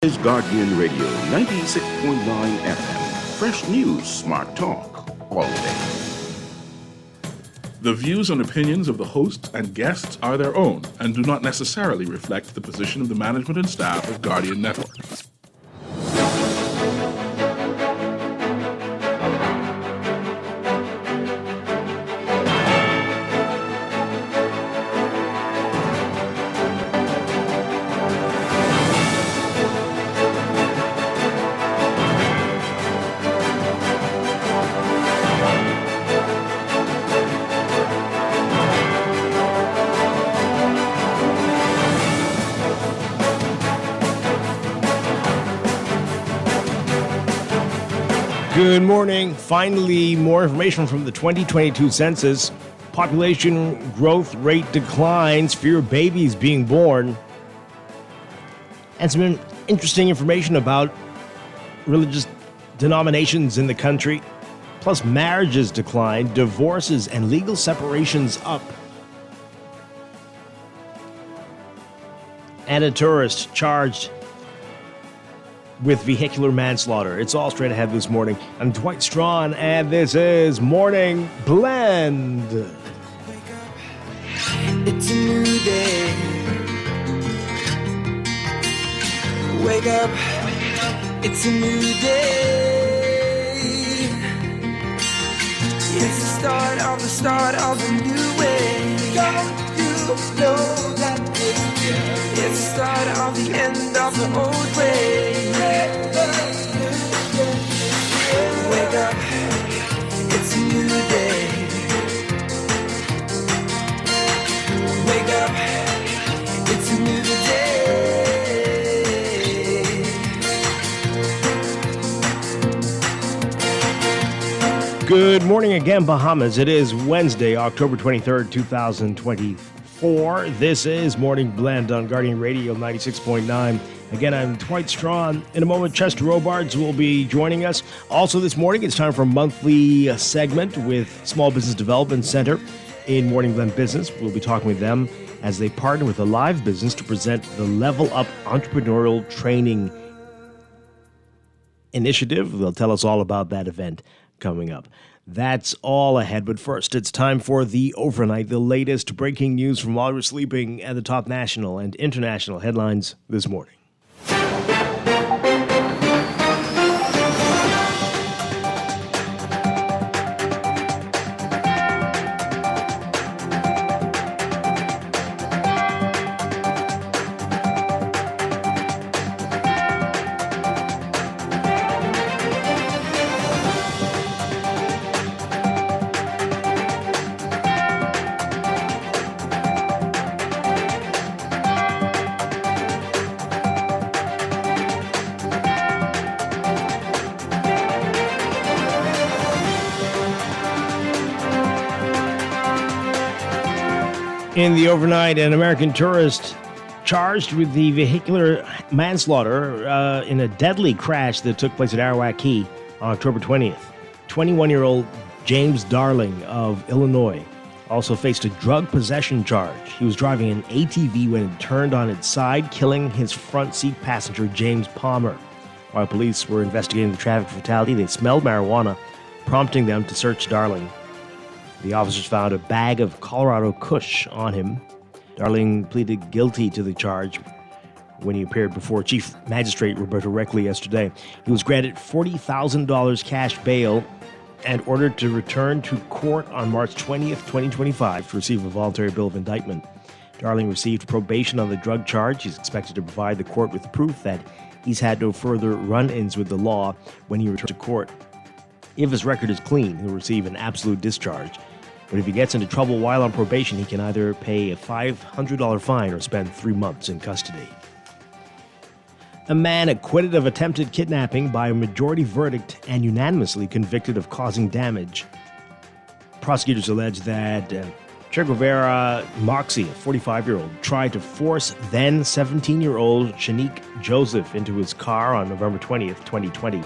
Is Guardian Radio 96.9 FM. Fresh news, smart talk, all day. The views and opinions of the hosts and guests are their own and do not necessarily reflect the position of the management and staff of Guardian Network. Good morning. Finally, more information from the 2022 census. Population growth rate declines, fewer babies being born, and some interesting information about religious denominations in the country. Plus, marriages decline, divorces and legal separations up. And a tourist charged with vehicular manslaughter. It's all straight ahead this morning. I'm Dwight Strachan, and this is Morning Blend. Wake up, it's a new day. Wake up, it's a new day. It's the start of a new way. Don't you know that it's the start of the end of the old way. Wake up, it's a new day. Wake up, it's a new day. Good morning again, Bahamas. It is Wednesday, October 23rd, 2024. This is Morning Blend on Guardian Radio 96.9. Again, I'm Dwight Strachan. In a moment, Chester Robards will be joining us. Also this morning, it's time for a monthly segment with Small Business Development Center in Morning Blend Business. We'll be talking with them as they partner with a live business to present the Level Up Entrepreneurial Training Initiative. They'll tell us all about that event coming up. That's all ahead, but first, it's time for the overnight, the latest breaking news from while you're sleeping at the top national and international headlines this morning. In the overnight, an American tourist charged with the vehicular manslaughter in a deadly crash that took place at Arawak Key on October 20th. 21-year-old James Darling of Illinois also faced a drug possession charge. He was driving an ATV when it turned on its side, killing his front seat passenger, James Palmer. While police were investigating the traffic fatality, they smelled marijuana, prompting them to search Darling. The officers found a bag of Colorado Kush on him. Darling pleaded guilty to the charge when he appeared before Chief Magistrate Roberto Reckley yesterday. He was granted $40,000 cash bail and ordered to return to court on March 20th, 2025 to receive a voluntary bill of indictment. Darling received probation on the drug charge. He's expected to provide the court with proof that he's had no further run-ins with the law when he returns to court. If his record is clean, he'll receive an absolute discharge. But if he gets into trouble while on probation, he can either pay a $500 fine or spend 3 months in custody. A man acquitted of attempted kidnapping by a majority verdict and unanimously convicted of causing damage. Prosecutors allege that Che Guevara Moxie, a 45-year-old, tried to force then 17-year-old Shanique Joseph into his car on November 20th, 2020,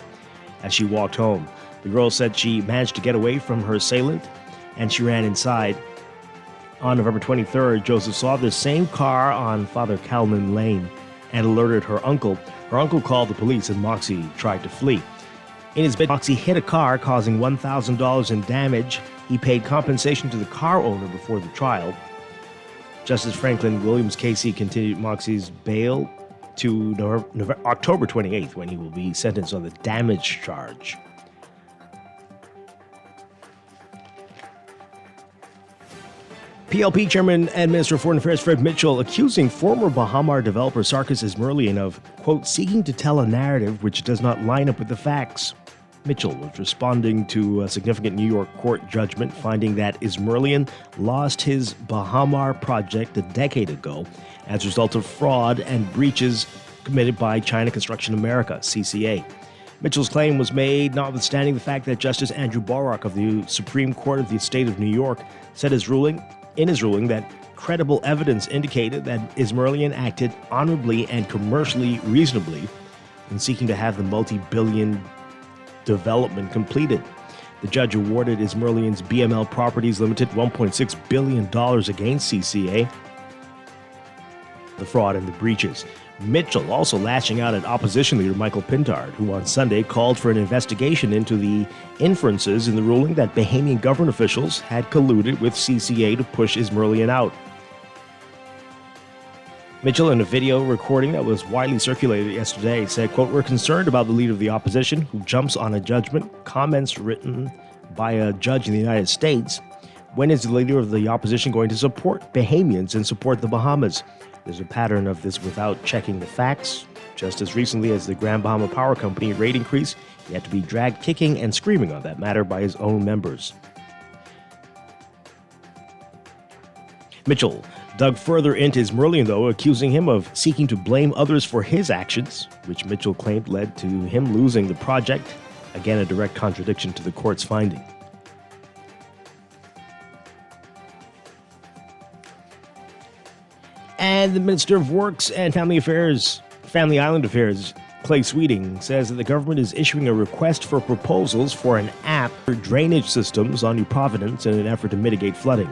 as she walked home. The girl said she managed to get away from her assailant, and she ran inside. On November 23rd, Joseph saw the same car on Father Calman Lane. and alerted her uncle. Her uncle called the police and Moxie tried to flee. In his bid, Moxie hit a car, causing $1,000 in damage. He paid compensation to the car owner before the trial. Justice Franklin Williams Casey continued Moxie's bail to October 28th, when he will be sentenced on the damage charge. PLP Chairman and Minister of Foreign Affairs Fred Mitchell accusing former Bahamar developer Sarkis Ismailian of, quote, seeking to tell a narrative which does not line up with the facts. Mitchell was responding to a significant New York court judgment finding that Ismailian lost his Bahamar project a decade ago as a result of fraud and breaches committed by China Construction America, CCA. Mitchell's claim was made notwithstanding the fact that Justice Andrew Borak of the Supreme Court of the State of New York said in his ruling that credible evidence indicated that Ismailian acted honorably and commercially reasonably in seeking to have the multi-billion development completed. The judge awarded Ismailian's BML Properties Limited $1.6 billion against CCA, the fraud and the breaches. Mitchell also lashing out at opposition leader Michael Pintard, who on Sunday called for an investigation into the inferences in the ruling that Bahamian government officials had colluded with CCA to push Ismailian out. Mitchell, in a video recording that was widely circulated yesterday, said, quote, we're concerned about the leader of the opposition who jumps on a judgment, comments written by a judge in the United States. When is the leader of the opposition going to support Bahamians and support the Bahamas? There's a pattern of this without checking the facts. Just as recently as the Grand Bahama Power Company rate increase, he had to be dragged kicking and screaming on that matter by his own members. Mitchell dug further into Ismailian, though, accusing him of seeking to blame others for his actions, which Mitchell claimed led to him losing the project. Again, a direct contradiction to the court's finding. And the Minister of Works and Family Island Affairs, Clay Sweeting, says that the government is issuing a request for proposals for an app for drainage systems on New Providence in an effort to mitigate flooding.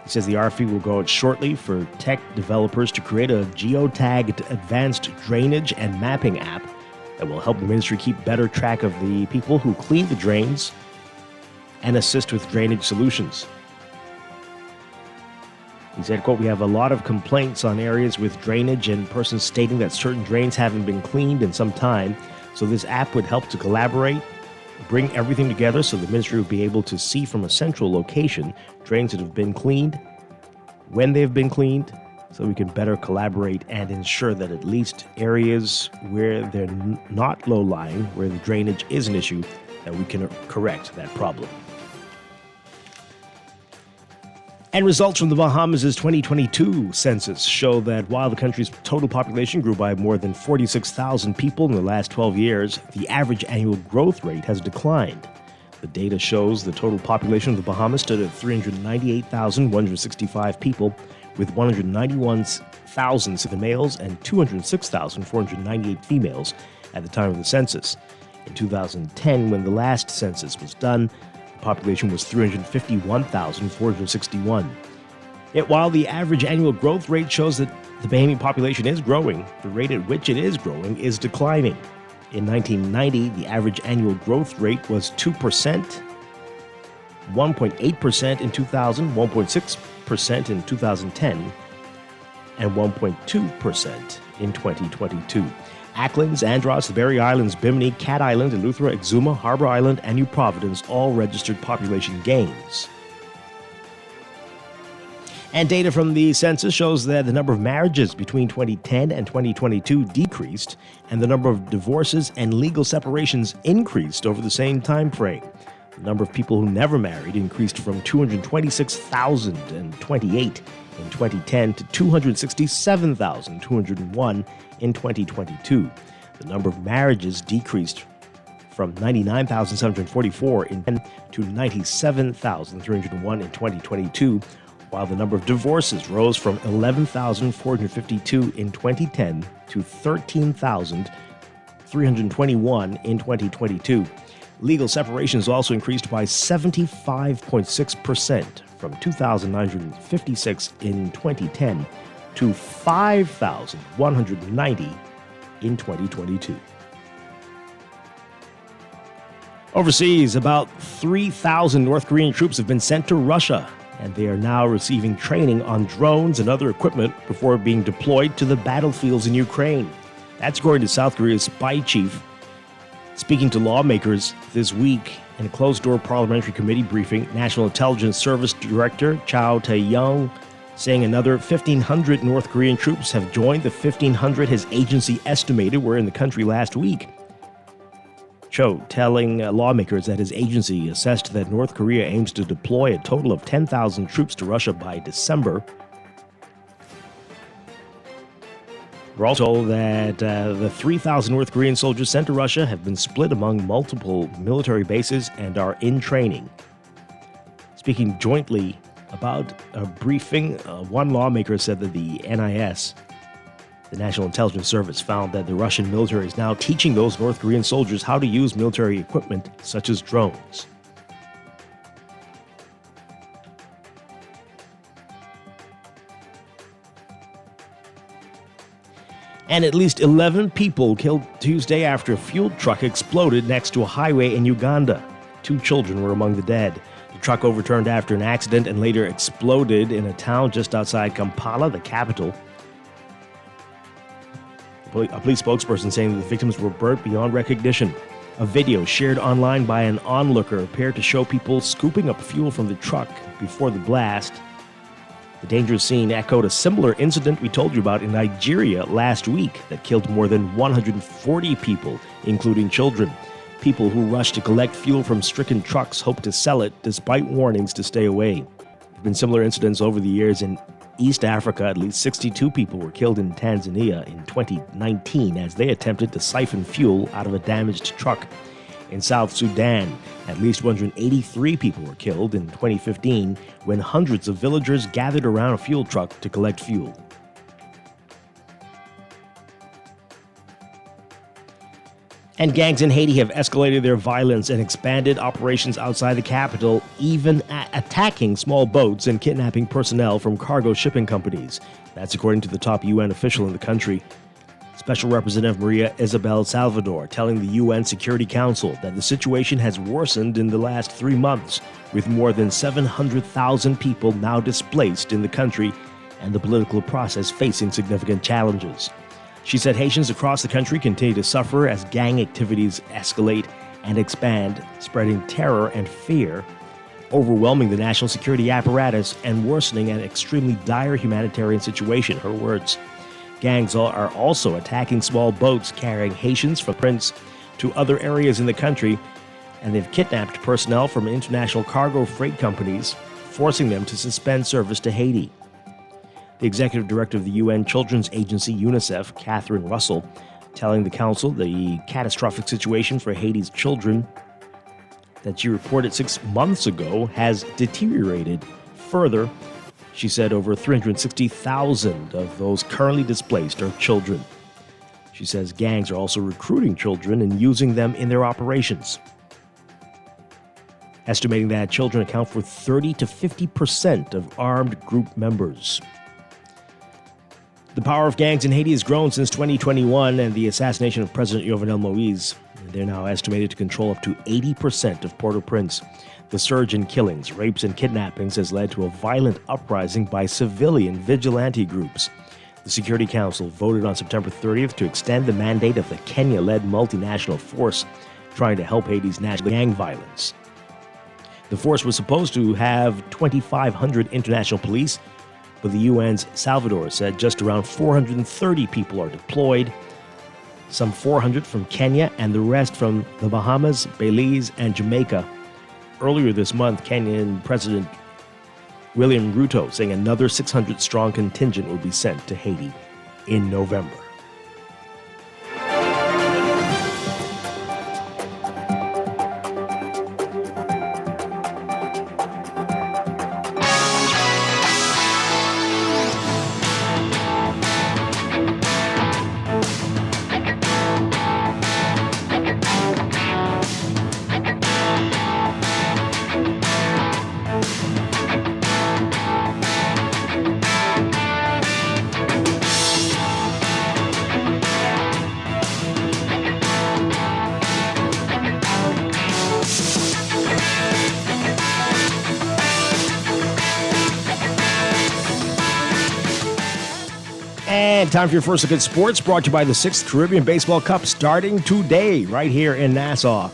He says the RFP will go out shortly for tech developers to create a geotagged advanced drainage and mapping app that will help the ministry keep better track of the people who clean the drains and assist with drainage solutions. He said, quote, we have a lot of complaints on areas with drainage and persons stating that certain drains haven't been cleaned in some time. So this app would help to collaborate, bring everything together so the ministry would be able to see from a central location drains that have been cleaned, when they've been cleaned, so we can better collaborate and ensure that at least areas where they're not low-lying, where the drainage is an issue, that we can correct that problem. And results from the Bahamas' 2022 census show that while the country's total population grew by more than 46,000 people in the last 12 years, the average annual growth rate has declined. The data shows the total population of the Bahamas stood at 398,165 people, with 191,000 males and 206,498 females at the time of the census. In 2010, when the last census was done, population was 351,461. Yet while the average annual growth rate shows that the Bahamian population is growing, the rate at which it is growing is declining. In 1990, the average annual growth rate was 2%, 1.8% in 2000, 1.6% in 2010, and 1.2% in 2022. Acklins, Andros, the Berry Islands, Bimini, Cat Island, Eleuthera, Exuma, Harbor Island, and New Providence all registered population gains. And data from the census shows that the number of marriages between 2010 and 2022 decreased, and the number of divorces and legal separations increased over the same time frame. The number of people who never married increased from 226,028 in 2010 to 267,201 in 2022. The number of marriages decreased from 99,744 in 2010 to 97,301 in 2022, while the number of divorces rose from 11,452 in 2010 to 13,321 in 2022. Legal separations also increased by 75.6%, from 2,956 in 2010 to 5,190 in 2022. Overseas, about 3,000 North Korean troops have been sent to Russia, and they are now receiving training on drones and other equipment before being deployed to the battlefields in Ukraine. That's according to South Korea's spy chief. Speaking to lawmakers this week in a closed-door parliamentary committee briefing, National Intelligence Service Director Chow Tae-young saying another 1,500 North Korean troops have joined the 1,500 his agency estimated were in the country last week. Cho telling lawmakers that his agency assessed that North Korea aims to deploy a total of 10,000 troops to Russia by December. We're also told that the 3,000 North Korean soldiers sent to Russia have been split among multiple military bases and are in training. Speaking jointly about a briefing, one lawmaker said that the NIS, the National Intelligence Service, found that the Russian military is now teaching those North Korean soldiers how to use military equipment such as drones. And at least 11 people killed Tuesday after a fuel truck exploded next to a highway in Uganda. 2 children were among the dead. The truck overturned after an accident and later exploded in a town just outside Kampala, the capital. A police spokesperson saying that the victims were burnt beyond recognition. A video shared online by an onlooker appeared to show people scooping up fuel from the truck before the blast. The dangerous scene echoed a similar incident we told you about in Nigeria last week that killed more than 140 people, including children. People who rushed to collect fuel from stricken trucks hoped to sell it despite warnings to stay away. There have been similar incidents over the years in East Africa. At least 62 people were killed in Tanzania in 2019 as they attempted to siphon fuel out of a damaged truck. In South Sudan, at least 183 people were killed in 2015 when hundreds of villagers gathered around a fuel truck to collect fuel. And gangs in Haiti have escalated their violence and expanded operations outside the capital, even attacking small boats and kidnapping personnel from cargo shipping companies. That's according to the top UN official in the country. Special Representative Maria Isabel Salvador telling the UN Security Council that the situation has worsened in the last 3 months, with more than 700,000 people now displaced in the country and the political process facing significant challenges. She said Haitians across the country continue to suffer as gang activities escalate and expand, spreading terror and fear, overwhelming the national security apparatus, and worsening an extremely dire humanitarian situation, her words. Gangs are also attacking small boats carrying Haitians from Prince to other areas in the country, and they've kidnapped personnel from international cargo freight companies, forcing them to suspend service to Haiti. The executive director of the UN Children's Agency, UNICEF, Catherine Russell, telling the council the catastrophic situation for Haiti's children that she reported 6 months ago has deteriorated further. She said over 360,000 of those currently displaced are children. She says gangs are also recruiting children and using them in their operations, estimating that children account for 30 to 50% of armed group members. The power of gangs in Haiti has grown since 2021 and the assassination of President Jovenel Moïse. They're now estimated to control up to 80% of Port-au-Prince. The surge in killings, rapes, and kidnappings has led to a violent uprising by civilian vigilante groups. The Security Council voted on September 30th to extend the mandate of the Kenya-led multinational force trying to help Haiti's national gang violence. The force was supposed to have 2,500 international police, but the UN's Salvador said just around 430 people are deployed, some 400 from Kenya and the rest from the Bahamas, Belize, and Jamaica. Earlier this month, Kenyan President William Ruto saying another 600-strong contingent will be sent to Haiti in November. And time for your first look at sports, brought to you by the 6th Caribbean Baseball Cup, starting today right here in Nassau.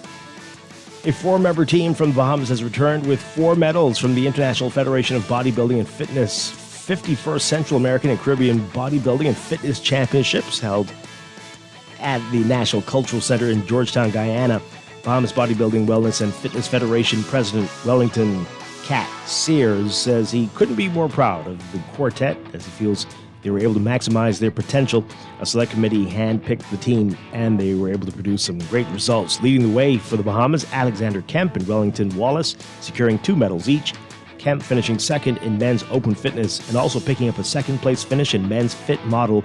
A 4-member team from the Bahamas has returned with 4 medals from the International Federation of Bodybuilding and Fitness 51st Central American and Caribbean Bodybuilding and Fitness Championships held at the National Cultural Center in Georgetown, Guyana. Bahamas Bodybuilding, Wellness, and Fitness Federation President Wellington Cat Sears says he couldn't be more proud of the quartet as he feels they were able to maximize their potential. A select committee handpicked the team, and they were able to produce some great results. Leading the way for the Bahamas, Alexander Kemp and Wellington Wallace, securing 2 medals each. Kemp finishing second in men's open fitness and also picking up a second-place finish in men's fit model.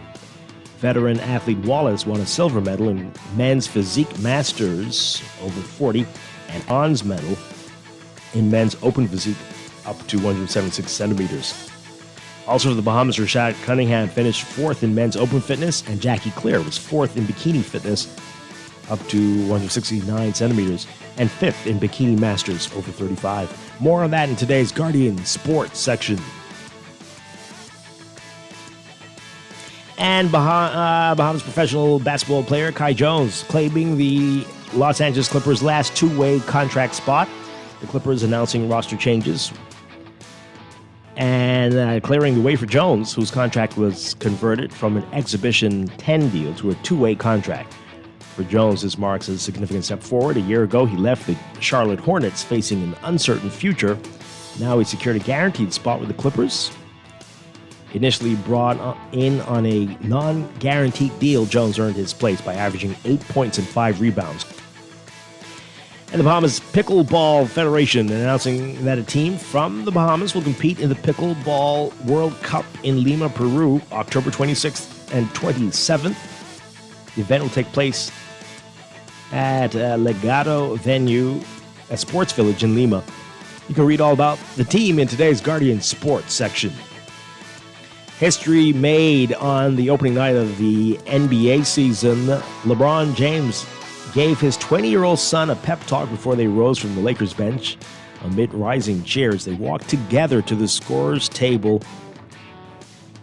Veteran athlete Wallace won a silver medal in men's physique masters over 40 and bronze medal in men's open physique up to 176 centimeters. Also for the Bahamas, Rashad Cunningham finished 4th in men's open fitness, and Jackie Clear was 4th in bikini fitness up to 169 centimeters, and 5th in bikini masters over 35. More on that in today's Guardian Sports section. And Bahamas professional basketball player Kai Jones claiming the Los Angeles Clippers' last 2-way contract spot. The Clippers announcing roster changes and clearing the way for Jones, whose contract was converted from an Exhibition 10 deal to a 2-way contract. For Jones, this marks a significant step forward. A year ago, he left the Charlotte Hornets facing an uncertain future. Now he secured a guaranteed spot with the Clippers. Initially brought in on a non-guaranteed deal, Jones earned his place by averaging 8 points and 5 rebounds. And the Bahamas Pickleball Federation announcing that a team from the Bahamas will compete in the Pickleball World Cup in Lima, Peru, October 26th and 27th. The event will take place at Legado Venue, a sports village in Lima. You can read all about the team in today's Guardian Sports section. History made on the opening night of the NBA season. LeBron James gave his 20-year-old son a pep talk before they rose from the Lakers bench. Amid rising cheers, they walked together to the scorer's table,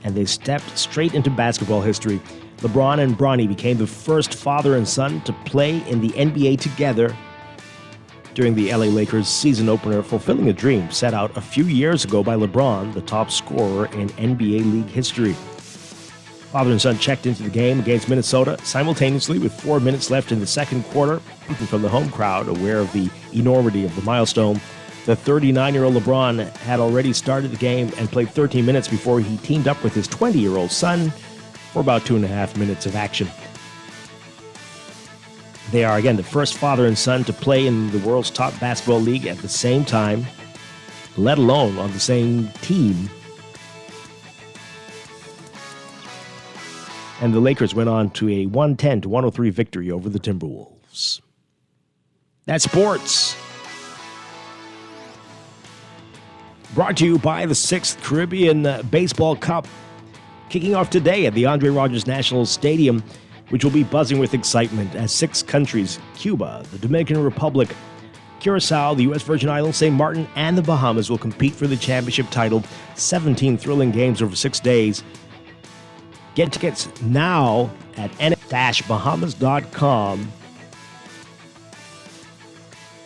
and they stepped straight into basketball history. LeBron and Bronny became the first father and son to play in the NBA together during the LA Lakers season opener, fulfilling a dream set out a few years ago by LeBron, the top scorer in NBA league history. Father and son checked into the game against Minnesota simultaneously with 4 minutes left in the second quarter. Even from the home crowd, aware of the enormity of the milestone, the 39-year-old LeBron had already started the game and played 13 minutes before he teamed up with his 20-year-old son for about 2.5 minutes of action. They are, again, the first father and son to play in the world's top basketball league at the same time, let alone on the same team. And the Lakers went on to a 110-103 victory over the Timberwolves. That's sports. Brought to you by the 6th Caribbean Baseball Cup, kicking off today at the Andre Rogers National Stadium, which will be buzzing with excitement as 6 countries, Cuba, the Dominican Republic, Curacao, the U.S. Virgin Islands, St. Martin, and the Bahamas will compete for the championship title. 17 thrilling games over 6 days. Get tickets now at nf-bahamas.com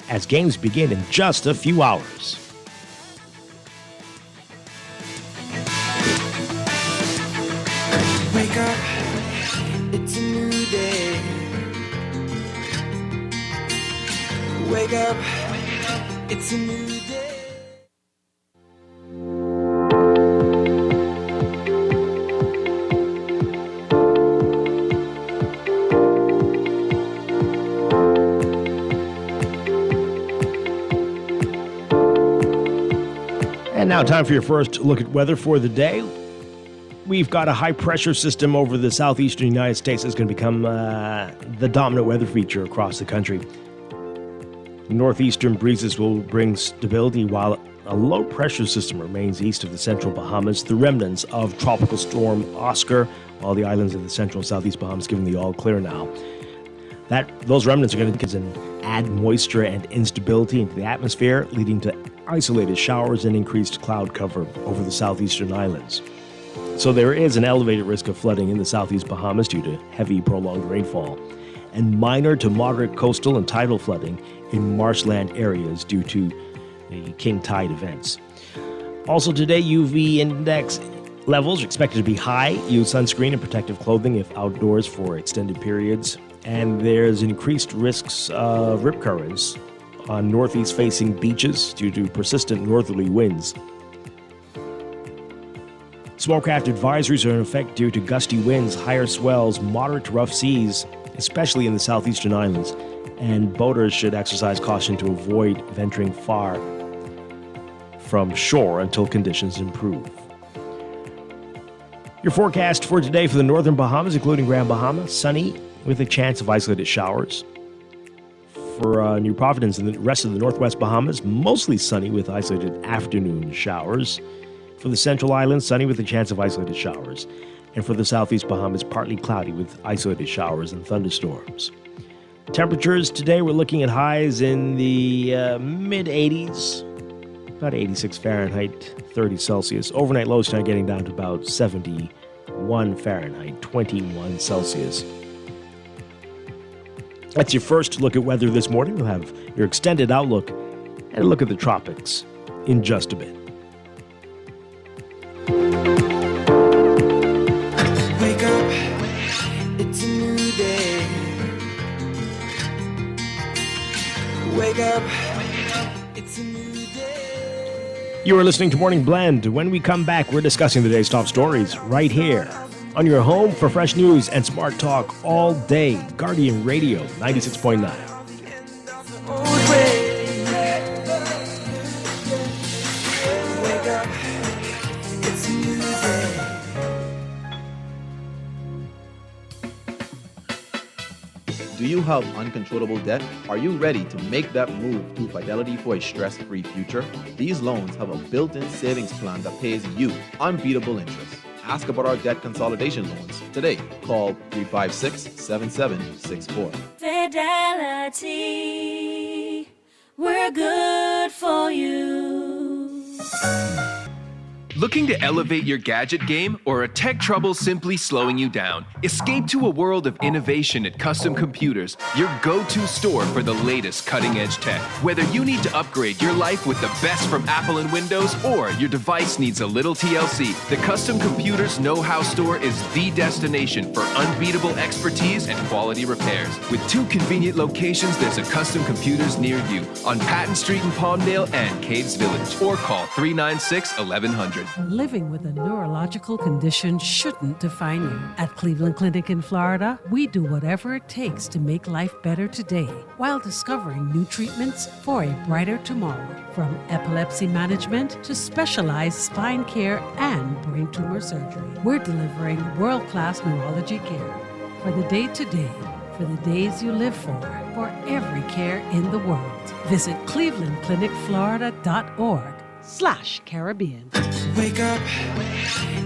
as games begin in just a few hours. Wake up, it's a new day. Wake up, it's a new day. And now time for your first look at weather for the day. We've got a high-pressure system over the southeastern United States that's going to become the dominant weather feature across the country. Northeastern breezes will bring stability while a low-pressure system remains east of the central Bahamas, the remnants of Tropical Storm Oscar, while the islands of the central and southeast Bahamas given the all-clear now. Those remnants are going to add moisture and instability into the atmosphere, leading to isolated showers and increased cloud cover over the southeastern islands. So there is an elevated risk of flooding in the southeast Bahamas due to heavy, prolonged rainfall, and minor to moderate coastal and tidal flooding in marshland areas due to the king tide events. Also today, UV index levels are expected to be high. Use sunscreen and protective clothing if outdoors for extended periods. And there's increased risks of rip currents on northeast-facing beaches due to persistent northerly winds. Smoke-craft advisories are in effect due to gusty winds, higher swells, moderate to rough seas, especially in the southeastern islands, and boaters should exercise caution to avoid venturing far from shore until conditions improve. Your forecast for today for the northern Bahamas, including Grand Bahama, sunny with a chance of isolated showers. For New Providence and the rest of the northwest Bahamas, mostly sunny with isolated afternoon showers. For the Central Islands, sunny with a chance of isolated showers. And for the Southeast Bahamas, partly cloudy with isolated showers and thunderstorms. Temperatures today, we're looking at highs in the mid-80s, about 86 Fahrenheit, 30 Celsius. Overnight lows tonight getting down to about 71 Fahrenheit, 21 Celsius. That's your first look at weather this morning. We'll have your extended outlook and a look at the tropics in just a bit. Wake up, it's a new day. Wake up, it's a new day. You are listening to Morning Blend. When we come back, we're discussing the day's top stories right here on your home for fresh news and smart talk all day. Guardian Radio 96.9. Old way. Wake up, it's a new day. Do you have uncontrollable debt? Are you ready to make that move to Fidelity for a stress-free future? These loans have a built-in savings plan that pays you unbeatable interest. Ask about our debt consolidation loans today. Call 356-7764. Fidelity, we're good for you. Looking to elevate your gadget game or a tech trouble simply slowing you down? Escape to a world of innovation at Custom Computers, your go-to store for the latest cutting-edge tech. Whether you need to upgrade your life with the best from Apple and Windows or your device needs a little TLC, the Custom Computers Know-How Store is the destination for unbeatable expertise and quality repairs. With 2 convenient locations, there's a Custom Computers near you on Patton Street in Palmdale and Caves Village, or call 396-1100. Living with a neurological condition shouldn't define you. At Cleveland Clinic in Florida, we do whatever it takes to make life better today while discovering new treatments for a brighter tomorrow. From epilepsy management to specialized spine care and brain tumor surgery, we're delivering world-class neurology care for the day-to-day, for the days you live for every care in the world. Visit clevelandclinicflorida.org/Caribbean. Wake up,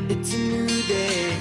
it's a new day.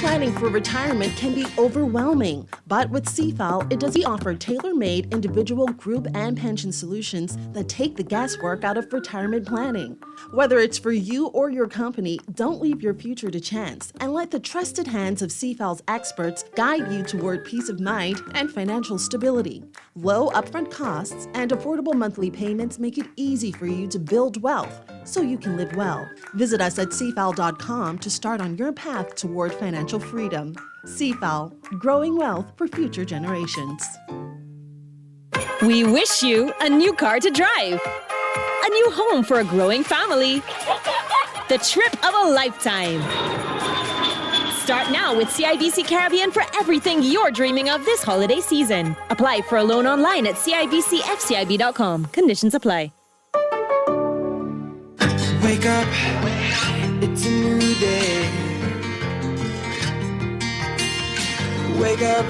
Planning for retirement can be overwhelming, but with CFAL, it does offer tailor-made individual, group, and pension solutions that take the guesswork out of retirement planning. Whether it's for you or your company, don't leave your future to chance and let the trusted hands of CFAL's experts guide you toward peace of mind and financial stability. Low upfront costs and affordable monthly payments make it easy for you to build wealth so you can live well. Visit us at cfal.com to start on your path toward financial freedom. CFAL, growing wealth for future generations. We wish you a new car to drive, a new home for a growing family, the trip of a lifetime. Start now with CIBC Caribbean for everything you're dreaming of this holiday season. Apply for a loan online at CIBCFCIB.com. Conditions apply. Wake up, it's a new day. Wake up,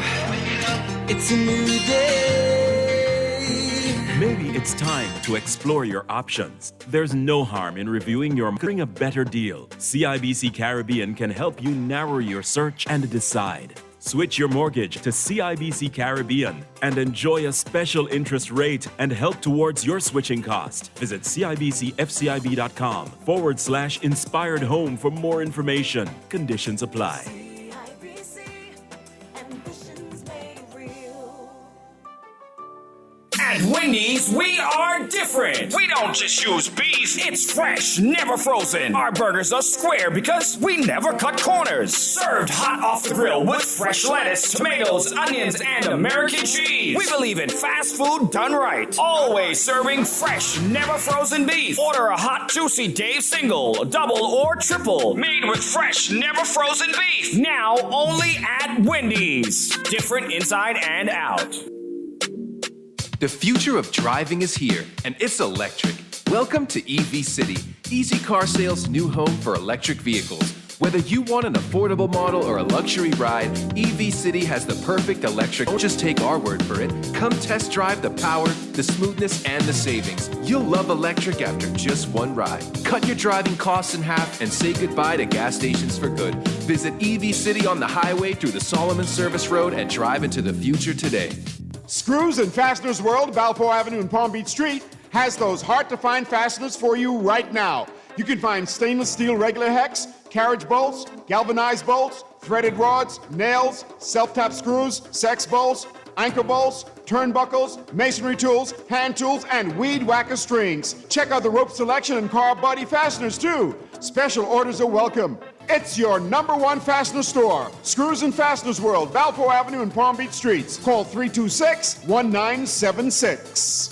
it's a new day. Maybe it's time to explore your options. There's no harm in reviewing your a better deal. CIBC Caribbean can help you narrow your search and decide. Switch your mortgage to CIBC Caribbean and enjoy a special interest rate and help towards your switching cost. Visit CIBCFCIB.com/inspired home for more information. Conditions apply. At Wendy's, we are different. We don't just use beef. It's fresh, never frozen. Our burgers are square because we never cut corners. Served hot off the grill with fresh lettuce, tomatoes, onions, and American cheese. We believe in fast food done right. Always serving fresh, never frozen beef. Order a hot, juicy Dave single, double, or triple. Made with fresh, never frozen beef. Now only at Wendy's. Different inside and out. The future of driving is here, and it's electric. Welcome to EV City, Easy Car Sales' new home for electric vehicles. Whether you want an affordable model or a luxury ride, EV City has the perfect electric. Don't just take our word for it. Come test drive the power, the smoothness, and the savings. You'll love electric after just one ride. Cut your driving costs in half and say goodbye to gas stations for good. Visit EV City on the highway through the Solomon Service Road and drive into the future today. Screws and Fasteners World, Balfour Avenue and Palm Beach Street, has those hard-to-find fasteners for you right now. You can find stainless steel regular hex, carriage bolts, galvanized bolts, threaded rods, nails, self-tap screws, sex bolts, anchor bolts, turnbuckles, masonry tools, hand tools, and weed whacker strings. Check out the rope selection and car body fasteners, too. Special orders are welcome. It's your #1 fastener store. Screws and Fasteners World, Balfour Avenue and Palm Beach Streets. Call 326-1976.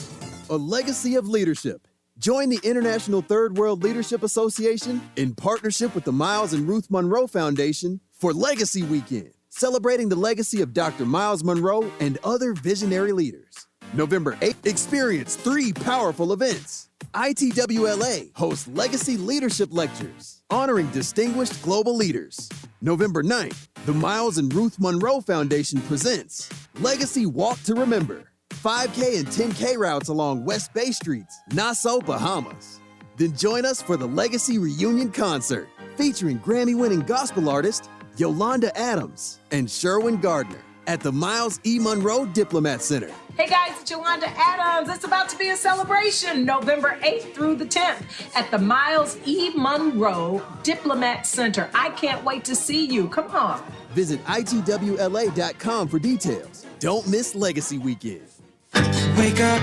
A legacy of leadership. Join the International Third World Leadership Association in partnership with the Miles and Ruth Monroe Foundation for Legacy Weekend, celebrating the legacy of Dr. Miles Monroe and other visionary leaders. November 8th, experience 3 powerful events. ITWLA hosts Legacy Leadership Lectures, honoring distinguished global leaders. November 9th, the Miles and Ruth Monroe Foundation presents Legacy Walk to Remember, 5K and 10K routes along West Bay Streets, Nassau, Bahamas. Then join us for the Legacy Reunion Concert, featuring Grammy-winning gospel artist Yolanda Adams and Sherwin Gardner at the Miles E. Monroe Diplomat Center. Hey guys, it's Yolanda Adams. It's about to be a celebration November 8th through the 10th at the Miles E. Monroe Diplomat Center. I can't wait to see you. Come on. Visit ITWLA.com for details. Don't miss Legacy Weekend. Wake up,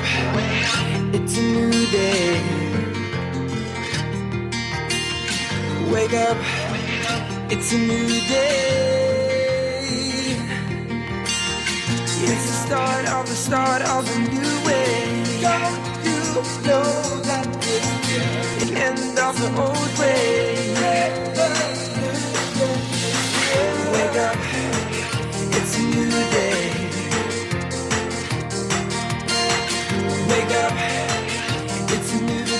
it's a new day. Wake up, it's a new day. It's the start of a new way. Don't you know that it's the end of the old way? Wake up, it's a new day. Wake up, it's a new day.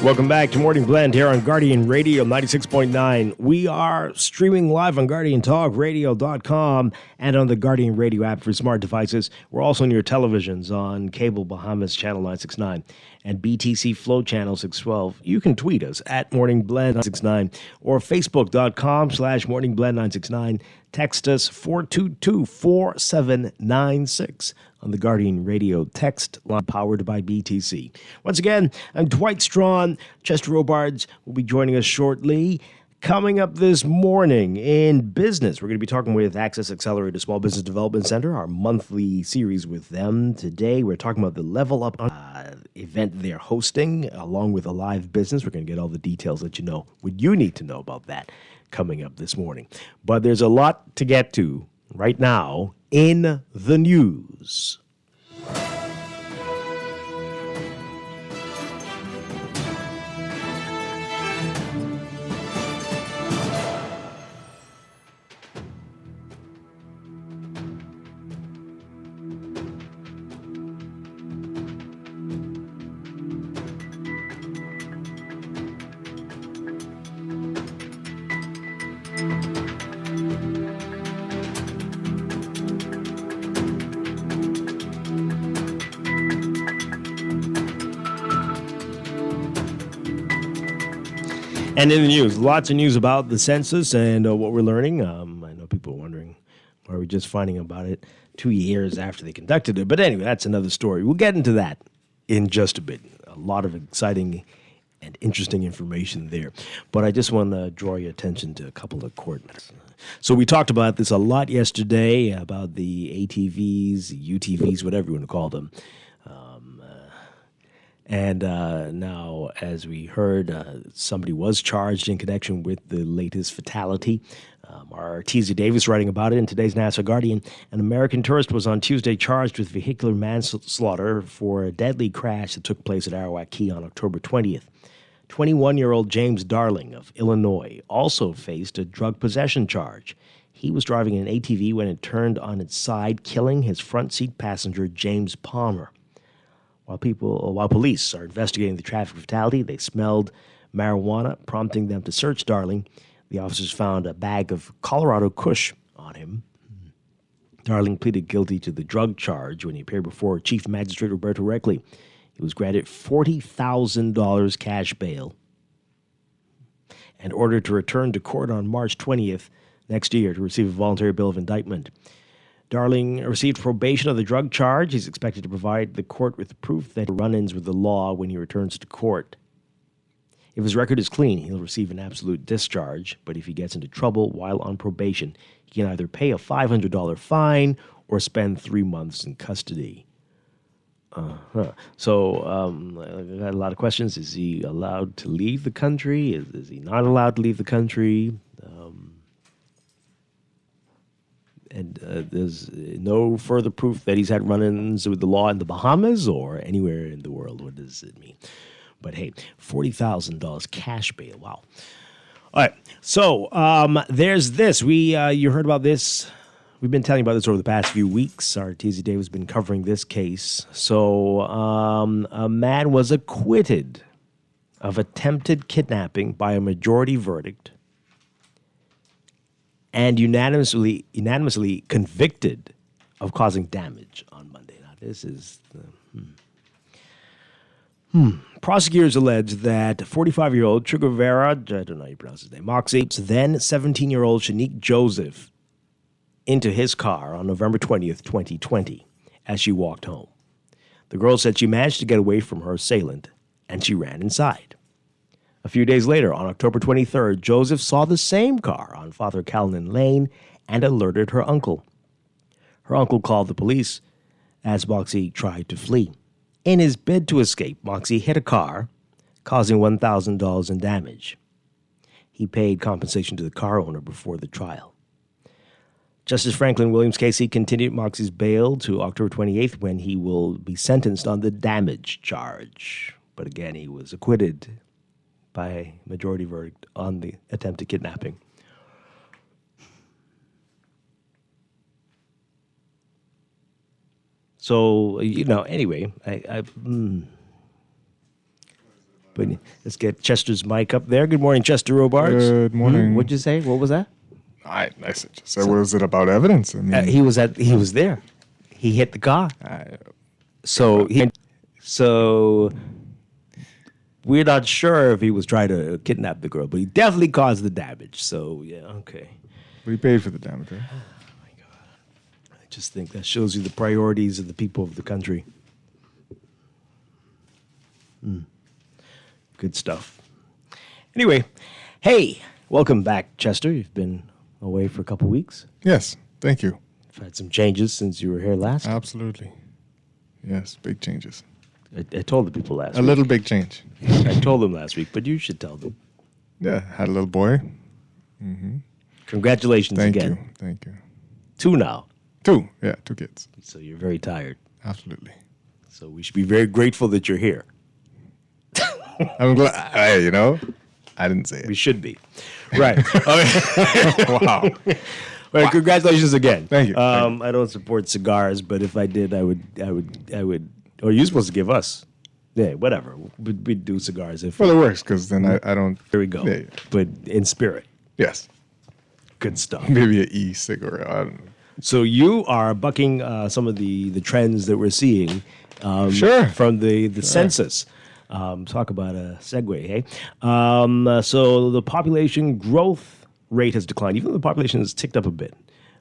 Welcome back to Morning Blend here on Guardian Radio 96.9. We are streaming live on GuardianTalkRadio.com and on the Guardian Radio app for smart devices. We're also on your televisions on Cable Bahamas Channel 969 and BTC Flow Channel 612. You can tweet us at Morning Blend 969 or Facebook.com/Morning Blend 969. Text us 422-4796 on the Guardian Radio text line powered by BTC. Once again, I'm Dwight Strachan. Chester Robards will be joining us shortly. Coming up this morning in business, we're going to be talking with Access Accelerator Small Business Development Center, our monthly series with them. Today, we're talking about the Level Up event they're hosting, along with a live business. We're going to get all the details that you know, what you need to know about that coming up this morning. But there's a lot to get to right now in the news. And in the news, lots of news about the census and what we're learning. I know people are wondering, are we just finding about it 2 years after they conducted it? But anyway, that's another story. We'll get into that in just a bit. A lot of exciting and interesting information there. But I just want to draw your attention to a couple of court matters. So we talked about this a lot yesterday, about the ATVs, UTVs, whatever you want to call them. And now, as we heard, somebody was charged in connection with the latest fatality. Our T.Z. Davis writing about it in today's Nassau Guardian. An American tourist was on Tuesday charged with vehicular manslaughter for a deadly crash that took place at Arawak Key on October 20th. 21-year-old James Darling of Illinois also faced a drug possession charge. He was driving an ATV when it turned on its side, killing his front seat passenger, James Palmer. While police are investigating the traffic fatality, they smelled marijuana, prompting them to search Darling. The officers found a bag of Colorado Kush on him. Darling pleaded guilty to the drug charge when he appeared before Chief Magistrate Roberto Reckley. He was granted $40,000 cash bail and ordered to return to court on March 20th next year to receive a voluntary bill of indictment. Darling received probation of the drug charge. He's expected to provide the court with proof that he run-ins with the law when he returns to court. If his record is clean, he'll receive an absolute discharge, but if he gets into trouble while on probation, he can either pay a $500 fine or spend 3 months in custody. So I got a lot of questions. Is he allowed to leave the country? Is he not allowed to leave the country? And there's no further proof that he's had run-ins with the law in the Bahamas or anywhere in the world. What does it mean? But hey, $40,000 cash bail. Wow. All right. So there's this. You heard about this. We've been telling you about this over the past few weeks. Our TZ Dave has been covering this case. So a man was acquitted of attempted kidnapping by a majority verdict and unanimously convicted of causing damage on Monday. Now, this is Prosecutors allege that 45-year-old Trigavera, I don't know how you pronounce his name, Moxie, then 17-year-old Shanique Joseph into his car on November 20th, 2020, as she walked home. The girl said she managed to get away from her assailant, and she ran inside. A few days later, on October 23rd, Joseph saw the same car on Father Callan Lane and alerted her uncle. Her uncle called the police as Moxie tried to flee. In his bid to escape, Moxie hit a car, causing $1,000 in damage. He paid compensation to the car owner before the trial. Justice Franklin Williams Casey continued Moxie's bail to October 28th when he will be sentenced on the damage charge. But again, he was acquitted by majority verdict on the attempted kidnapping. So, anyway, but let's get Chester's mic up there. Good morning, Chester Robards. Good morning. What'd you say? What was that? I said, was it about evidence? I mean, he was there. He hit the car. So we're not sure if he was trying to kidnap the girl, but he definitely caused the damage. So, yeah, okay. But he paid for the damage, right? I just think that shows you the priorities of the people of the country. Good stuff. Anyway, hey, welcome back, Chester. You've been away for a couple weeks. Yes, thank you. You've had some changes since you were here last. Absolutely. Yes, big changes. I told the people last week. A little big change. I told them last week, but you should tell them. Yeah, had a little boy. Mm-hmm. Congratulations again. Thank you. 2 now. 2 kids. So you're very tired. Absolutely. So we should be very grateful that you're here. I'm glad, I didn't say it. We should be. Right. Wow. Well, congratulations again. Thank you. I don't support cigars, but if I did, I would. Or you're supposed to give us. Yeah, whatever. We'd do cigars if. Well, it works because then I don't. There we go. Yeah. But in spirit. Yes. Good stuff. Maybe an e-cigarette. I don't know. So you are bucking some of the trends that we're seeing. Sure. From the census. Talk about a segue, hey? So the population growth rate has declined. Even though the population has ticked up a bit.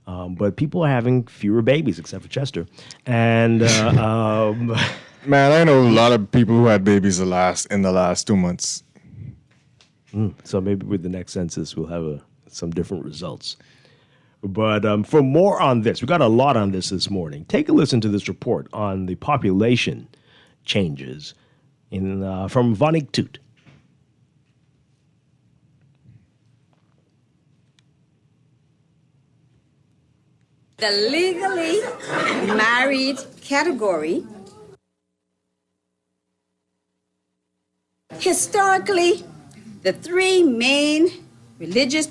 But people are having fewer babies, except for Chester. And Man, I know a lot of people who had babies in the last 2 months. So maybe with the next census, we'll have some different results. But for more on this, we got a lot on this morning. Take a listen to this report on the population changes from Vonik Toot. The legally married category historically, the three main religious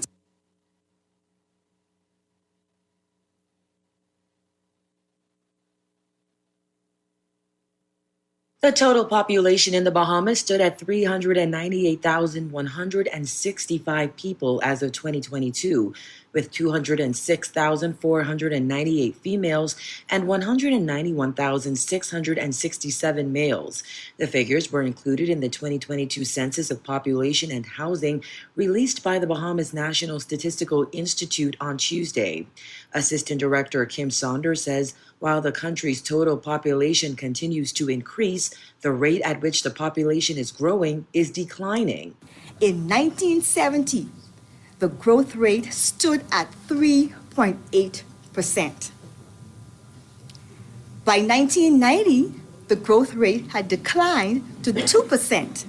The total population in the Bahamas stood at 398,165 people as of 2022, with 206,498 females and 191,667 males. The figures were included in the 2022 Census of Population and Housing released by the Bahamas National Statistical Institute on Tuesday. Assistant Director Kim Saunders says, while the country's total population continues to increase, the rate at which the population is growing is declining. In 1970, the growth rate stood at 3.8%. By 1990, the growth rate had declined to 2%.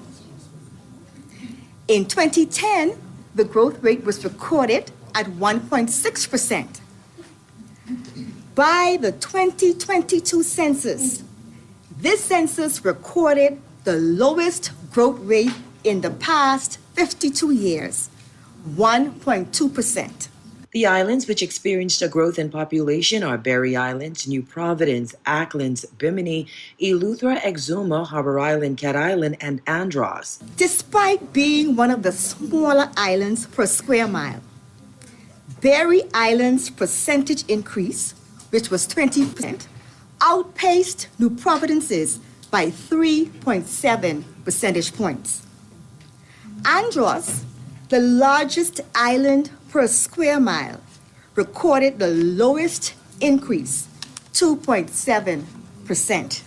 In 2010, the growth rate was recorded at 1.6%. By the 2022 census, this census recorded the lowest growth rate in the past 52 years, 1.2%. The islands which experienced a growth in population are Berry Island, New Providence, Acklins, Bimini, Eleuthera, Exuma, Harbor Island, Cat Island, and Andros. Despite being one of the smaller islands per square mile, Berry Island's percentage increase, which was 20%, outpaced New Providence's by 3.7 percentage points. Andros, the largest island per square mile, recorded the lowest increase, 2.7%.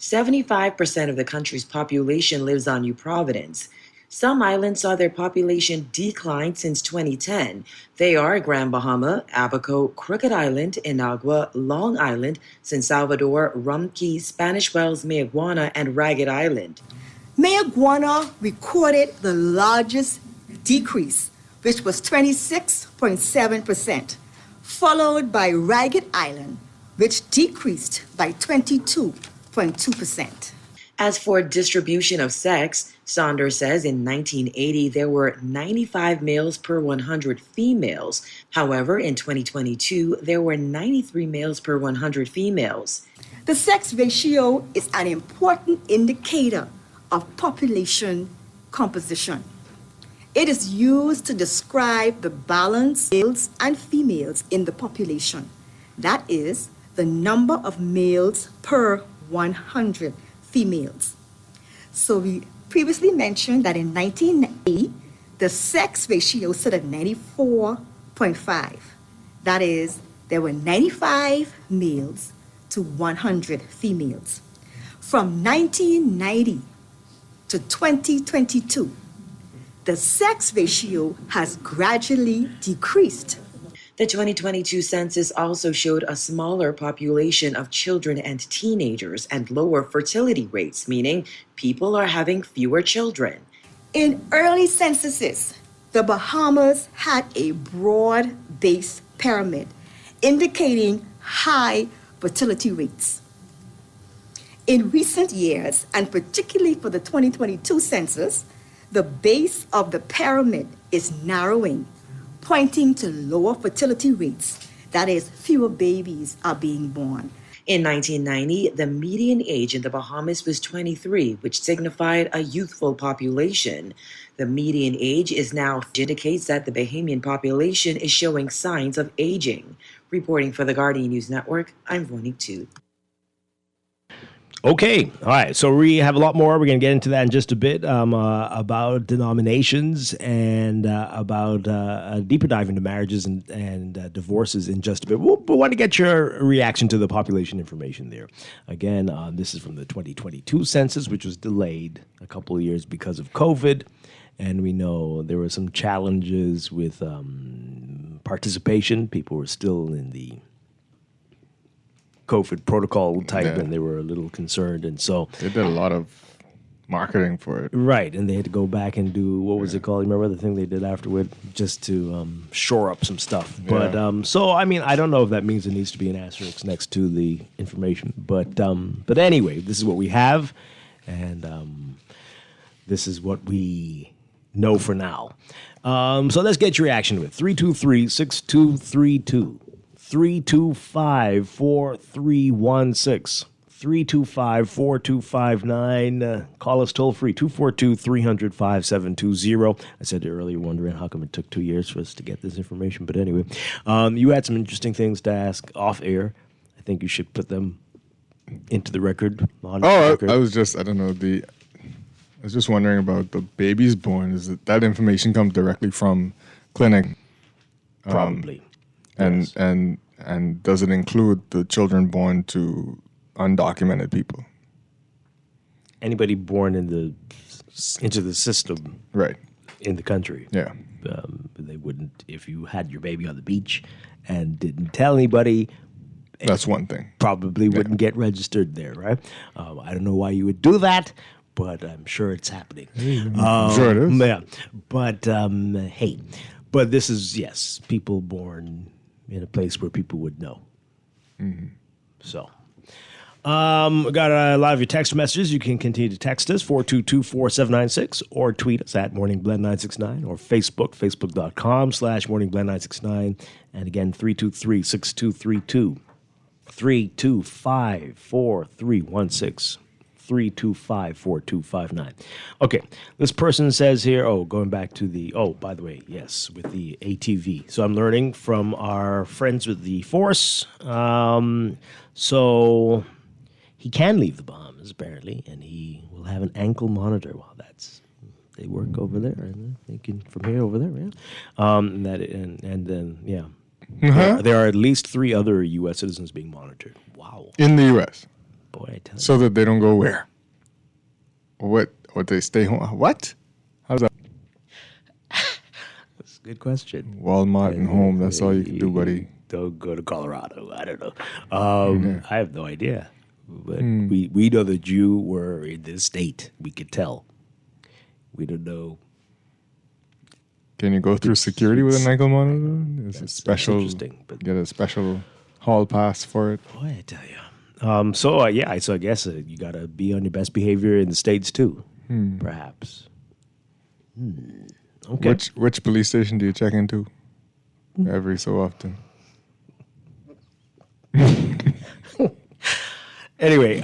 75% of the country's population lives on New Providence. Some islands saw their population decline since 2010. They are Grand Bahama, Abaco, Crooked Island, Inagua, Long Island, San Salvador, Rum Cay, Spanish Wells, Mayaguana, and Ragged Island. Mayaguana recorded the largest decrease, which was 26.7%, followed by Ragged Island, which decreased by 22.2%. As for distribution of sex, Saunders says in 1980 there were 95 males per 100 females. However, in 2022, there were 93 males per 100 females. The sex ratio is an important indicator of population composition. It is used to describe the balance of males and females in the population. That is, the number of males per 100 females. So we previously mentioned that in 1980, the sex ratio stood at 94.5. That is, there were 95 males to 100 females. From 1990 to 2022, the sex ratio has gradually decreased. The 2022 census also showed a smaller population of children and teenagers and lower fertility rates, meaning people are having fewer children. In early censuses, the Bahamas had a broad-based pyramid indicating high fertility rates. In recent years, and particularly for the 2022 census, the base of the pyramid is narrowing, pointing to lower fertility rates. That is, fewer babies are being born. In 1990, the median age in the Bahamas was 23, which signified a youthful population. The median age is now indicates that the Bahamian population is showing signs of aging. Reporting for the Guardian News Network, I'm Vonik Toot. Okay. All right. So we have a lot more. We're going to get into that in just a bit about denominations and about a deeper dive into marriages and divorces in just a bit. We want to get your reaction to the population information there. Again, this is from the 2022 census, which was delayed a couple of years because of COVID. And we know there were some challenges with participation. People were still in the COVID protocol type, and they were a little concerned, and so they did a lot of marketing for it, right? And they had to go back and do what was it called? You remember the thing they did afterward, just to shore up some stuff. But so I mean, I don't know if that means it needs to be an asterisk next to the information, but anyway, this is what we have, and this is what we know for now. So let's get your reaction to it. 323-6232. 325-4316. 325-4259. Call us toll free, 242-300-5720. I said earlier, wondering how come it took 2 years for us to get this information. But anyway, you had some interesting things to ask off air. I think you should put them into the record. I was just, I was just wondering about the babies born. Is that information comes directly from clinic? Probably. And does it include the children born to undocumented people? Anybody born into the system, right, in the country. Yeah, they wouldn't. If you had your baby on the beach and didn't tell anybody, that's one thing. Probably wouldn't get registered there, right? I don't know why you would do that, but I'm sure it's happening. I'm sure it is. Yeah, but hey, but this is people born in a place where people would know. Mm-hmm. So, we got a lot of your text messages. You can continue to text us, 422-4796, or tweet us at morningblend969, or facebook.com/morningblend969, and again, 323-6232, 325-4316. 325-4259. Okay, this person says here, going back to by the way, yes, with the ATV. So I'm learning from our friends with the Force. So he can leave the Bahamas, apparently, and he will have an ankle monitor. Well, they work over there, and they can from here over there, There are at least 3 other U.S. citizens being monitored. Wow. In the U.S.? Boy, I tell you. So that they don't go where? What they stay home? What? How's that? That's a good question. Walmart and home. That's all you can do, buddy. Don't go to Colorado. I don't know. I have no idea. But we know that you were in this state. We could tell. We don't know. Can you go through security with an ankle monitor? Is it special? Interesting. But get a special hall pass for it. Boy, I tell you. So I guess you got to be on your best behavior in the States too, perhaps. Okay. Which police station do you check into every so often? Anyway,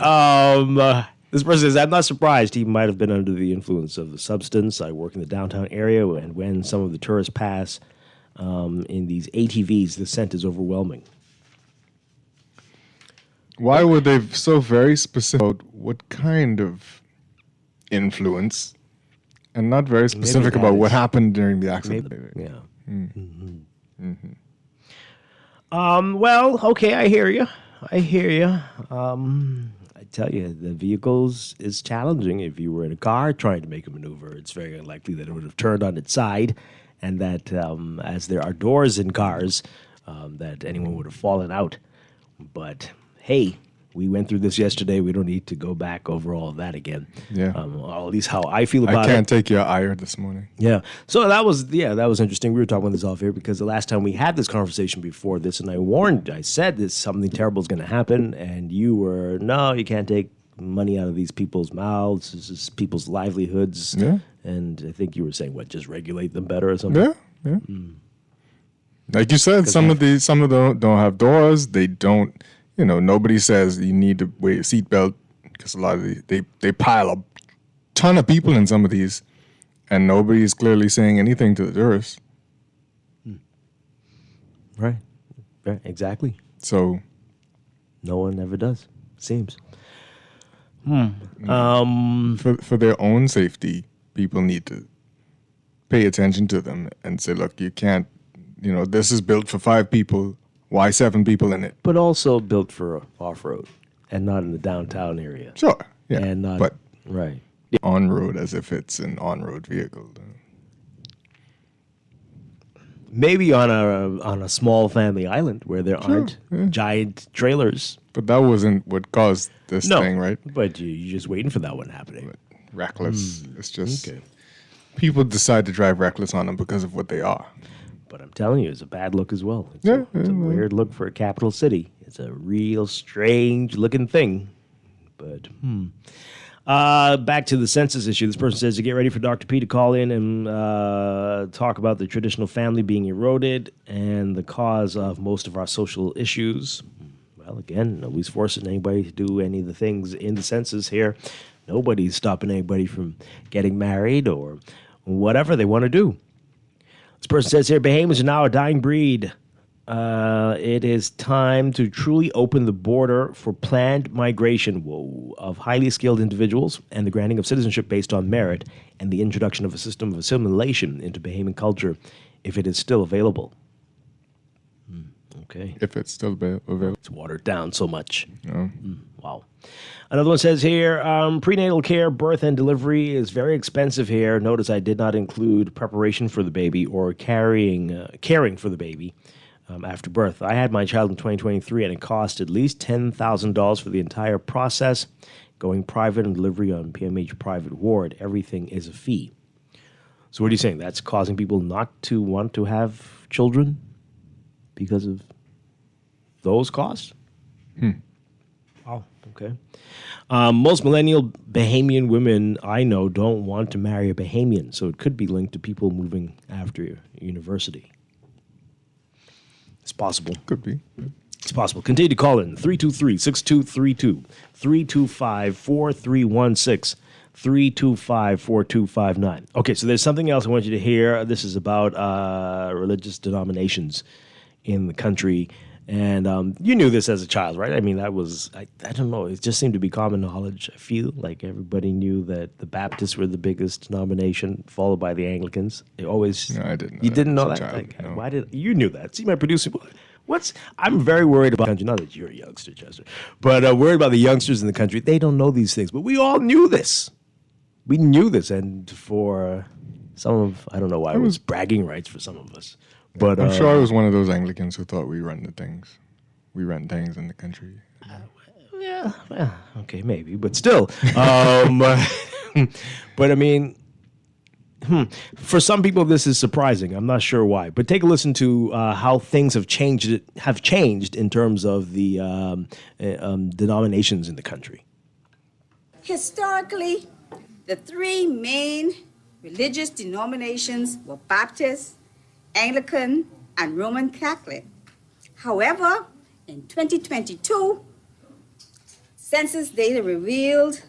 this person says, I'm not surprised he might have been under the influence of the substance. I work in the downtown area, and when some of the tourists pass in these ATVs, the scent is overwhelming. Why were they so very specific about what kind of influence and not very specific about what happened during the accident? Maybe, yeah. Well, okay, I hear you. I tell you, the vehicles is challenging. If you were in a car trying to make a maneuver, it's very unlikely that it would have turned on its side, and that as there are doors in cars, that anyone would have fallen out. But hey, we went through this yesterday. We don't need to go back over all of that again. Yeah. Or at least how I feel about it. I can't take your ire this morning. Yeah. So that was interesting. We were talking about this off here because the last time we had this conversation before this, and I said this, something terrible is going to happen, and you were, no, you can't take money out of these people's mouths. This is people's livelihoods. Yeah. And I think you were saying, just regulate them better or something? Yeah. Like you said, some of them don't have doors. They don't. Nobody says you need to wear a seatbelt because a lot of they pile a ton of people in some of these, and nobody's clearly saying anything to the tourists. Right. Exactly. So no one ever does, seems. For their own safety, people need to pay attention to them and say, look, you can't, this is built for 5 people. Why 7 people in it? But also built for off-road and not in the downtown area. Sure. Yeah. And not, but right. on-road as if it's an on-road vehicle. Maybe on a small family island where there aren't giant trailers. But that wasn't what caused this thing, right? But you're just waiting for that one happening. But reckless. It's just people decide to drive reckless on them because of what they are. But I'm telling you, it's a bad look as well. It's a weird look for a capital city. It's a real strange looking thing. But back to the census issue. This person says to get ready for Dr. P to call in and talk about the traditional family being eroded and the cause of most of our social issues. Well, again, nobody's forcing anybody to do any of the things in the census here. Nobody's stopping anybody from getting married or whatever they want to do. This person says here, Bahamians are now a dying breed. It is time to truly open the border for planned migration of highly skilled individuals and the granting of citizenship based on merit and the introduction of a system of assimilation into Bahamian culture if it is still available. Okay. If it's still available. It's watered down so much. Wow. Another one says here, prenatal care, birth, and delivery is very expensive here. Notice I did not include preparation for the baby or caring for the baby after birth. I had my child in 2023, and it cost at least $10,000 for the entire process. Going private and delivery on PMH private ward, everything is a fee. So what are you saying? That's causing people not to want to have children because of those costs? Wow, okay. Most millennial Bahamian women I know don't want to marry a Bahamian, so it could be linked to people moving after university. It's possible. Could be. It's possible. Continue to call in 323-6232, 325-4316, 325-4259. Okay, so there's something else I want you to hear. This is about religious denominations in the country. And you knew this as a child, right? I mean, that was, I don't know, it just seemed to be common knowledge. I feel like everybody knew that the Baptists were the biggest denomination, followed by the Anglicans. They always... No, I didn't know You that didn't know as a that? child, Like, no. why did... You knew that. See, my producer... I'm very worried about... Not that you're a youngster, Chester. But worried about the youngsters in the country. They don't know these things. But we all knew this. We knew this. And for some of... I don't know why it was bragging rights for some of us. But I'm sure I was one of those Anglicans who thought we run things. We run things in the country. Yeah, okay, maybe, but still. But I mean, for some people, this is surprising. I'm not sure why, but take a listen to how things have changed in terms of the denominations in the country. Historically, the 3 main religious denominations were Baptist, Anglican, and Roman Catholic. However, in 2022, census data revealed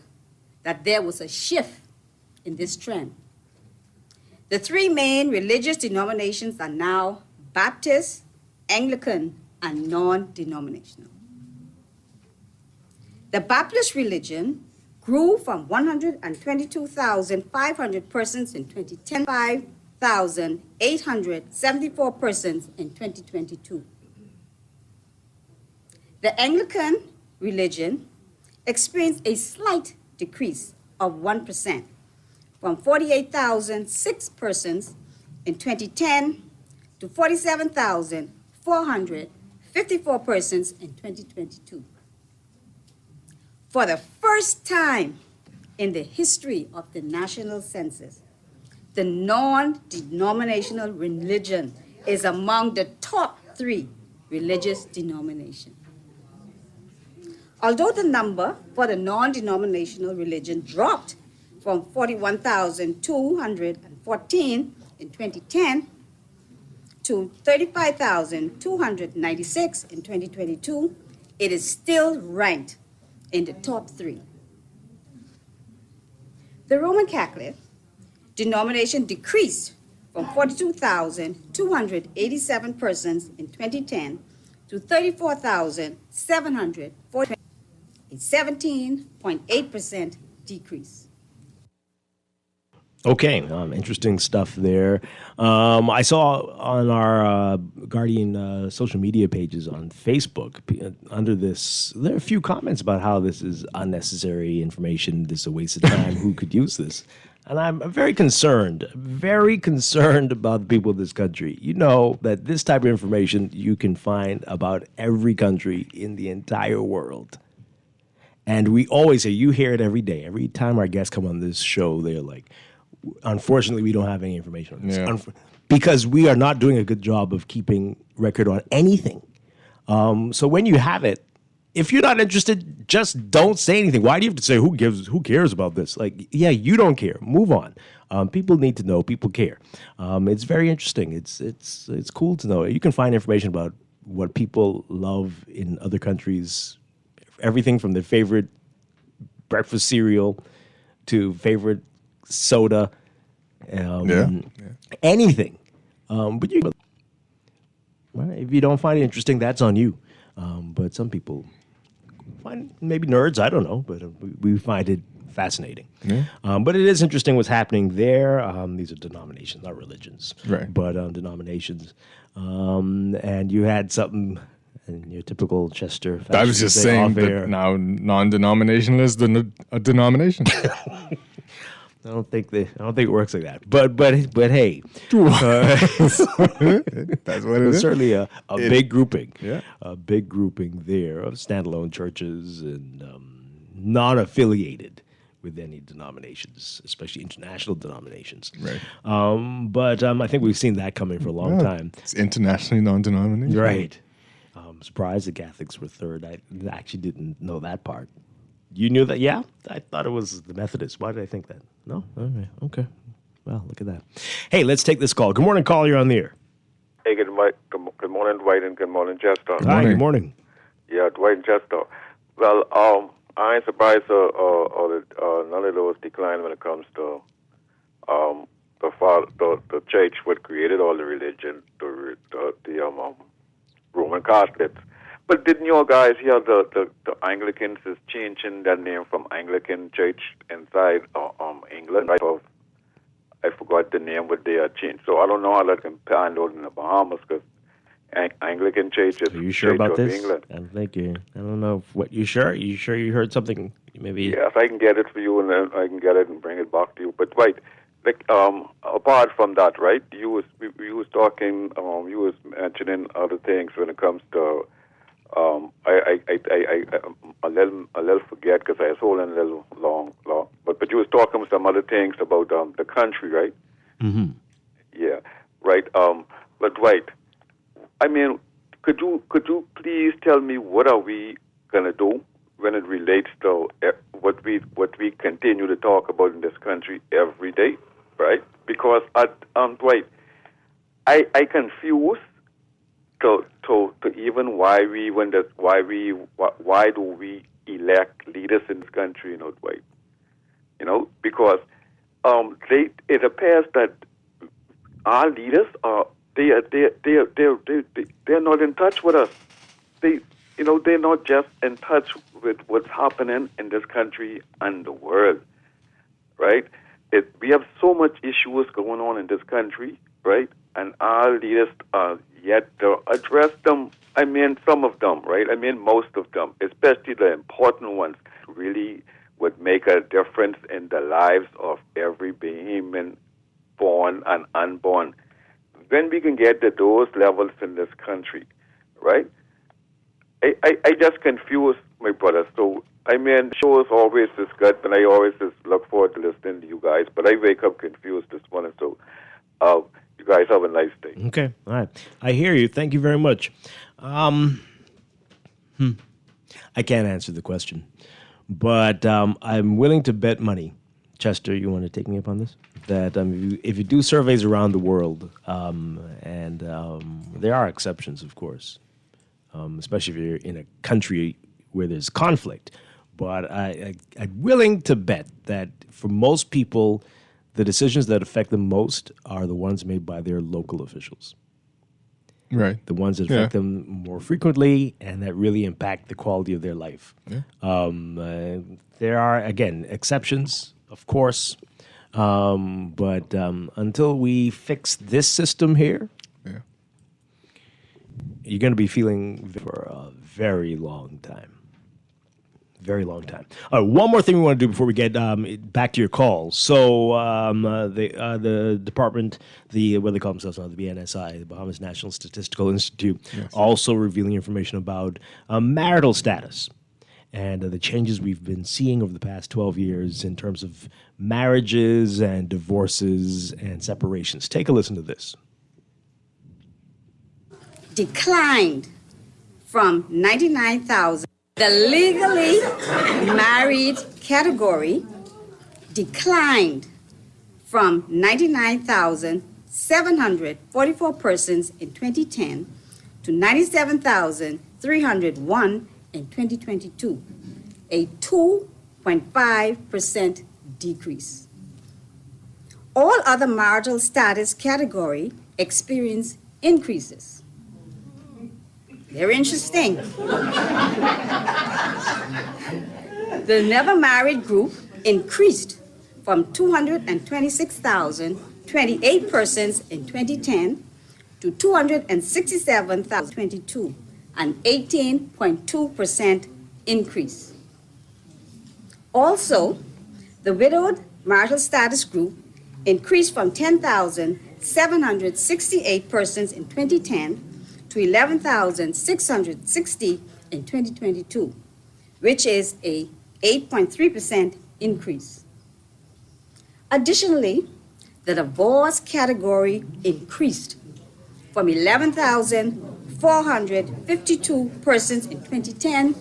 that there was a shift in this trend. The 3 main religious denominations are now Baptist, Anglican, and non-denominational. The Baptist religion grew from 122,500 persons in 2010 to 5,874 persons in 2022. The Anglican religion experienced a slight decrease of 1% from 48,006 persons in 2010 to 47,454 persons in 2022. For the first time in the history of the national census, the non-denominational religion is among the top 3 religious denominations. Although the number for the non-denominational religion dropped from 41,214 in 2010 to 35,296 in 2022, it is still ranked in the top 3. The Roman Catholic denomination decreased from 42,287 persons in 2010 to 34,740. a 17.8% decrease. Okay, interesting stuff there. I saw on our Guardian social media pages on Facebook under this, there are a few comments about how this is unnecessary information, this is a waste of time, who could use this? And I'm very concerned about the people of this country. You know that this type of information you can find about every country in the entire world. And we always say, you hear it every day. Every time our guests come on this show, they're like, unfortunately, we don't have any information on this. Yeah. Because we are not doing a good job of keeping record on anything. So when you have it, if you're not interested, just don't say anything. Why do you have to say, who cares about this? Like, yeah, you don't care. Move on. People need to know. People care. It's very interesting. It's cool to know. You can find information about what people love in other countries, everything from their favorite breakfast cereal to favorite soda, anything. But if you don't find it interesting, that's on you. But some people find, maybe nerds, I don't know, but we find it fascinating. Yeah. But it is interesting what's happening there. These are denominations, not religions, Right. but denominations. And you had something in your typical Chester fashion. I was just saying that now non-denominational is a denomination. I don't think it works like that. But hey, that's what it is. Certainly a big grouping. Yeah, a big grouping there of standalone churches and non-affiliated with any denominations, especially international denominations. Right. But I think we've seen that coming for a long time. It's internationally non-denominational. Right. I'm surprised the Catholics were third. I actually didn't know that part. You knew that? Yeah? I thought it was the Methodists. Why did I think that? No? Okay. Well, look at that. Hey, let's take this call. Good morning, caller. You're on the air. Hey, good morning, Dwight, and good morning, Chester. Hi, good morning. Yeah, Dwight and Chester. Well, I ain't surprised none of those decline when it comes to the church, what created all the religion, the Roman Catholics. But didn't you guys hear the Anglicans is changing their name from Anglican Church inside England? Right? I forgot the name, but they are changed. So I don't know how that can pan out in the Bahamas because Anglican Church is Are you sure Church about of this? England. I don't know. What you sure? You sure you heard something? Maybe. Yes, I can get it for you, and then I can get it and bring it back to you. But right, like apart from that, right? You was talking. You was mentioning other things when it comes to. I a little forget because I was holding a little long. But you was talking some other things about the country, right? Mm-hmm. Yeah, right. But right. I mean, could you please tell me what are we gonna do when it relates to what we continue to talk about in this country every day, right? Because Dwight, I confuse to even why do we elect leaders in this country, Dwight? Because it appears that our leaders are. They're not in touch with us. They're not just in touch with what's happening in this country and the world, right? We have so much issues going on in this country, right? And our leaders are yet to address them. I mean, some of them, right? I mean, most of them, especially the important ones, really would make a difference in the lives of every being, born and unborn. When we can get to those levels in this country, right? I just confuse my brother. So, I mean, shows always is good, and I always just look forward to listening to you guys. But I wake up confused this morning. So, you guys have a nice day. Okay, all right. I hear you. Thank you very much. I can't answer the question, but I'm willing to bet money. Chester, you want to take me up on this? That if you do surveys around the world, and there are exceptions, of course, especially if you're in a country where there's conflict, but I'm willing to bet that for most people, the decisions that affect them most are the ones made by their local officials. Right. The ones that affect them more frequently and that really impact the quality of their life. Yeah. There are, again, exceptions, of course. But until we fix this system here, you're going to be feeling for a very long time. Very long time. All right, one more thing we want to do before we get back to your calls. So the department, what they call themselves now, the BNSI, the Bahamas National Statistical Institute, also revealing information about marital status and the changes we've been seeing over the past 12 years in terms of marriages and divorces and separations. Take a listen to this. Declined from 99,000. The legally married category declined from 99,744 persons in 2010 to 97,301 in 2022, a 2.5% decrease. All other marital status category experienced increases. Very interesting. The never married group increased from 226,028 persons in 2010 to 267,022, an 18.2% increase. Also, the widowed marital status group increased from 10,768 persons in 2010 to 11,660 in 2022, which is a 8.3% increase. Additionally, the divorce category increased from 11,452 persons in 2010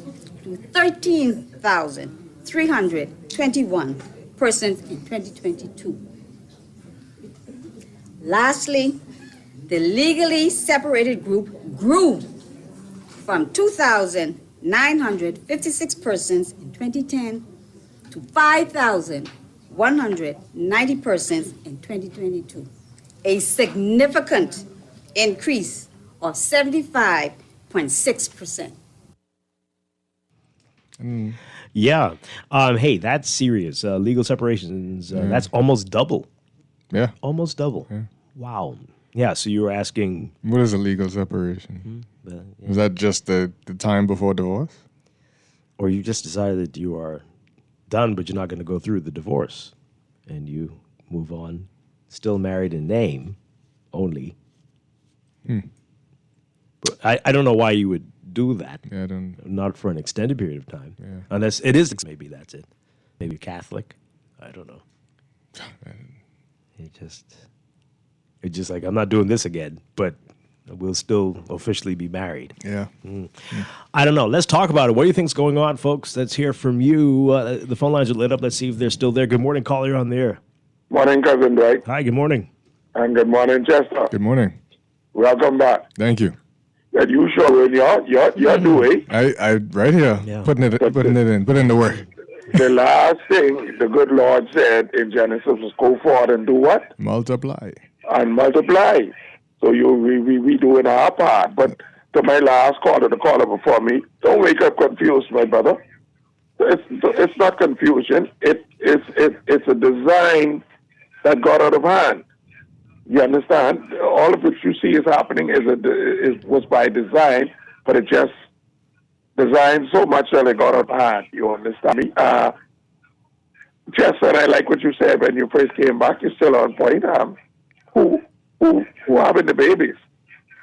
to 13,321 persons in 2022. Lastly, the legally separated group grew from 2,956 persons in 2010 to 5,190 persons in 2022, a significant increase of 75.6%. Yeah. Hey, that's serious. Legal separations, that's almost double. Yeah. Almost double. Yeah. Wow. Yeah, so you were asking... What is a legal separation? Is that just the time before divorce? Or you just decided that you are done, but you're not going to go through the divorce, and you move on, still married in name only. But I don't know why you would do that. Yeah, I don't... Not for an extended period of time. Yeah. Unless it is, maybe that's it. Maybe Catholic. I don't know. It's just like, I'm not doing this again, but we'll still officially be married. Yeah. I don't know. Let's talk about it. What do you think's going on, folks? Let's hear from you. The phone lines are lit up. Let's see if they're still there. Good morning, caller. You're on the air. Morning, Cousin Dwight. Hi, good morning. And good morning, Chester. Good morning. Welcome back. Thank you. That you sure in your doing. I right here, putting it in the work. The last thing the good Lord said in Genesis was go forward and do what? Multiply. And multiply. So we doing our part. But to my last caller, the caller before me, don't wake up confused, my brother. It's not confusion. It's a design that got out of hand. You understand? All of what you see is happening was by design, but it just designed so much that it got out of hand. You understand me? Chester, I like what you said when you first came back. You're still on point. Who having the babies?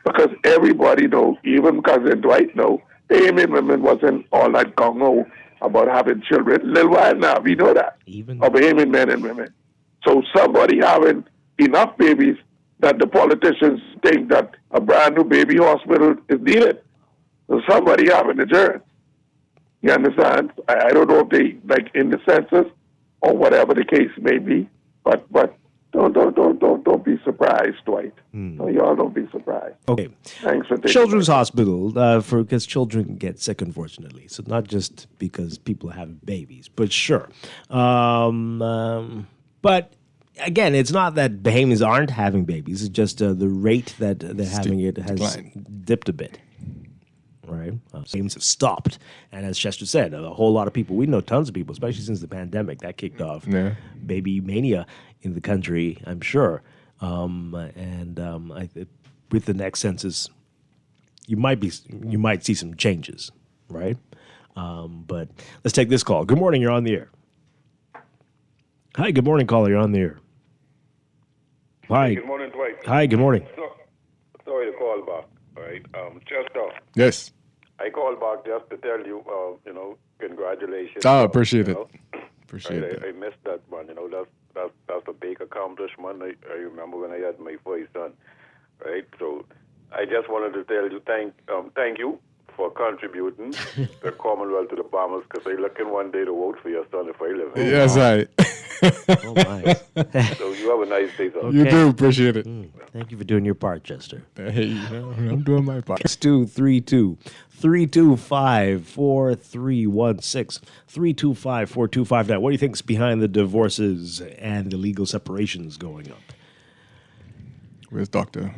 Because everybody know, even Cousin Dwight know, Bahamian women wasn't all that gung-ho about having children. A little while now, we know that. Of Bahamian men and women. So somebody having enough babies that the politicians think that a brand new baby hospital is needed. So somebody having a germ. You understand? I don't know if they like in the census or whatever the case may be, but don't be surprised, Dwight. No, y'all don't be surprised. Okay. Thanks for taking Children's Hospital, because children get sick, unfortunately. So not just because people have babies, but sure. But again, it's not that Bahamians aren't having babies. It's just the rate that they're having it has dipped a bit. Right? Bahamians have stopped. And as Chester said, a whole lot of people, we know tons of people, especially since the pandemic, that kicked off baby mania in the country, I'm sure. With the next census, you might see some changes, right? But let's take this call. Good morning, you're on the air. Hi, good morning, caller, you're on the air. Hi. Hey, good morning, Dwight. Hi, good morning. Sorry to call back. All right, Chester. Yes. I called back just to tell you, congratulations. Oh, appreciate it. Appreciate it. I missed that one. That's a big accomplishment. I remember when I had my first son. Right, so I just wanted to tell you thank you for contributing the Commonwealth to the Bahamas, because I'm looking one day to vote for your son if I live here. Yes, I. Oh, my. So you have a nice day, sir. Okay. You do, appreciate it. Thank you for doing your part, Chester. Hey, I'm doing my part. 623-325-4316. 325-4259. What do you think's behind the divorces and the legal separations going up? Where's Dr.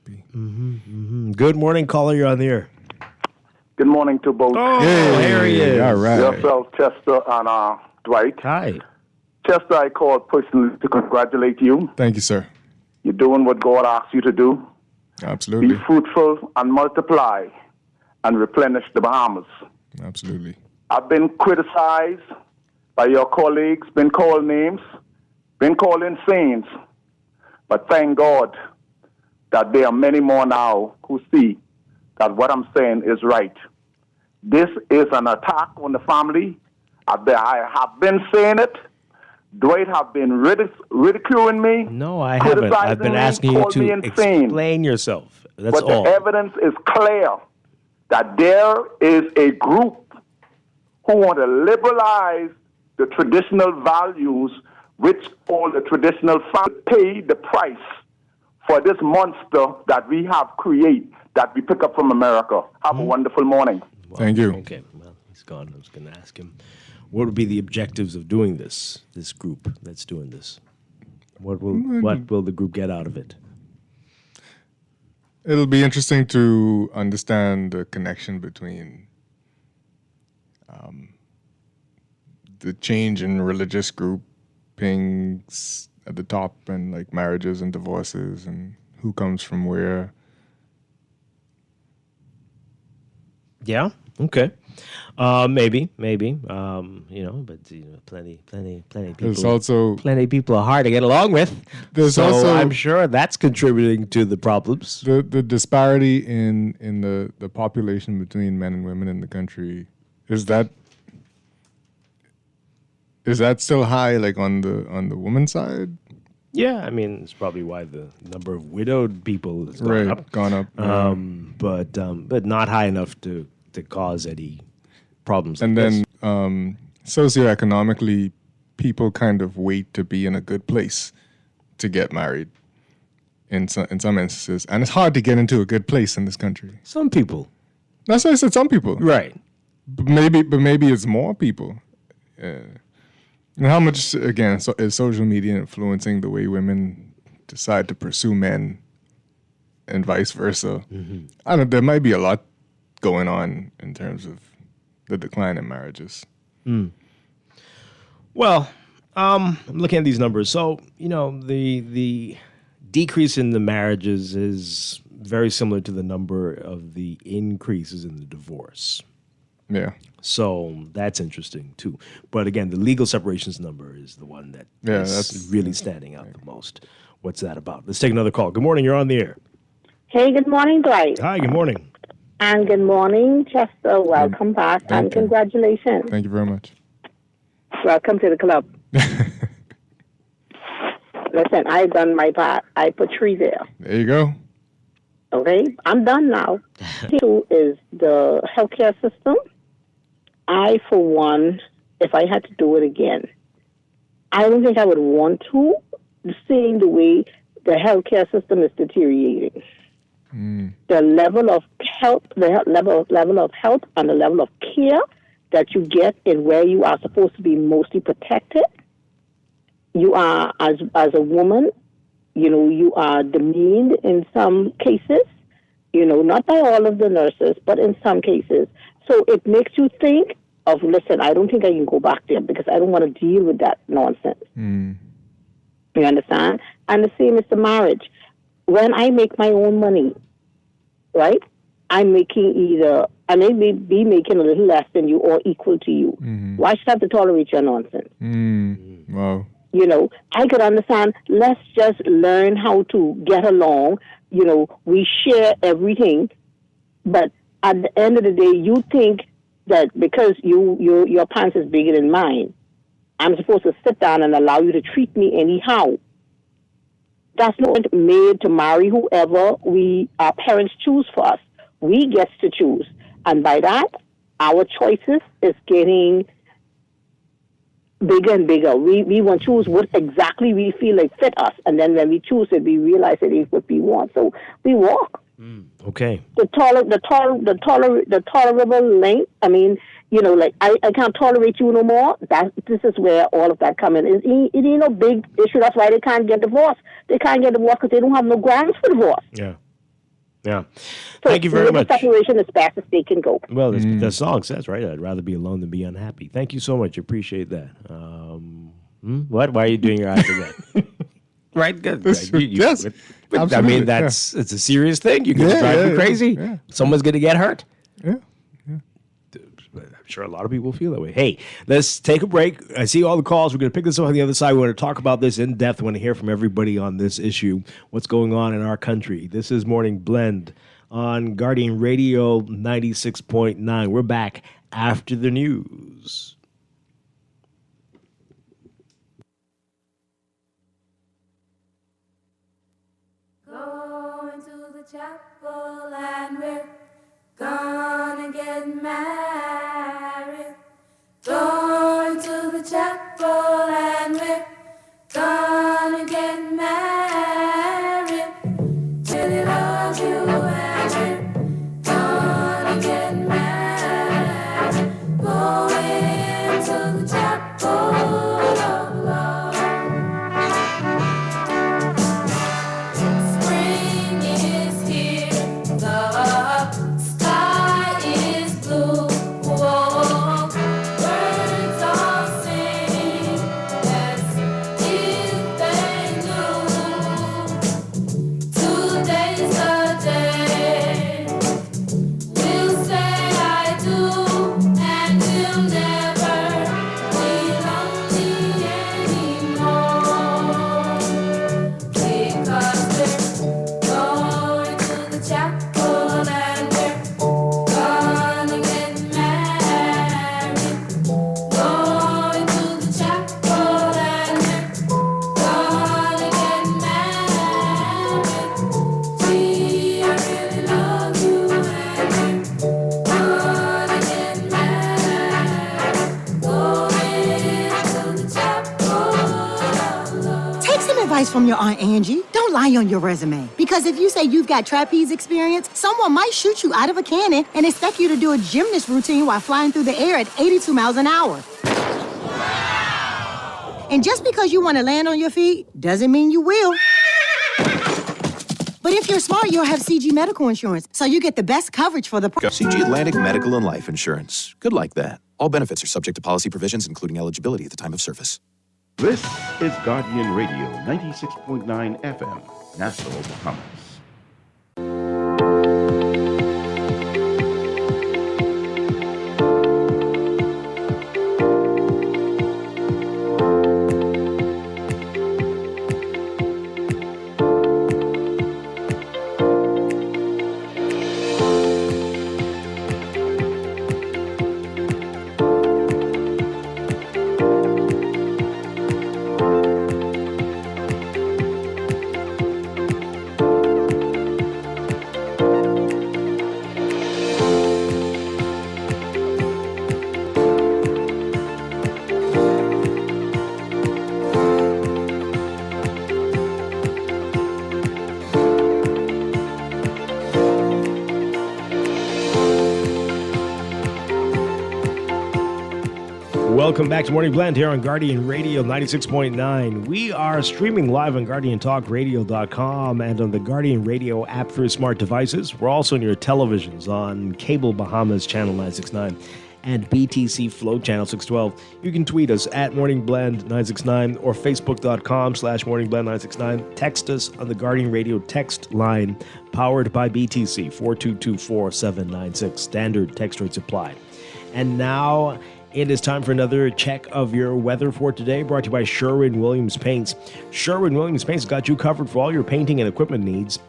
B? Good morning, caller. You're on the air. Good morning to both. Oh, there he is. All right. Yourself, Chester, and Dwight. Hi. Chester, I called personally to congratulate you. Thank you, sir. You're doing what God asks you to do. Absolutely. Be fruitful and multiply and replenish the Bahamas. Absolutely. I've been criticized by your colleagues, been called names, been called insane. But thank God that there are many more now who see that what I'm saying is right. This is an attack on the family. I have been saying it. Dwight have been ridiculing me. No, I haven't. I've been asking you to explain yourself. That's but all. The evidence is clear that there is a group who want to liberalize the traditional values, which all the traditional families pay the price for this monster that we have created, that we pick up from America. Have a wonderful morning. Well, thank you. Okay, well, he's gone. I was going to ask him, what would be the objectives of doing this group that's doing this? What will the group get out of it? It'll be interesting to understand the connection between the change in religious groupings at the top and like marriages and divorces and who comes from where. Yeah. Okay. Maybe. But plenty people. There's also plenty of people are hard to get along with. There's so also I'm sure that's contributing to the problems. The disparity in the population between men and women in the country, is that still high, like on the woman's side? Yeah, I mean, it's probably why the number of widowed people has gone up. But not high enough to cause any problems. And then socioeconomically, people kind of wait to be in a good place to get married in some instances. And it's hard to get into a good place in this country. Some people. That's why I said some people. Right. But maybe it's more people. And how much, again, is social media influencing the way women decide to pursue men and vice versa? Mm-hmm. I don't know. There might be a lot going on in terms of the decline in marriages. Well, I'm looking at these numbers. So, the decrease in the marriages is very similar to the number of the increases in the divorce. Yeah. So that's interesting too. But again, the legal separations number is the one that is really standing out the most. What's that about? Let's take another call. Good morning. You're on the air. Hey, good morning, Dwight. Hi, good morning. And good morning, Chester. Welcome back and congratulations. Thank you very much. Welcome to the club. Listen, I've done my part. I put 3 there. There you go. Okay, I'm done now. 2 is the healthcare system. I, for one, if I had to do it again, I don't think I would want to, seeing the way the healthcare system is deteriorating. The level of help, the level of help and the level of care that you get in where you are supposed to be mostly protected you are, as a woman, you are demeaned in some cases, not by all of the nurses, but in some cases. So it makes you think of, listen, I don't think I can go back there because I don't want to deal with that nonsense. You understand? And the same is the marriage. When I make my own money, right, I'm making I may be making a little less than you or equal to you. Why should I have to tolerate your nonsense? Wow. I could understand, let's just learn how to get along. We share everything, but at the end of the day, you think that because your pants is bigger than mine, I'm supposed to sit down and allow you to treat me anyhow. That's not made to marry whoever our parents choose for us. We get to choose. And by that, our choices is getting bigger and bigger. We want to choose what exactly we feel like fit us. And then when we choose it, we realize it is what we want. So we walk. Okay. The tolerable length, I can't tolerate you no more. This is where all of that comes in. It ain't no big issue. That's why they can't get divorced. They can't get divorced because they don't have no grounds for divorce. Yeah. Yeah. So Thank you very much. Separation as fast as they can go. Well, the song says, right? I'd rather be alone than be unhappy. Thank you so much. Appreciate that. What? Why are you doing your eyes again? Right? Good. Yes. I mean, it's a serious thing. You're going to drive me crazy. Yeah. Someone's going to get hurt. Yeah. I'm sure a lot of people feel that way. Hey, let's take a break. I see all the calls. We're going to pick this up on the other side. We want to talk about this in depth. We want to hear from everybody on this issue, what's going on in our country. This is Morning Blend on Guardian Radio 96.9. We're back after the news. Going to the chapel and we're gonna get married. Going to the chapel and we're gonna get married. Really love you and we're gonna get married. Going to the chapel of love. Spring is here, the sky is blue. Whoa, birds all sing as if they knew. Today's the day we'll say I do, and we'll never be lonely anymore. Because we're going to the chapel and we're gonna get married. Going to the chapel and we're gonna get married. Gee, I really love you and we're gonna get married. Going to the chapel of love. Take some advice from your Aunt Angie. Don't lie on your resume. Because if you say you've got trapeze experience, someone might shoot you out of a cannon and expect you to do a gymnast routine while flying through the air at 82 miles an hour. And just because you want to land on your feet doesn't mean you will. But if you're smart, you'll have CG medical insurance, so you get the best coverage for the CG Atlantic Medical and Life Insurance. Good like that. All benefits are subject to policy provisions, including eligibility at the time of service. This is Guardian Radio 96.9 FM, Nassau, Bahamas. Welcome back to Morning Blend here on Guardian Radio 96.9. We are streaming live on GuardianTalkRadio.com and on the Guardian Radio app for smart devices. We're also on your televisions on Cable Bahamas Channel 969 and BTC Flow Channel 612. You can tweet us at Morning Blend 969 or Facebook.com/Morning Blend 969. Text us on the Guardian Radio text line powered by BTC 4224796. Standard text rates apply. And now it is time for another check of your weather for today, brought to you by Sherwin-Williams Paints. Sherwin-Williams Paints got you covered for all your painting and equipment needs.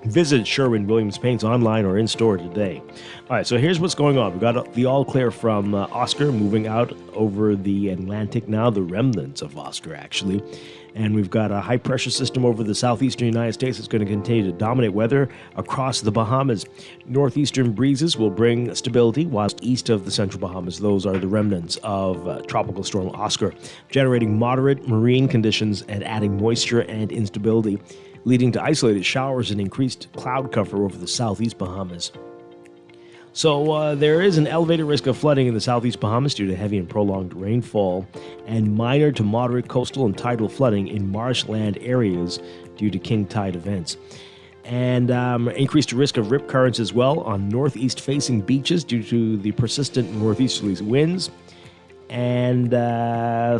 Visit Sherwin-Williams Paints online or in-store today. All right, so here's what's going on. We've got the all clear from Oscar moving out over the Atlantic now, the remnants of Oscar, actually. And we've got a high-pressure system over the southeastern United States that's going to continue to dominate weather across the Bahamas. Northeastern breezes will bring stability, whilst east of the central Bahamas, those are the remnants of Tropical Storm Oscar, generating moderate marine conditions and adding moisture and instability, leading to isolated showers and increased cloud cover over the southeast Bahamas. So there is an elevated risk of flooding in the southeast Bahamas due to heavy and prolonged rainfall and minor to moderate coastal and tidal flooding in marshland areas due to king tide events. And increased risk of rip currents as well on northeast-facing beaches due to the persistent northeasterly winds. And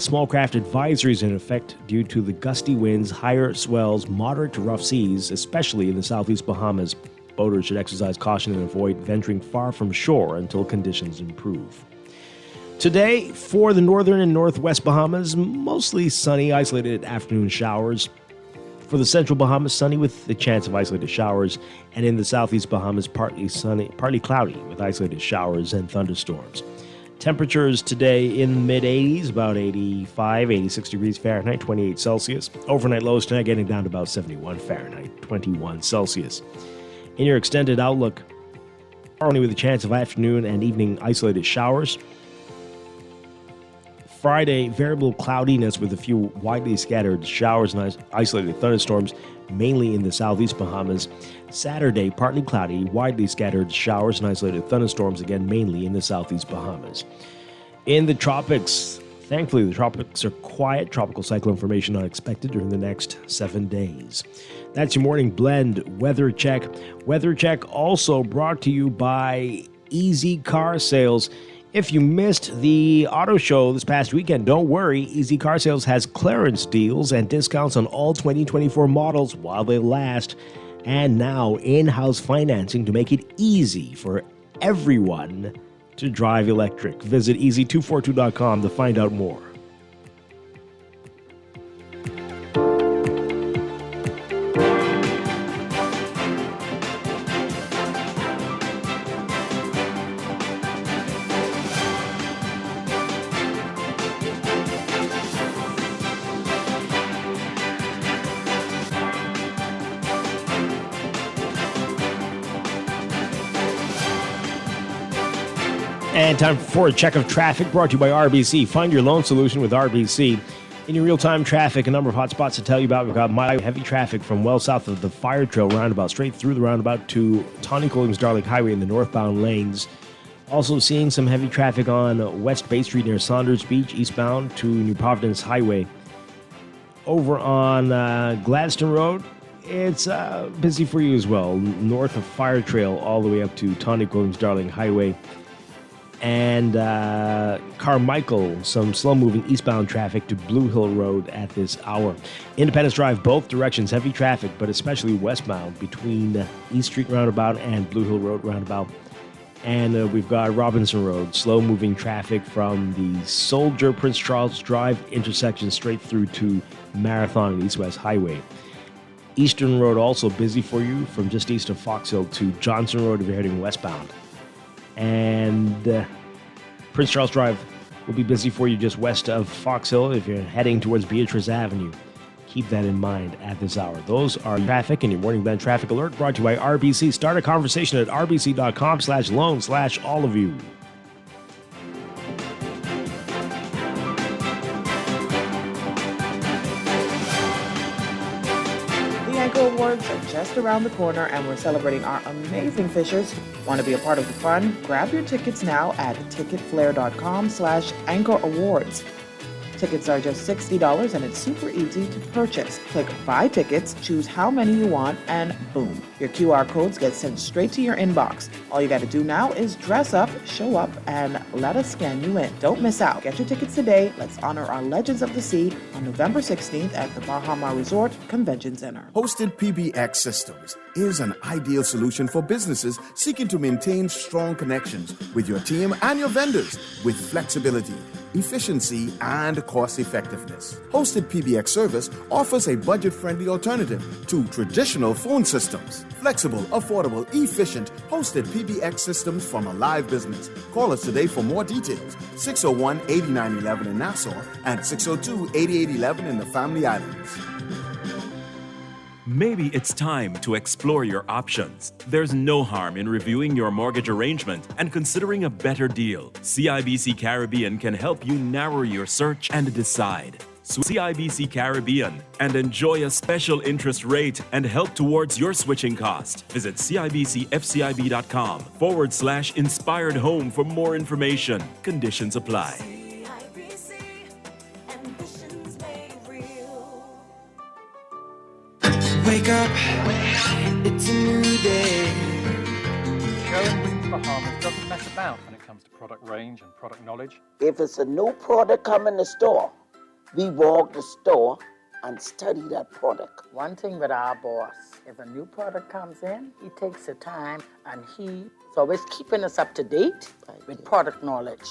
small craft advisories in effect due to the gusty winds, higher swells, moderate to rough seas, especially in the southeast Bahamas. Boaters should exercise caution and avoid venturing far from shore until conditions improve. Today, for the northern and northwest Bahamas, mostly sunny, isolated afternoon showers. For the central Bahamas, sunny with the chance of isolated showers. And in the southeast Bahamas, partly sunny, partly cloudy with isolated showers and thunderstorms. Temperatures today in the mid-80s, about 85, 86 degrees Fahrenheit, 28 Celsius. Overnight lows tonight getting down to about 71 Fahrenheit, 21 Celsius. In your extended outlook, only with a chance of afternoon and evening isolated showers. Friday, variable cloudiness with a few widely scattered showers and isolated thunderstorms, mainly in the southeast Bahamas. Saturday, partly cloudy, widely scattered showers and isolated thunderstorms, again mainly in the southeast Bahamas. In the tropics, thankfully the tropics are quiet. Tropical cyclone formation not expected during the next 7 days. That's your Morning Blend Weather Check. Weather Check also brought to you by Easy Car Sales. If you missed the auto show this past weekend, don't worry. Easy Car Sales has clearance deals and discounts on all 2024 models while they last. And now in-house financing to make it easy for everyone to drive electric. Visit easy242.com to find out more. And time for a check of traffic brought to you by RBC. Find your loan solution with RBC. In your real-time traffic, a number of hot spots to tell you about. We've got mild heavy traffic from well south of the Fire Trail roundabout, straight through the roundabout to Tawny Williams-Darling Highway in the northbound lanes. Also seeing some heavy traffic on West Bay Street near Saunders Beach, eastbound to New Providence Highway. Over on Gladstone Road, it's busy for you as well. North of Fire Trail all the way up to Tawny Williams-Darling Highway. And Carmichael, some slow-moving eastbound traffic to Blue Hill Road at this hour. Independence Drive, both directions, heavy traffic, but especially westbound between East Street Roundabout and Blue Hill Road Roundabout. And we've got Robinson Road, slow-moving traffic from the Soldier Prince Charles Drive intersection straight through to Marathon and East-West Highway. Eastern Road also busy for you from just east of Fox Hill to Johnson Road if you're heading westbound. And Prince Charles Drive will be busy for you just west of Fox Hill if you're heading towards Beatrice Avenue. Keep that in mind at this hour. Those are traffic and your Morning Blend Traffic Alert brought to you by RBC. Start a conversation at rbc.com/loan/all of you. Anchor Awards are just around the corner, and we're celebrating our amazing fishers. Want to be a part of the fun? Grab your tickets now at ticketflare.com/Anchor Awards. Tickets are just $60 and it's super easy to purchase. Click Buy Tickets, choose how many you want, and boom, your QR codes get sent straight to your inbox. All you got to do now is dress up, show up, and let us scan you in. Don't miss out. Get your tickets today. Let's honor our Legends of the Sea on November 16th at the Bahama Resort Convention Center. Hosted PBX Systems is an ideal solution for businesses seeking to maintain strong connections with your team and your vendors with flexibility, efficiency, and cost effectiveness. Hosted PBX service offers a budget-friendly alternative to traditional phone systems. Flexible, affordable, efficient, hosted PBX systems from a live business. Call us today for more details. 601-8911 in Nassau and 602-8811 in the Family Islands. Maybe it's time to explore your options. There's no harm in reviewing your mortgage arrangement and considering a better deal. CIBC Caribbean can help you narrow your search and decide. CIBC Caribbean and enjoy a special interest rate and help towards your switching cost. Visit CIBCFCIB.com/inspired home for more information. Conditions apply. Wake up, it's a new day. Sherwin-Williams Bahamas doesn't mess about when it comes to product range and product knowledge. If it's a new product come in the store, we walk the store and study that product. One thing with our boss, if a new product comes in, he takes the time and he's always keeping us up to date with product knowledge.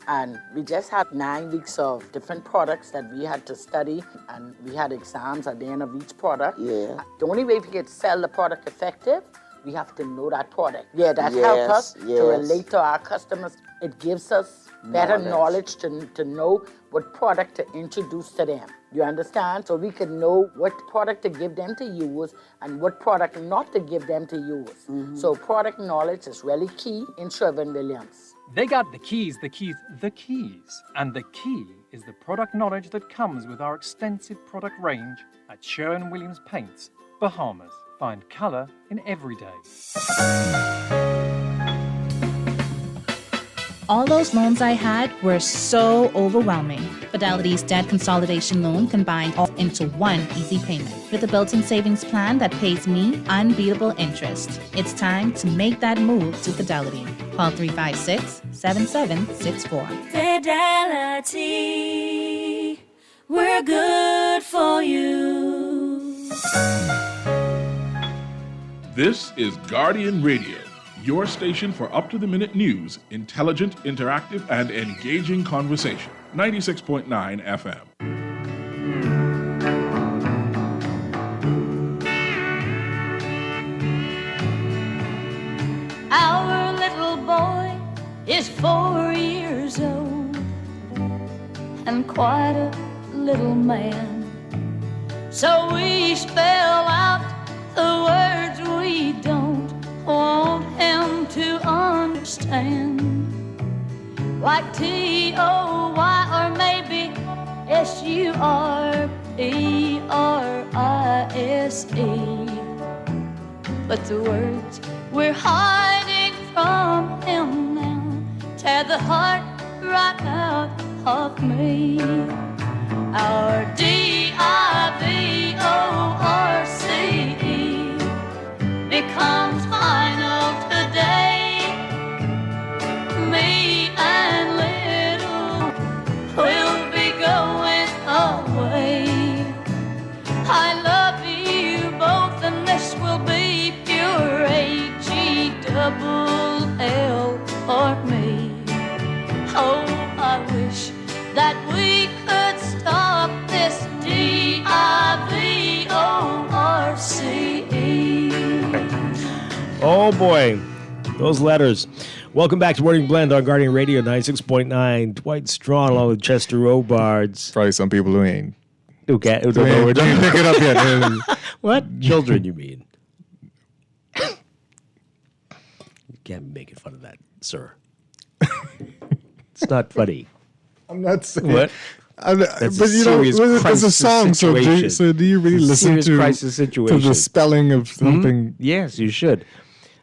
And we just had 9 weeks of different products that we had to study, and we had exams at the end of each product. Yeah. The only way we could sell the product effective, we have to know that product. Yeah, that helps us to relate to our customers. It gives us better knowledge to know what product to introduce to them. You understand? So we can know what product to give them to use and what product not to give them to use. So product knowledge is really key in Sherwin-Williams. They got the keys. And the key is the product knowledge that comes with our extensive product range at Sherwin-Williams Paints, Bahamas. Find color in every day. All those loans I had were so overwhelming. Fidelity's debt consolidation loan combined all into one easy payment with a built-in savings plan that pays me unbeatable interest. It's time to make that move to Fidelity. Call 356-7764. Fidelity, we're good for you. This is Guardian Radio, your station for up-to-the-minute news, intelligent, interactive, and engaging conversation. 96.9 FM. Our little boy is 4 years old and quite a little man. So we spell out the words we don't want him to understand, like T-O-Y or maybe S-U-R-P-R-I-S-E. But the words we're hiding from him now tear the heart right out of me. Our D-I-V-O-R-C-E becomes final today. Me and little will be going away. I love you both and this will be pure H-E-double-L for me. Oh, I wish that we could stop this D-I-V-O-R-C-E. Oh boy, those letters. Welcome back to Morning Blend on Guardian Radio 96.9. Dwight Strachan along with Chester Robards. Probably some people who ain't. Who don't know we're didn't pick it up yet. What? Children, you mean? You can't be making fun of that, sir. It's not funny. I'm not saying. What? That's but a you know, serious it's a crisis song. situation. So do you really It's a listen serious to crisis situation. to the spelling of something? Yes, you should.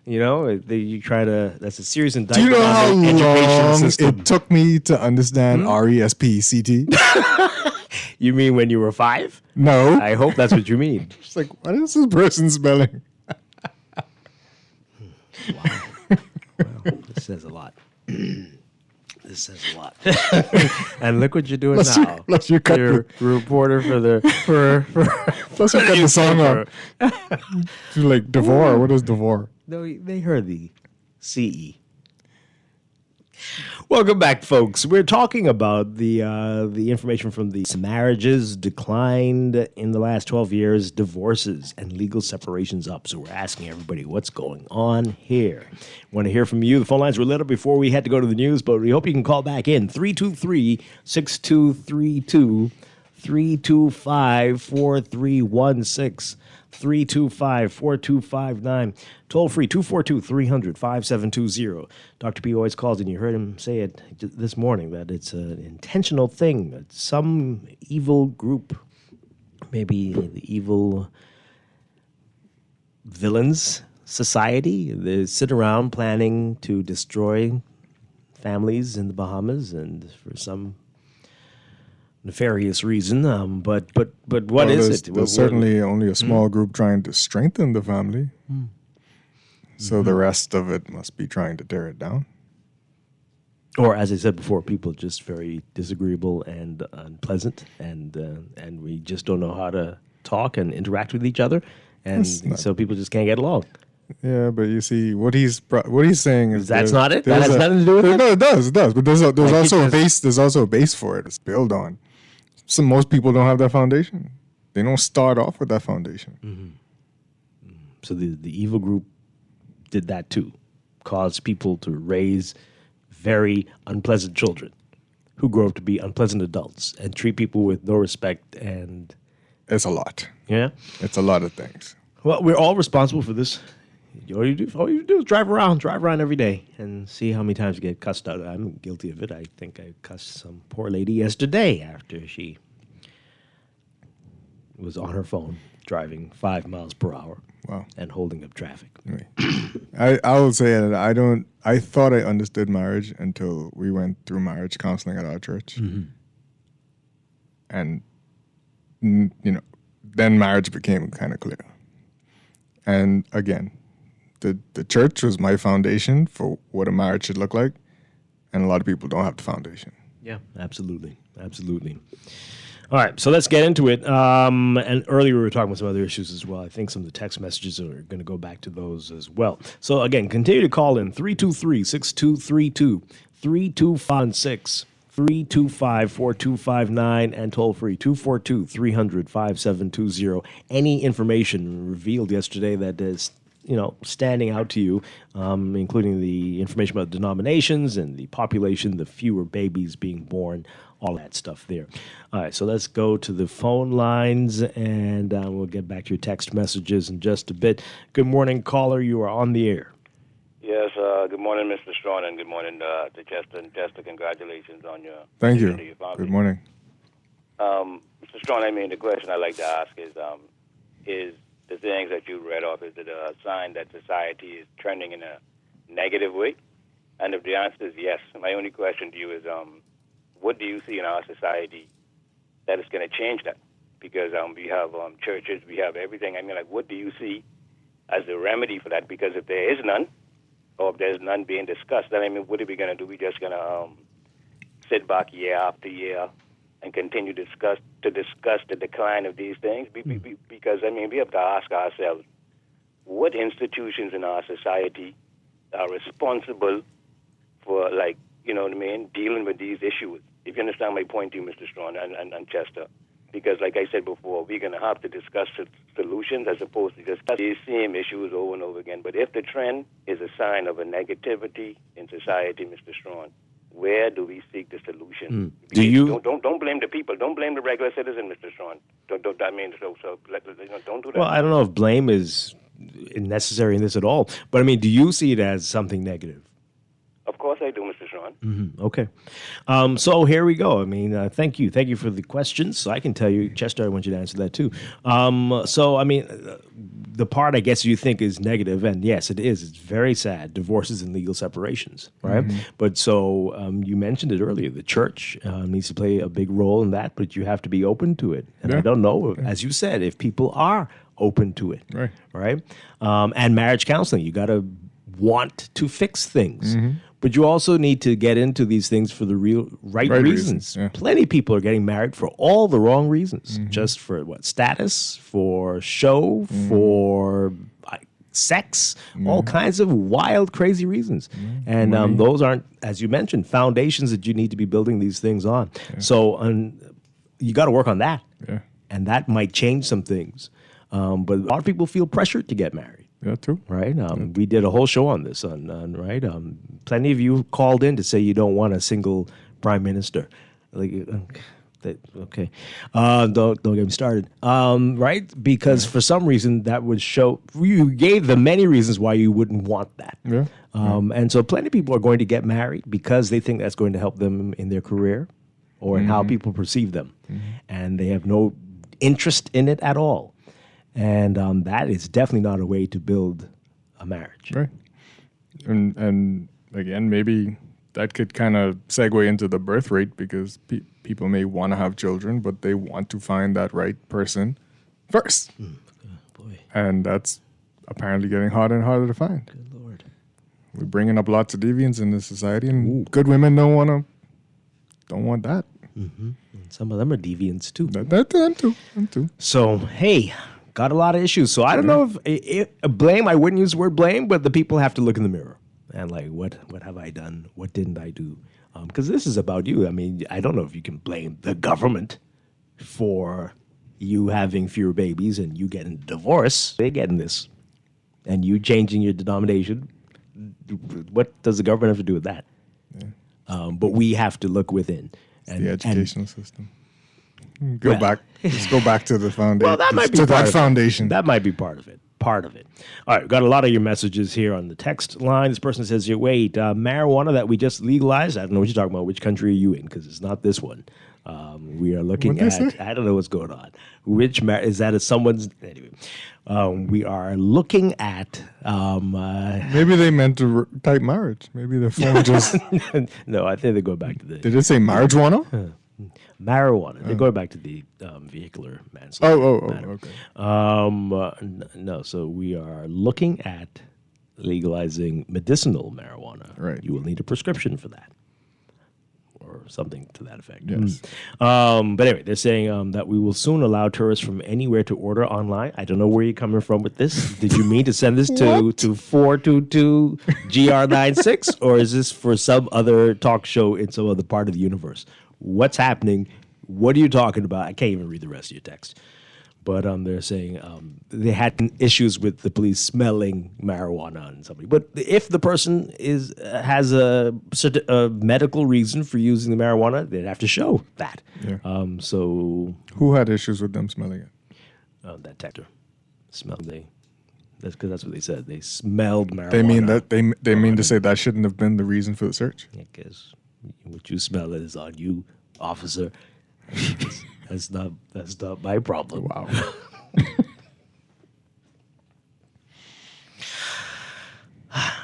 You know, you try to. That's a serious Do indictment you know how on the education long system. it took me to understand RESPCT? You mean when you were 5? No. I hope that's what you mean. It's like, what is this person spelling? This says a lot. This says a lot. And look what you're doing Plus now. plus you cut You're a reporter for the Plus you cut the song off. She's like, Devore. What is Devore? No, they heard the CE. Welcome back, folks. We're talking about the information from the marriages declined in the last 12 years, divorces and legal separations up. So we're asking everybody what's going on here. Want to hear from you. The phone lines were lit up before we had to go to the news, but we hope you can call back in. 323-6232, 325-4316. 325-4259. Toll free 242-300-5720. Dr. P always calls, and you heard him say it this morning, that it's an intentional thing, that some evil group, maybe the evil villains society, they sit around planning to destroy families in the Bahamas, and for some nefarious reason, but what is it? There's certainly only a small group trying to strengthen the family. So the rest of it must be trying to tear it down. Or, as I said before, people just very disagreeable and unpleasant, and we just don't know how to talk and interact with each other, and so people just can't get along. Yeah, but you see, what he's saying is that's not it. That has nothing to do with it. No, it does. But there's Like also a base. There's also a base for it. It's built on. So most people don't have that foundation. They don't start off with that foundation. So the evil group did that too, caused people to raise very unpleasant children who grow up to be unpleasant adults and treat people with no respect. And it's a lot. Yeah, it's a lot of things. Well, we're all responsible for this. All you do is drive around every day and see how many times you get cussed out. I'm guilty of it. I think I cussed some poor lady yesterday after she was on her phone driving 5 miles per hour. Wow. And holding up traffic. I will say that I thought I understood marriage until we went through marriage counseling at our church. And, then marriage became kind of clear. And again, the church was my foundation for what a marriage should look like. And a lot of people don't have the foundation. Yeah, absolutely. All right, so let's get into it. And earlier we were talking about some other issues as well. I think some of the text messages are going to go back to those as well. So again, continue to call in 323-6232, 325-6, 325-4259, and toll free 242-300-5720. Any information revealed yesterday that is standing out to you, including the information about denominations and the population, the fewer babies being born, all that stuff there. All right, so let's go to the phone lines, and we'll get back to your text messages in just a bit. Good morning, caller. You are on the air. Yes, good morning, Mr. Strachan, and good morning to Chester. And Chester, congratulations on your Thank you. your family. Good morning. Mr. Strachan, the question I'd like to ask is the things that you read off, is it a sign that society is trending in a negative way? And if the answer is yes, my only question to you is, what do you see in our society that is going to change that? Because we have churches, we have everything. What do you see as the remedy for that? Because if there is none, or if there's none being discussed, then, what are we going to do? We're just going to sit back year after year and continue to discuss the decline of these things? Because, we have to ask ourselves, what institutions in our society are responsible for, dealing with these issues? If you understand my point to you, Mr. Strachan and Chester. Because, like I said before, we're going to have to discuss solutions as opposed to discuss these same issues over and over again. But if the trend is a sign of a negativity in society, Mr. Strachan, where do we seek the solution? Don't blame the people. Don't blame the regular citizen, Mr. Strachan. Don't do that. Well, I don't know if blame is necessary in this at all. But do you see it as something negative? Of course I do, Mr. Strachan. Okay. So here we go. I mean, thank you. Thank you for the questions. So I can tell you, Chester, I want you to answer that too. The part I guess you think is negative, and yes, it is. It's very sad. Divorces and legal separations, right? But so you mentioned it earlier. The church needs to play a big role in that, but you have to be open to it. And I don't know, as you said, if people are open to it, right? And marriage counseling, you got to want to fix things. But you also need to get into these things for the right reasons. Plenty of people are getting married for all the wrong reasons. Just for status, for show, for sex, all kinds of wild, crazy reasons. And those aren't, as you mentioned, foundations that you need to be building these things on. So you got to work on that. And that might change some things. But a lot of people feel pressured to get married. Yeah, true. Right. We did a whole show on this. Right. Plenty of you called in to say you don't want a single prime minister. Okay. Don't get me started. Right. Because for some reason that would show you gave them many reasons why you wouldn't want that. And so plenty of people are going to get married because they think that's going to help them in their career or in how people perceive them, and they have no interest in it at all. And that is definitely not a way to build a marriage. Right. And again, maybe that could kind of segue into the birth rate because people may want to have children, but they want to find that right person first. And that's apparently getting harder and harder to find. Good Lord. We're bringing up lots of deviants in this society, and good women don't want that. Some of them are deviants too. Them too. So, hey, got a lot of issues. So I don't know if blame, I wouldn't use the word blame, but the people have to look in the mirror and what have I done? What didn't I do? Because this is about you. I mean, I don't know if you can blame the government for you having fewer babies and you getting a divorce. They getting this. And you changing your denomination. What does the government have to do with that? But we have to look within. And the educational system. Let's go back to the foundation. Well, that might be foundation. That might be part of it. All right, we've got a lot of your messages here on the text line. This person says, wait, marijuana that we just legalized? I don't know what you're talking about. Which country are you in? Because it's not this one. We are looking at, I don't know what's going on. Is that someone's, anyway. We are looking at. Maybe they meant to type marriage. Maybe the phone just. No, I think they go back to the. Did it say marijuana? Marijuana. They're going back to the vehicular manslaughter. Okay. No, so we are looking at legalizing medicinal marijuana. Right. You will need a prescription for that. Or something to that effect. Yes. But anyway, they're saying that we will soon allow tourists from anywhere to order online. I don't know where you're coming from with this. Did you mean to send this to 422 GR96? Or is this for some other talk show in some other part of the universe? What's happening? What are you talking about? I can't even read the rest of your text. But they're saying they had issues with the police smelling marijuana on somebody. But if the person has a medical reason for using the marijuana, they'd have to show that. Yeah. So who had issues with them smelling it? That detector smelled. That's because that's what they said. They smelled marijuana. They mean that they mean to say that shouldn't have been the reason for the search. I guess what you smell is on you, officer. That's not my problem. Wow.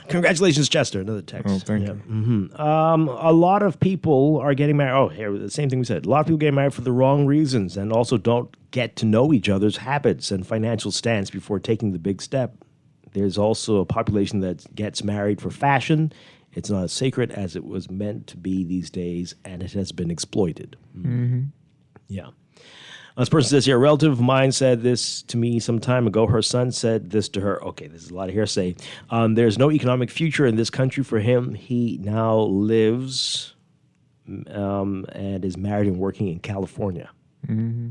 Congratulations, Chester. Another text. Oh, thank you. Mm-hmm. A lot of people are getting married. Oh, here, the same thing we said. A lot of people get married for the wrong reasons and also don't get to know each other's habits and financial stance before taking the big step. There's also a population that gets married for fashion. It's not as sacred as it was meant to be these days, and it has been exploited. Mm-hmm. Yeah. This person says here, a relative of mine said this to me some time ago. Her son said this to her. Okay, this is a lot of hearsay. There's no economic future in this country for him. He now lives and is married and working in California. Mm-hmm.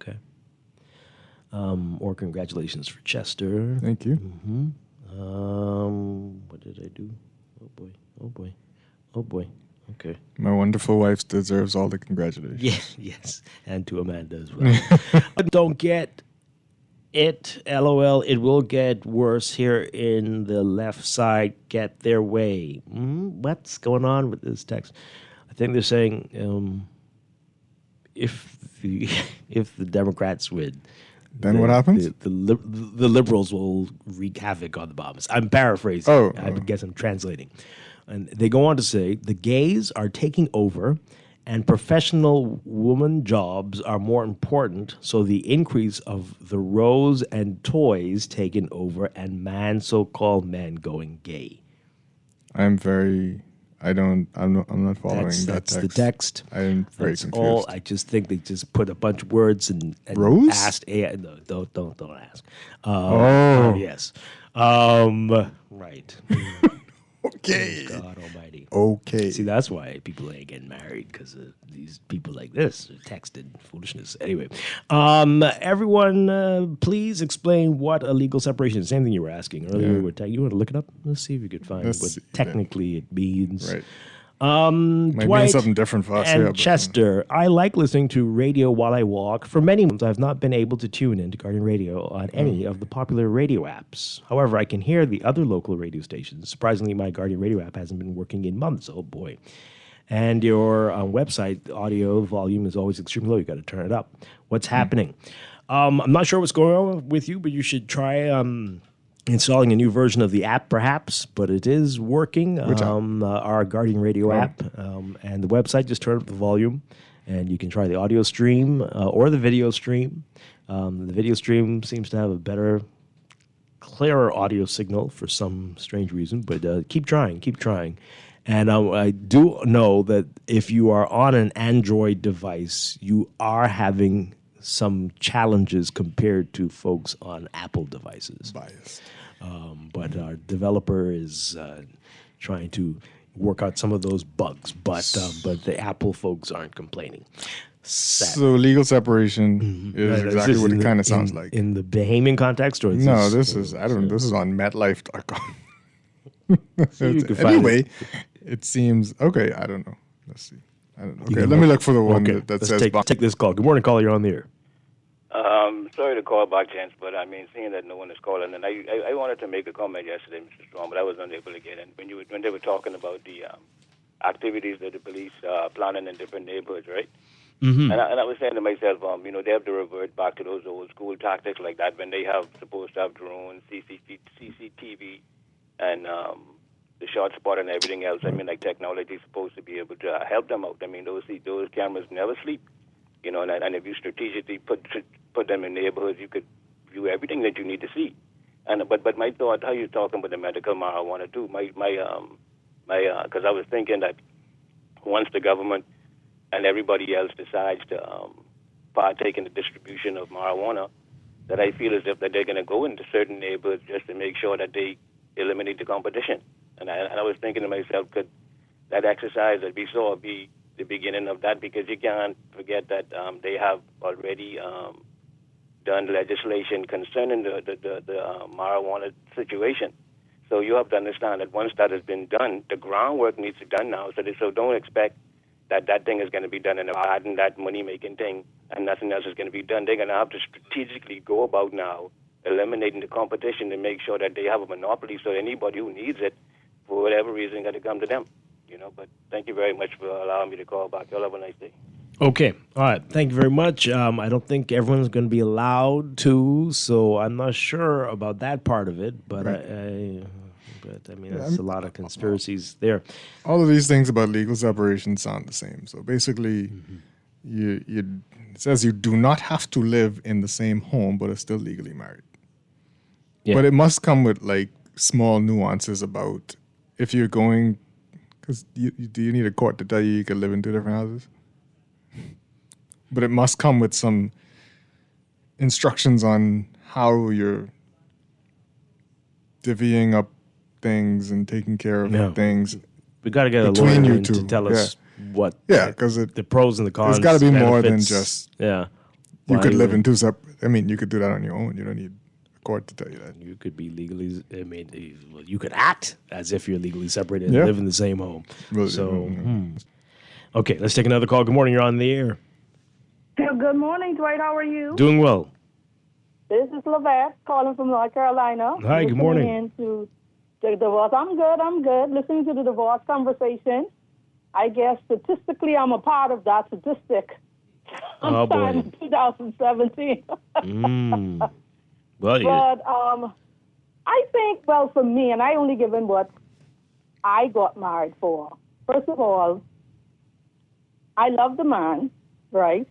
Okay. Or congratulations for Chester. Thank you. Mm-hmm. What did I do? Oh boy. Okay. My wonderful wife deserves all the congratulations. Yes, and to Amanda as well. Don't get it. LOL. It will get worse here in the left side. Get their way. What's going on with this text? I think they're saying if the Democrats win, then what happens? The liberals will wreak havoc on the Bahamas. I'm paraphrasing. I guess I'm translating. And they go on to say the gays are taking over and professional woman jobs are more important, so the increase of the rose and toys taken over and so-called men going gay. I'm not following that That's text. the text. I'm very That's confused. all. I just think they just put a bunch of words and Rose? asked. No, don't ask. Yes. Right. Okay. God Almighty. Okay. See, that's why people ain't getting married, because these people like this texted foolishness. Anyway, everyone, please explain what a legal separation is. Same thing you were asking earlier. Yeah. You want to look it up? Let's see if we could find what technically it means. Right. Might Dwight mean something different for us. and Yeah, but- Chester, I like listening to radio while I walk. For many months, I've not been able to tune into Guardian Radio on any of the popular radio apps. However, I can hear the other local radio stations. Surprisingly, my Guardian Radio app hasn't been working in months. Oh, boy. And your website audio volume is always extremely low. You got to turn it up. What's happening? I'm not sure what's going on with you, but you should try installing a new version of the app, perhaps, but it is working. Our Guardian Radio app and the website. Just turn up the volume, and you can try the audio stream or the video stream. The video stream seems to have a better, clearer audio signal for some strange reason, but keep trying. And I do know that if you are on an Android device, you are having some challenges compared to folks on Apple devices. Biased. But our developer is trying to work out some of those bugs, but the Apple folks aren't complaining. Sad. So legal separation is exactly what it kind of sounds like. In the Bahamian context? Or No, this is on MetLife.com. So you can find Anyway, it seems okay. I don't know. Let's see. I don't know. Okay, let me look for the one that Let's says. take this call. Good morning, caller. You're on the air. Sorry to call by chance, but I mean, seeing that no one is calling, and I wanted to make a comment yesterday, Mr. Strong, but I was unable to get in. When they were talking about the activities that the police are planning in different neighborhoods, right? Mm-hmm. And I was saying to myself, they have to revert back to those old school tactics like that when they have supposed to have drones, CCTV, and the shot spot and everything else. I mean, like technology is supposed to be able to help them out. I mean, those cameras never sleep. And if you strategically put them in neighborhoods, you could view everything that you need to see. But my thought, how you talking about the medical marijuana too? Because I was thinking that once the government and everybody else decides to partake in the distribution of marijuana, that I feel as if that they're going to go into certain neighborhoods just to make sure that they eliminate the competition. And I was thinking to myself, could that exercise that we saw be the beginning of that? Because you can't forget that they have already done legislation concerning the marijuana situation. So you have to understand that once that has been done, the groundwork needs to be done now. So don't expect that thing is going to be done in a patent, that money-making thing, and nothing else is going to be done. They're going to have to strategically go about now eliminating the competition to make sure that they have a monopoly, so anybody who needs it, for whatever reason, got to come to them. But thank you very much for allowing me to call back. Y'all have a nice day. Okay. All right. Thank you very much. I don't think everyone's going to be allowed to, so I'm not sure about that part of it, but Right. I mean, there's a lot of conspiracies there. All of these things about legal separation sound the same. So basically, it says you do not have to live in the same home, but are still legally married. Yeah. But it must come with like small nuances about if you're going, because do you need a court to tell you can live in two different houses? But it must come with some instructions on how you're divvying up things and taking care of things. We got to get a between lawyer you in two. to tell us what because the pros and the cons. There's got to be more than benefits. just Yeah. You Why could live would- in two separate. I mean, you could do that on your own. You don't need a court to tell you that. You could be legally. I mean, you could act as if you're legally separated and Yeah. live in the same home. Well, So, okay, let's take another call. Good morning. You're on the air. Good morning, Dwight. How are you? Doing well. This is Lavette calling from North Carolina. Hi, good morning. Into the divorce. I'm good. Listening to the divorce conversation. I guess statistically I'm a part of that statistic. Oh, boy. In 2017. Well, But I think, well, for me, and I only given what I got married for. First of all, I love the man, right?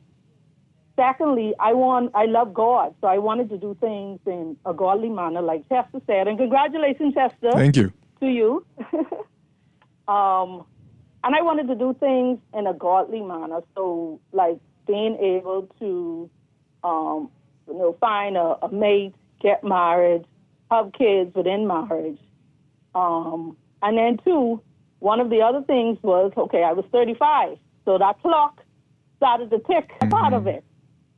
Secondly, I love God, so I wanted to do things in a godly manner, like Chester said. And congratulations, Chester. Thank you. To you. And I wanted to do things in a godly manner, so like being able to, find a mate, get married, have kids within marriage. And then two, one of the other things was, okay, I was 35, so that clock started to tick part of it.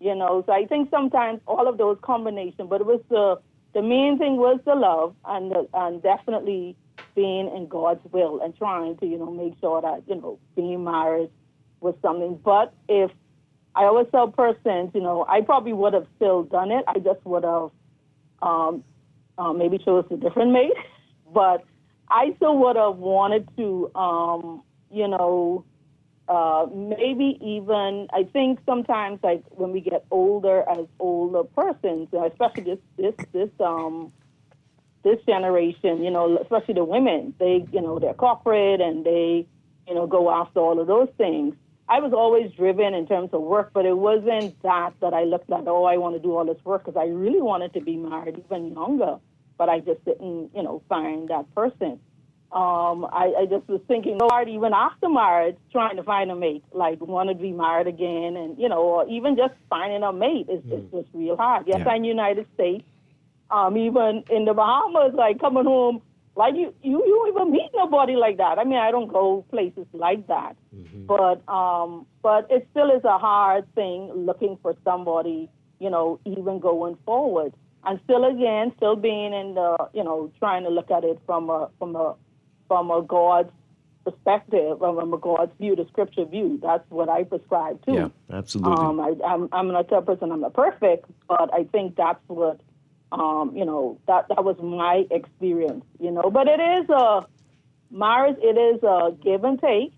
So I think sometimes all of those combinations, but it was the main thing was the love and definitely being in God's will and trying to, make sure that, being married was something. But if I always tell persons, I probably would have still done it. I just would have maybe chose a different mate. But I still would have wanted to, maybe even, I think sometimes like when we get older as older persons, especially this generation, especially the women, they, they're corporate and they, go after all of those things. I was always driven in terms of work, but it wasn't that I looked at, I want to do all this work, because I really wanted to be married even younger, but I just didn't, find that person. I just was thinking hard even after marriage, trying to find a mate, like want to be married again, and, or even just finding a mate is just real hard. Yes, I'm in the United States. Even in the Bahamas, like coming home, like you don't even meet nobody like that. I mean, I don't go places like that, but it still is a hard thing looking for somebody, even going forward, and still being in the, trying to look at it from a God's perspective, from a God's view, the scripture view. That's what I prescribe to. Yeah, absolutely. I'm not a person. I'm not perfect, but I think that's what. That was my experience, but it is marriage, it is a give and take.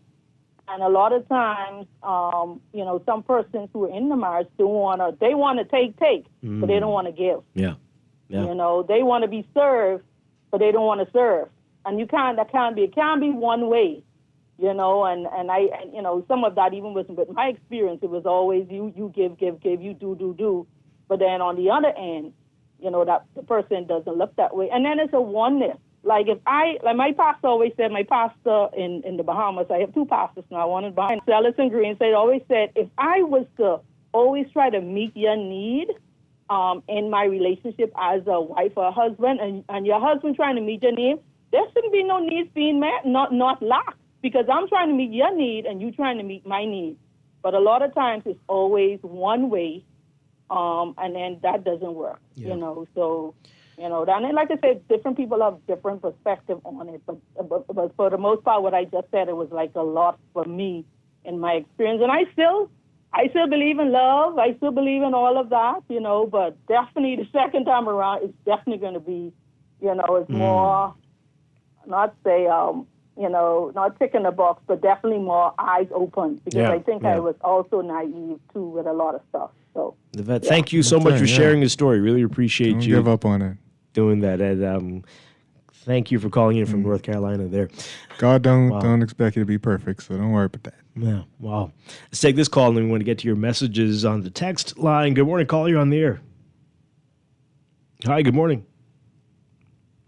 And a lot of times, some persons who are in the marriage they want to take, but they don't want to give. Yeah. They want to be served, but they don't want to serve. And it can't be one way, and I some of that even with my experience, it was always you give, you do. But then on the other end, that the person doesn't look that way. And then it's a oneness. Like my pastor always said, my pastor in the Bahamas, I have two pastors now, one in Bahamas, Ellis and Green, they always said, if I was to always try to meet your need in my relationship as a wife or a husband, and your husband trying to meet your need, there shouldn't be no needs being met, not lacked, because I'm trying to meet your need and you trying to meet my need. But a lot of times it's always one way. And then that doesn't work, so, and like I said, different people have different perspective on it, but for the most part, what I just said, it was like a lot for me in my experience. And I still believe in love. I still believe in all of that, but definitely the second time around, it's definitely going to be, it's more, not say, not ticking the box, but definitely more eyes open, because I think I was also naive too with a lot of stuff. So, thank you so much for sharing your story. Really appreciate Don't you give up on it. Doing that. And thank you for calling in from North Carolina there. God don't expect you to be perfect, so don't worry about that. Yeah. Wow. Let's take this call, and then we want to get to your messages on the text line. Good morning, caller. You're on the air. Hi, good morning.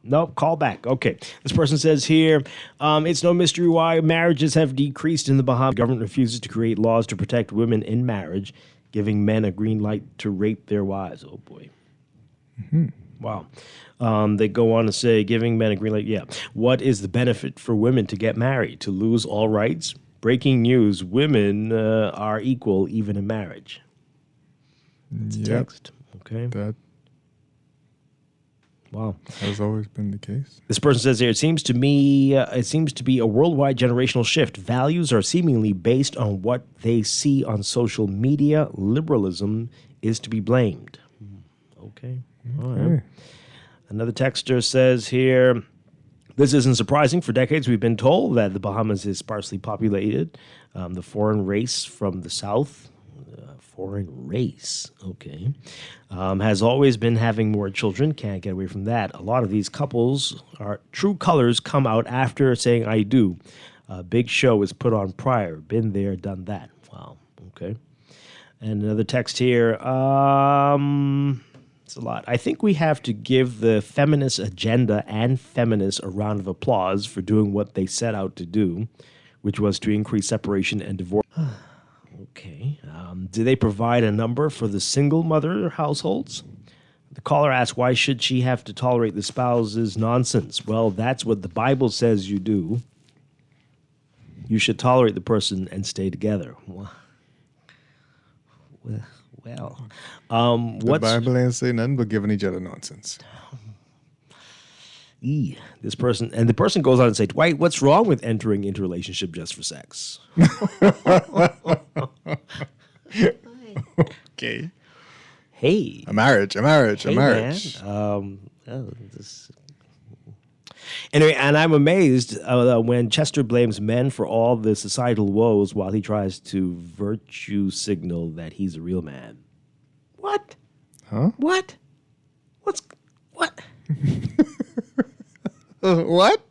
Nope, call back. Okay. This person says here, it's no mystery why marriages have decreased in the Bahamas. The government refuses to create laws to protect women in marriage, giving men a green light to rape their wives. Oh, boy. Mm-hmm. Wow. They go on to say, giving men a green light. Yeah. What is the benefit for women to get married? To lose all rights? Breaking news. Women are equal even in marriage. It's text. Okay. That Wow. has always been the case. This person says here, it seems to be a worldwide generational shift. Values are seemingly based on what they see on social media. Liberalism is to be blamed. Okay. All right. Another texter says here, this isn't surprising. For decades, we've been told that the Bahamas is sparsely populated. The foreign race from the South, foreign race, okay, has always been having more children. Can't get away from that. A lot of these couples, true colors come out after saying I do. Big show is put on prior. Been there, done that. Wow, okay. And another text here. It's a lot. I think we have to give the feminist agenda and feminists a round of applause for doing what they set out to do, which was to increase separation and divorce. Okay. Do they provide a number for the single mother households? The caller asked, why should she have to tolerate the spouse's nonsense? Well, that's what the Bible says you do. You should tolerate the person and stay together. Well, the Bible ain't say nothing but giving each other nonsense. This person, and the person goes on and say, Dwight, what's wrong with entering into a relationship just for sex? Okay. Hey. A marriage. Man. Anyway, and I'm amazed when Chester blames men for all the societal woes while he tries to virtue signal that he's a real man. What? Huh? What? What? What?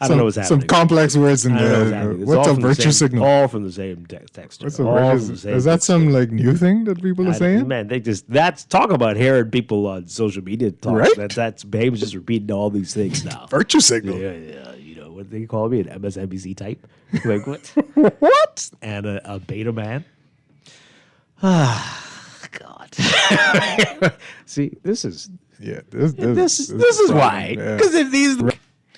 I don't know what's happening. Some complex words in there. What's a virtue signal? All from the same text. What's a virtue signal? Is that some like new thing that people are saying? Man, that's talk about hearing people on social media talk. Right? That's Babe's just repeating all these things now. Virtue signal. Yeah. You know what they call me, an MSNBC type. Like what? What? And a beta man. God. See, this is this is why. Because if these.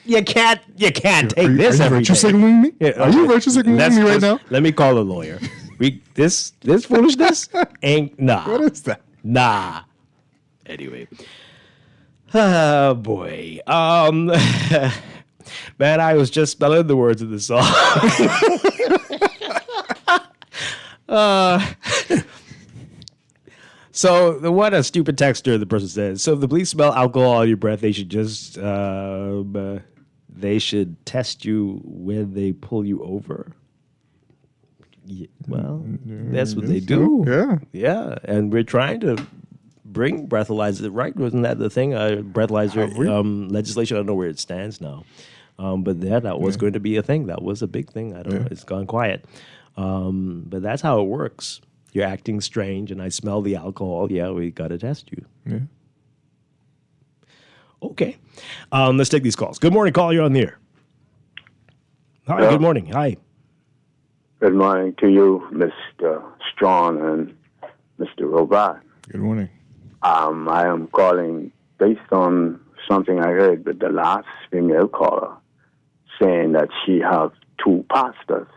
You can't take this every day. Are you virtue signaling me? Yeah, are you virtue signaling me right now? Let me call a lawyer. This foolishness ain't nah. What is that? Nah. Anyway. Oh boy. Man, I was just spelling the words of the song. So, what a stupid texter, the person says. So, if the police smell alcohol on your breath, they should just, they should test you when they pull you over. Yeah, well, that's what they do. Yeah. Yeah, and we're trying to bring breathalyzer, right? Wasn't that the thing? Breathalyzer legislation, I don't know where it stands now. But that was going to be a thing. That was a big thing. I don't know. It's gone quiet. But that's how it works. You're acting strange, and I smell the alcohol. Yeah, we got to test you. Yeah. Okay. Let's take these calls. Good morning, caller. You're on the air. Hi, Hello. Good morning. Hi. Good morning to you, Mr. Strachan and Mr. Robot. Good morning. I am calling based on something I heard with the last female caller saying that she has 2 pastors.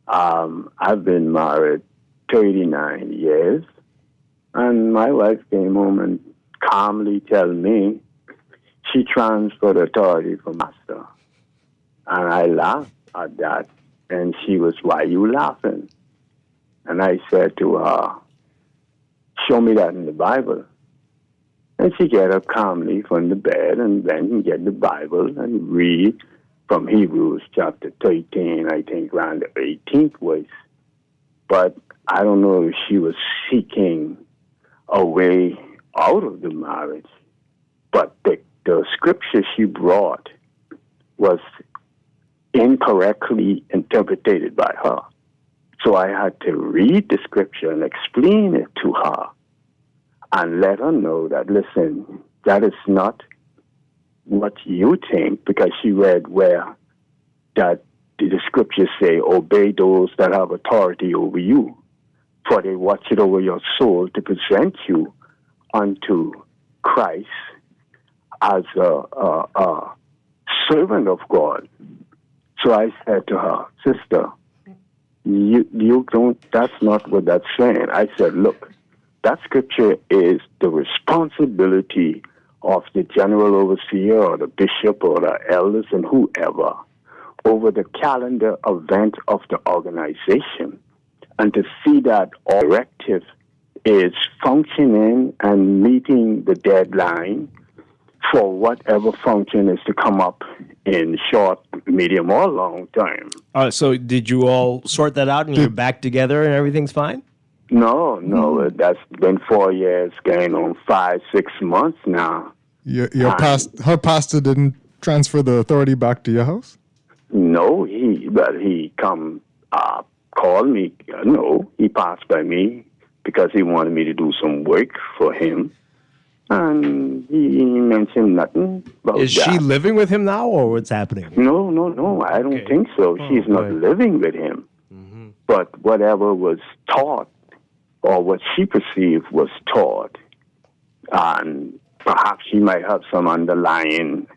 I've been married 39 years, and my wife came home and calmly tell me she transferred authority from master. And I laughed at that, and she was, why you laughing? And I said to her, show me that in the Bible. And she get up calmly from the bed and then get the Bible and read from Hebrews chapter 13, I think around the 18th verse. But I don't know if she was seeking a way out of the marriage, but the scripture she brought was incorrectly interpreted by her. So I had to read the scripture and explain it to her and let her know that, listen, that is not what you think, because she read where that the scriptures say, obey those that have authority over you, for they watch it over your soul to present you unto Christ as a servant of God. So I said to her, sister, you don't, that's not what that's saying. I said, look, that scripture is the responsibility of the general overseer or the bishop or the elders and whoever over the calendar event of the organization, and to see that all directive is functioning and meeting the deadline for whatever function is to come up in short, medium, or long term. So did you all sort that out and you're back together and everything's fine? No, that's been 4 years, going on 5-6 months now. Her pastor didn't transfer the authority back to your house? No, he come called me. No, he passed by me because he wanted me to do some work for him. And he mentioned nothing about Is that. she living with him now, or what's happening? No, I don't think so. She's not living with him. But whatever was taught, or what she perceived was taught, and perhaps she might have some underlying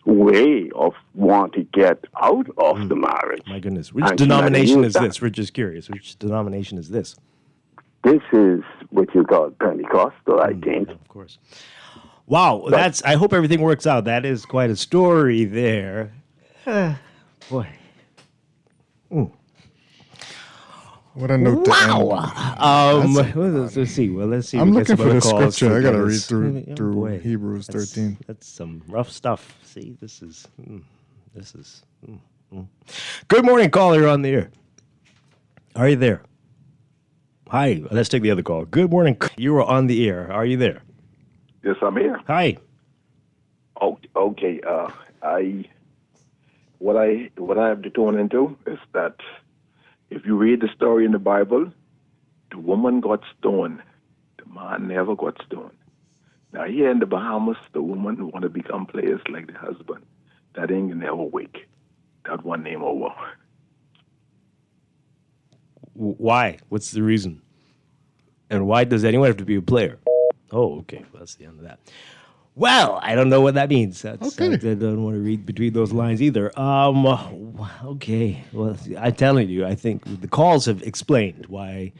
way of wanting to get out of the marriage. My goodness. Which denomination is this? We're just curious. Which denomination is this? This is what you call Pentecostal, I think. Of course. Wow, I hope everything works out. That is quite a story there. Boy. What a note to end. Let's see. I'm We looking get some for the other calls scripture. I got to read together. through Hebrews 13. That's some rough stuff. See, this is. Good morning, caller. You're on the air. Are you there? Hi. Let's take the other call. Good morning. You are on the air. Are you there? Yes, I'm here. Hi. Okay. What I have determined to do is that if you read the story in the Bible, the woman got stoned. The man never got stoned. Now here in the Bahamas, the woman want to become players like the husband. That ain't never wake. That one name over. Why? What's the reason? And why does anyone have to be a player? Oh, okay. Well, that's the end of that. Well, I don't know what that means. I don't want to read between those lines either. Okay. Well, I'm telling you, I think the calls have explained why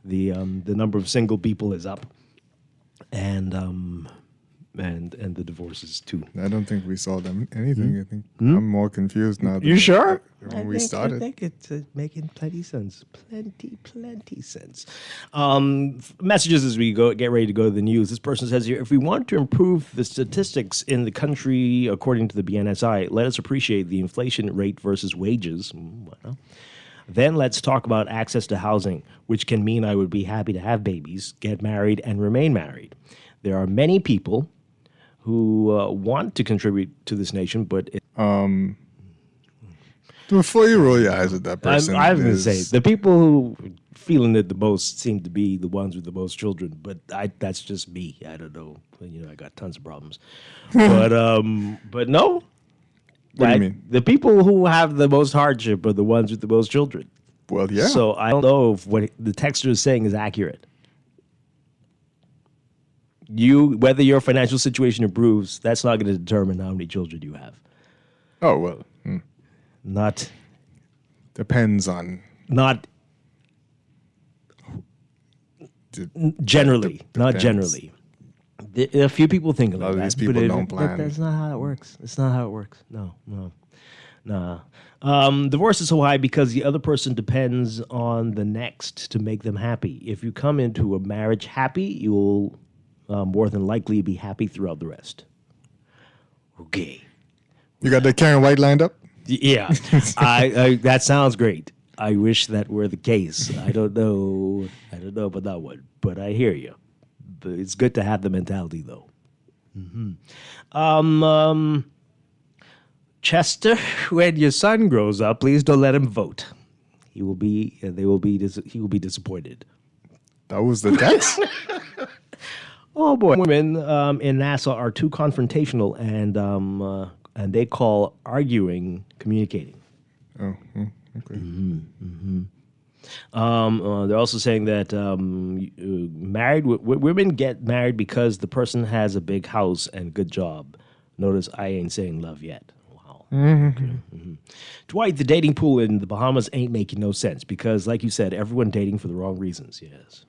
the number of single people is up, and the divorces too. I don't think we saw them anything. I think I'm more confused now. You sure? When we started. I think it's making plenty sense. Plenty sense. Messages as we get ready to go to the news. This person says here, if we want to improve the statistics in the country according to the BNSI, let us appreciate the inflation rate versus wages. Well, then let's talk about access to housing, which can mean I would be happy to have babies, get married, and remain married. There are many people who want to contribute to this nation, but... Before you roll your eyes at that person... I was going to say, the people who feeling it the most seem to be the ones with the most children, but that's just me. I don't know. I got tons of problems. But no. What do you mean? The people who have the most hardship are the ones with the most children. Well, yeah. So I don't know if what the texter is saying is accurate. Whether your financial situation improves, that's not going to determine how many children you have. Oh, well. Not. Depends on. Not. Generally. Not generally. A few people think like that. A lot of these people don't plan. That's not how it works. It's not how it works. No. Divorce is so high because the other person depends on the next to make them happy. If you come into a marriage happy, you'll more than likely be happy throughout the rest. Okay. You got that Karen White lined up? Yeah. I that sounds great. I wish that were the case. I don't know about that one, but I hear you. But it's good to have the mentality, though. Chester, when your son grows up, please don't let him vote. He will be disappointed. That was the text? Oh boy, women in NASA are too confrontational, and they call arguing communicating. Oh, okay. They're also saying that women get married because the person has a big house and good job. Notice I ain't saying love yet. Wow. Dwight, the dating pool in the Bahamas ain't making no sense because, like you said, everyone dating for the wrong reasons. Yes.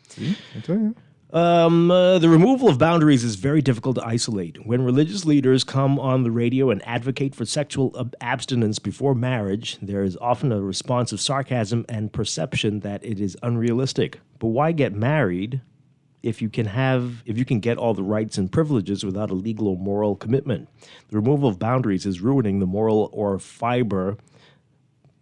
See, I tell you. The removal of boundaries is very difficult to isolate. When religious leaders come on the radio and advocate for sexual abstinence before marriage, there is often a response of sarcasm and perception that it is unrealistic. But why get married if you can get all the rights and privileges without a legal or moral commitment? The removal of boundaries is ruining the moral fiber,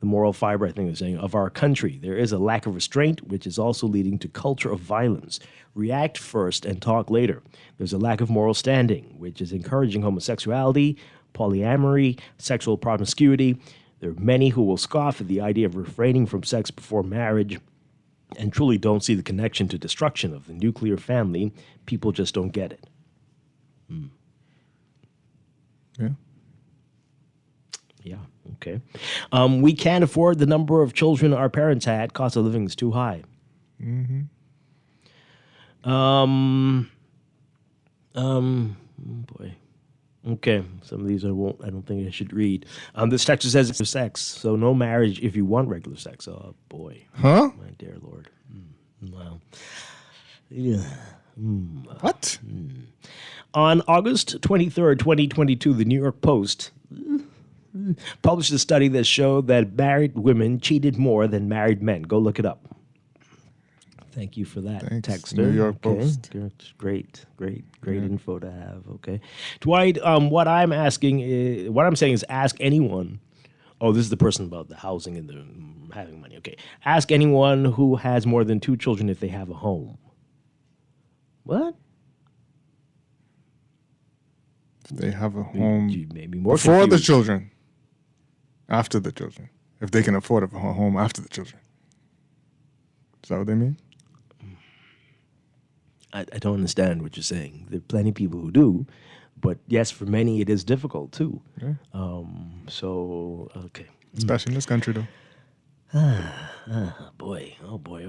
I think they're saying, of our country. There is a lack of restraint, which is also leading to culture of violence. React first and talk later. There's a lack of moral standing, which is encouraging homosexuality, polyamory, sexual promiscuity. There are many who will scoff at the idea of refraining from sex before marriage and truly don't see the connection to destruction of the nuclear family. People just don't get it. Yeah. Yeah, okay. We can't afford the number of children our parents had. Cost of living is too high. Mm-hmm. Boy. Okay, some of these I don't think I should read. This text says it's sex, so no marriage if you want regular sex. Oh, boy. Huh? My dear Lord. Wow. Yeah. What? On August 23rd, 2022, the New York Post published a study that showed that married women cheated more than married men. Go look it up. Thank you for that, Texter. New York Post. Great info to have. Okay, Dwight. What I'm saying is, ask anyone. Oh, this is the person about the housing and the having money. Okay, ask anyone who has more than 2 children if they have a home. What? They have a home maybe more before confused. the children, after the children. If they can afford a home after the children. Is that what they mean? I don't understand what you're saying. There are plenty of people who do, but yes, for many it is difficult too. Yeah. Okay. Especially in this country, though. Boy. Oh, boy.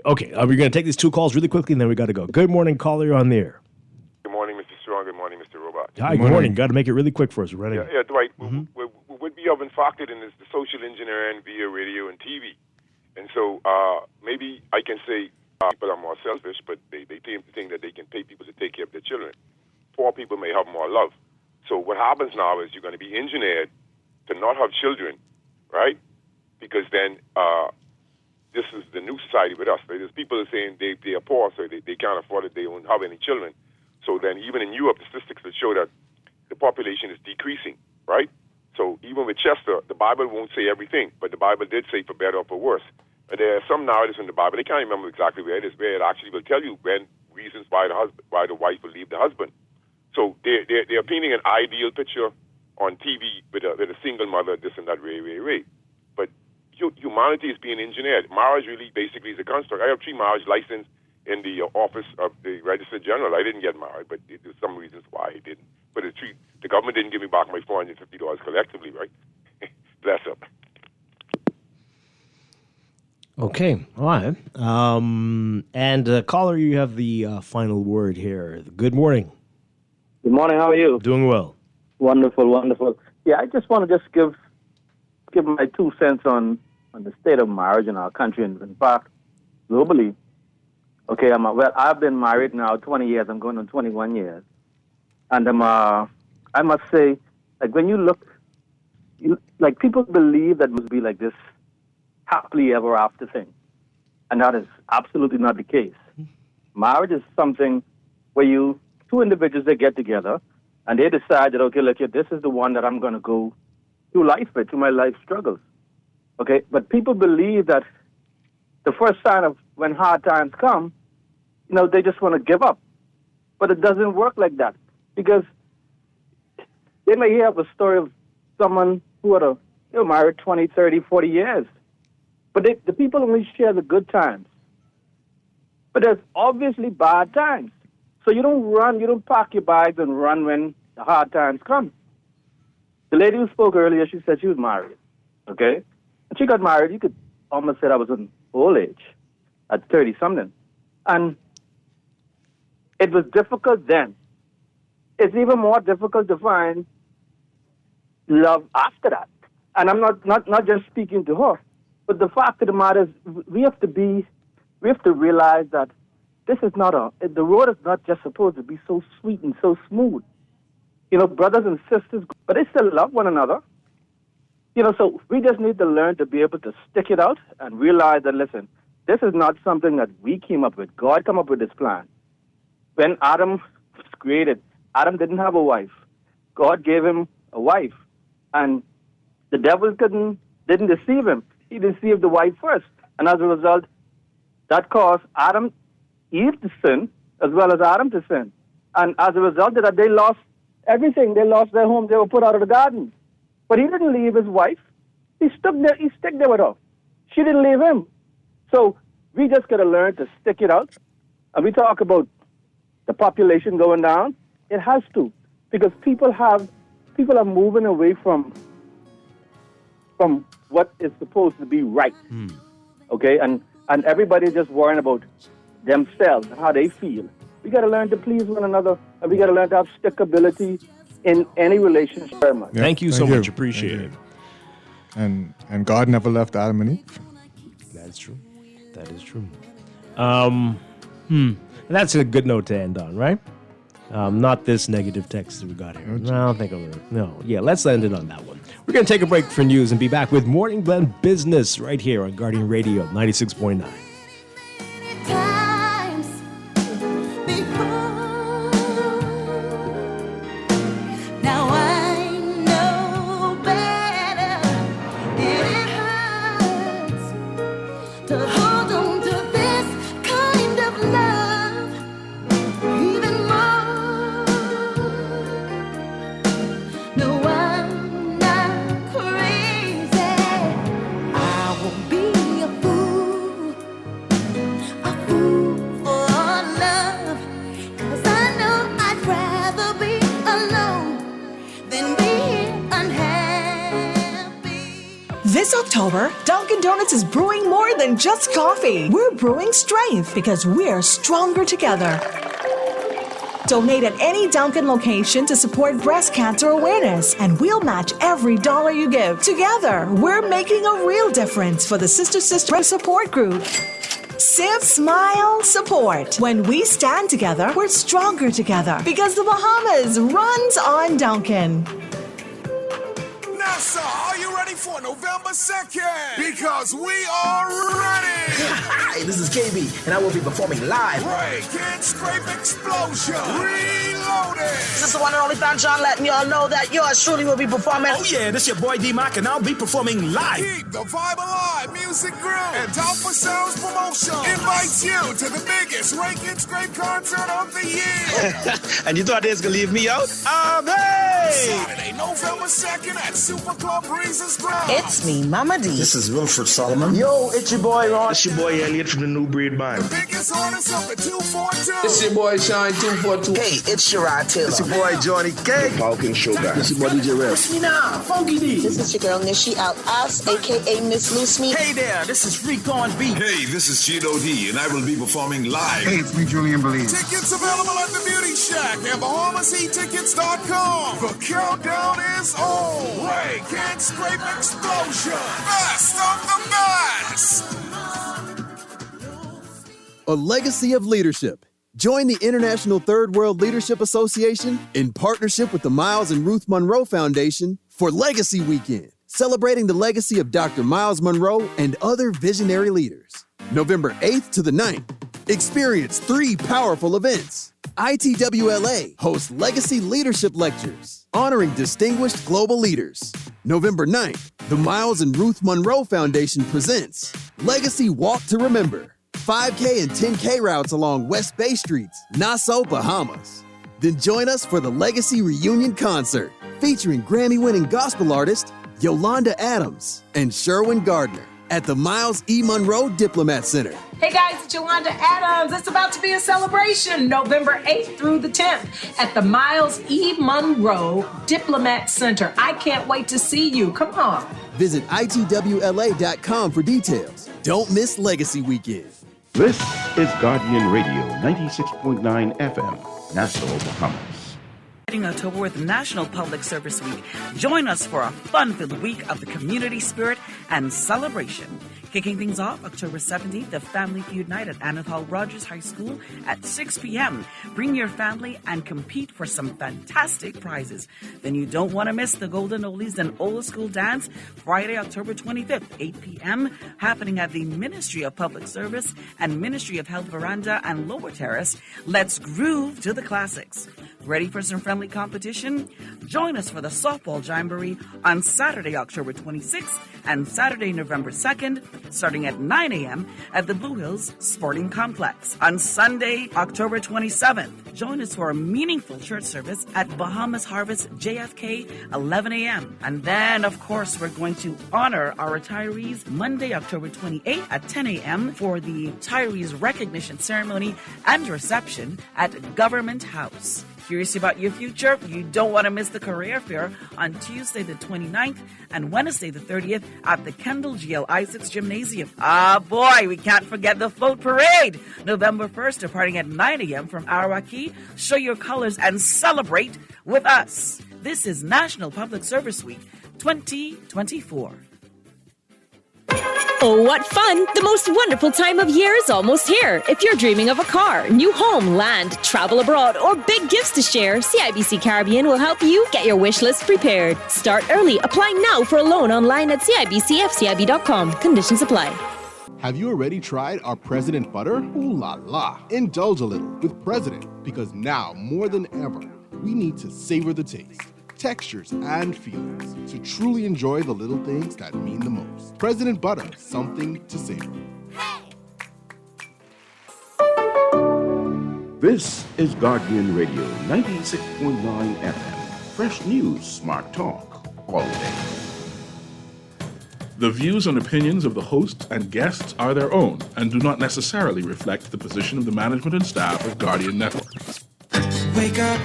Okay, we're going to take these 2 calls really quickly, and then we got to go. Good morning, caller. You're on the air. Good morning, Mr. Strong. Good morning, Mr. Robot. Hi, good morning. Got to make it really quick for us. We're running. Yeah, Dwight. What we have been factored in is the social engineering via radio and TV. And so maybe I can say people are more selfish, but they seem to think that they can pay people to take care of their children. Poor people may have more love. So what happens now is you're going to be engineered to not have children, right? Because then this is the new society with us. There's people are saying they are poor, so they can't afford it, they don't have any children. So then even in Europe, the statistics will show that the population is decreasing, right? So even with Chester, the Bible won't say everything, but the Bible did say for better or for worse. But there are some narratives in the Bible, I can't remember exactly where it is, where it actually will tell you reasons why the wife will leave the husband. So they're painting an ideal picture on TV with a single mother, this and that, way. But humanity is being engineered. Marriage really basically is a construct. I have 3 marriage licenses in the office of the Register General. I didn't get married, but there's some reasons why I didn't. But the government didn't give me back my $450 collectively, right? Bless up. Okay, all right. And caller, you have the final word here. Good morning. Good morning. How are you? Doing well. Wonderful. Yeah, I just want to give my 2 cents on the state of marriage in our country and in fact globally. Okay, I've been married now 20 years. I'm going on 21 years, and I must say, like when you look, like people believe that must be like this happily ever after thing, and that is absolutely not the case. Marriage is something where 2 individuals, they get together and they decide that, okay, look, this is the one that I'm going to go through life with, through my life struggles. Okay, but people believe that the first sign of when hard times come, they just want to give up. But it doesn't work like that, because they may hear of a story of someone who had married 20, 30, 40 years. But the people only share the good times. But there's obviously bad times. So you don't pack your bags and run when the hard times come. The lady who spoke earlier, she said she was married, okay? And she got married, you could almost say that was an old age, at 30-something. And it was difficult then. It's even more difficult to find love after that. And I'm not just speaking to her, but the fact of the matter is we have to realize that this is not the road is not just supposed to be so sweet and so smooth. You know, brothers and sisters, but they still love one another. You know, so we just need to learn to be able to stick it out and realize that, listen, this is not something that we came up with. God came up with this plan. When Adam was created, Adam didn't have a wife. God gave him a wife. And the devil didn't deceive him. He deceived the wife first. And as a result, that caused Eve to sin, as well as Adam to sin. And as a result of that, they lost everything. They lost their home. They were put out of the garden. But he didn't leave his wife. He stuck there with her. She didn't leave him. So we just got to learn to stick it out. And we talk about the population going down. It has to, because people are moving away from what is supposed to be right. Okay, and everybody's just worrying about themselves and how they feel. We got to learn to please one another, and we got to learn to have stickability in any relationship. Yeah, thank you so much. Appreciate it. And God never left Adam and Eve. That's true. That is true. That's a good note to end on, right? Not this negative text that we got here. No, I don't think I'm gonna. No, yeah, let's end it on that one. We're gonna take a break for news and be back with Morning Blend Business right here on Guardian Radio 96.9. This October, Dunkin' Donuts is brewing more than just coffee. We're brewing strength because we're stronger together. Donate at any Dunkin' location to support breast cancer awareness, and we'll match every dollar you give. Together, we're making a real difference for the Sister Support Group. Sip, smile, support. When we stand together, we're stronger together because the Bahamas runs on Dunkin'. NASA, are you ready for November 2nd? Because we are ready! Hi, this is KB, and I will be performing live. Break and Scrape Explosion. Reloaded. This is the one and only Don John letting y'all know that yours truly will be performing. Oh yeah, this your boy D-Mac, and I'll be performing live. Keep the vibe alive. Music Group and Alpha Sounds Promotion invites you to the biggest Rake and Scrape concert of the year. And you thought they was gonna leave me out? Saturday, November 2nd at Super Club Breezes Ground. It's me, Mama D. This is Wilfred Solomon. Yo, it's your boy Ron. It's your boy Elliot from the New Breed Band. The biggest artist of the 242. It's your boy Shine 242. Hey, it's Sherrod Taylor. It's your boy Johnny K. Falcon Sugar. It's your boy DJ Red. It's me now, Funky D. This is your girl Nishi Al-As, a.k.a. Miss Loose Me. Hey there, this is Freak on Beat. Hey, this is Cheeto D, and I will be performing live. Hey, it's me, Julian Belize. Tickets available at the Beauty Shack and BahamasEtickets.com. The countdown is on. Rake and Scrape Explosion. Best of the best. A legacy of leadership. Join the International Third World Leadership Association in partnership with the Miles and Ruth Monroe Foundation for Legacy Weekend, celebrating the legacy of Dr. Miles Monroe and other visionary leaders. November 8th to the 9th. Experience 3 powerful events. ITWLA hosts Legacy Leadership Lectures, honoring distinguished global leaders. November 9th, the Miles and Ruth Monroe Foundation presents Legacy Walk to Remember, 5K and 10K routes along West Bay Streets, Nassau, Bahamas. Then join us for the Legacy Reunion Concert, featuring Grammy-winning gospel artist Yolanda Adams and Sherwin Gardner at the Miles E. Monroe Diplomat Center. Hey guys, it's Yolanda Adams. It's about to be a celebration November 8th through the 10th at the Miles E. Monroe Diplomat Center. I can't wait to see you. Come on. Visit ITWLA.com for details. Don't miss Legacy Weekend. This is Guardian Radio 96.9 FM, Nassau, Bahamas. October with National Public Service Week. Join us for a fun-filled week of the community spirit and celebration. Kicking things off October 17th, the Family Feud Night at Anethol Rogers High School at 6 p.m. Bring your family and compete for some fantastic prizes. Then you don't want to miss the Golden Oldies and Old School Dance, Friday, October 25th, 8 p.m., happening at the Ministry of Public Service and Ministry of Health Veranda and Lower Terrace. Let's groove to the classics. Ready for some friendly competition? Join us for the Softball Jamboree on Saturday, October 26th and Saturday, November 2nd, starting at 9 a.m. at the Blue Hills Sporting Complex. On Sunday, October 27th, join us for a meaningful church service at Bahamas Harvest JFK, 11 a.m. And then, of course, we're going to honor our retirees Monday, October 28th at 10 a.m. for the retirees recognition ceremony and reception at Government House. Curious about your future? You don't want to miss the career fair on Tuesday the 29th and Wednesday the 30th at the Kendall G.L. Isaacs Gymnasium. Ah, boy, we can't forget the float parade. November 1st, departing at 9 a.m. from Arawaki. Show your colors and celebrate with us. This is National Public Service Week 2024. Oh, what fun! The most wonderful time of year is almost here. If you're dreaming of a car, new home, land, travel abroad, or big gifts to share, CIBC Caribbean will help you get your wish list prepared. Start early. Apply now for a loan online at CIBCFCIB.com. Conditions apply. Have you already tried our President Butter? Ooh la la. Indulge a little with President, because now, more than ever, we need to savor the taste, textures, and feelings to truly enjoy the little things that mean the most. President Butter, something to savor. This is Guardian Radio 96.9 FM. Fresh news, smart talk, all day. The views and opinions of the hosts and guests are their own and do not necessarily reflect the position of the management and staff of Guardian Network. Wake up,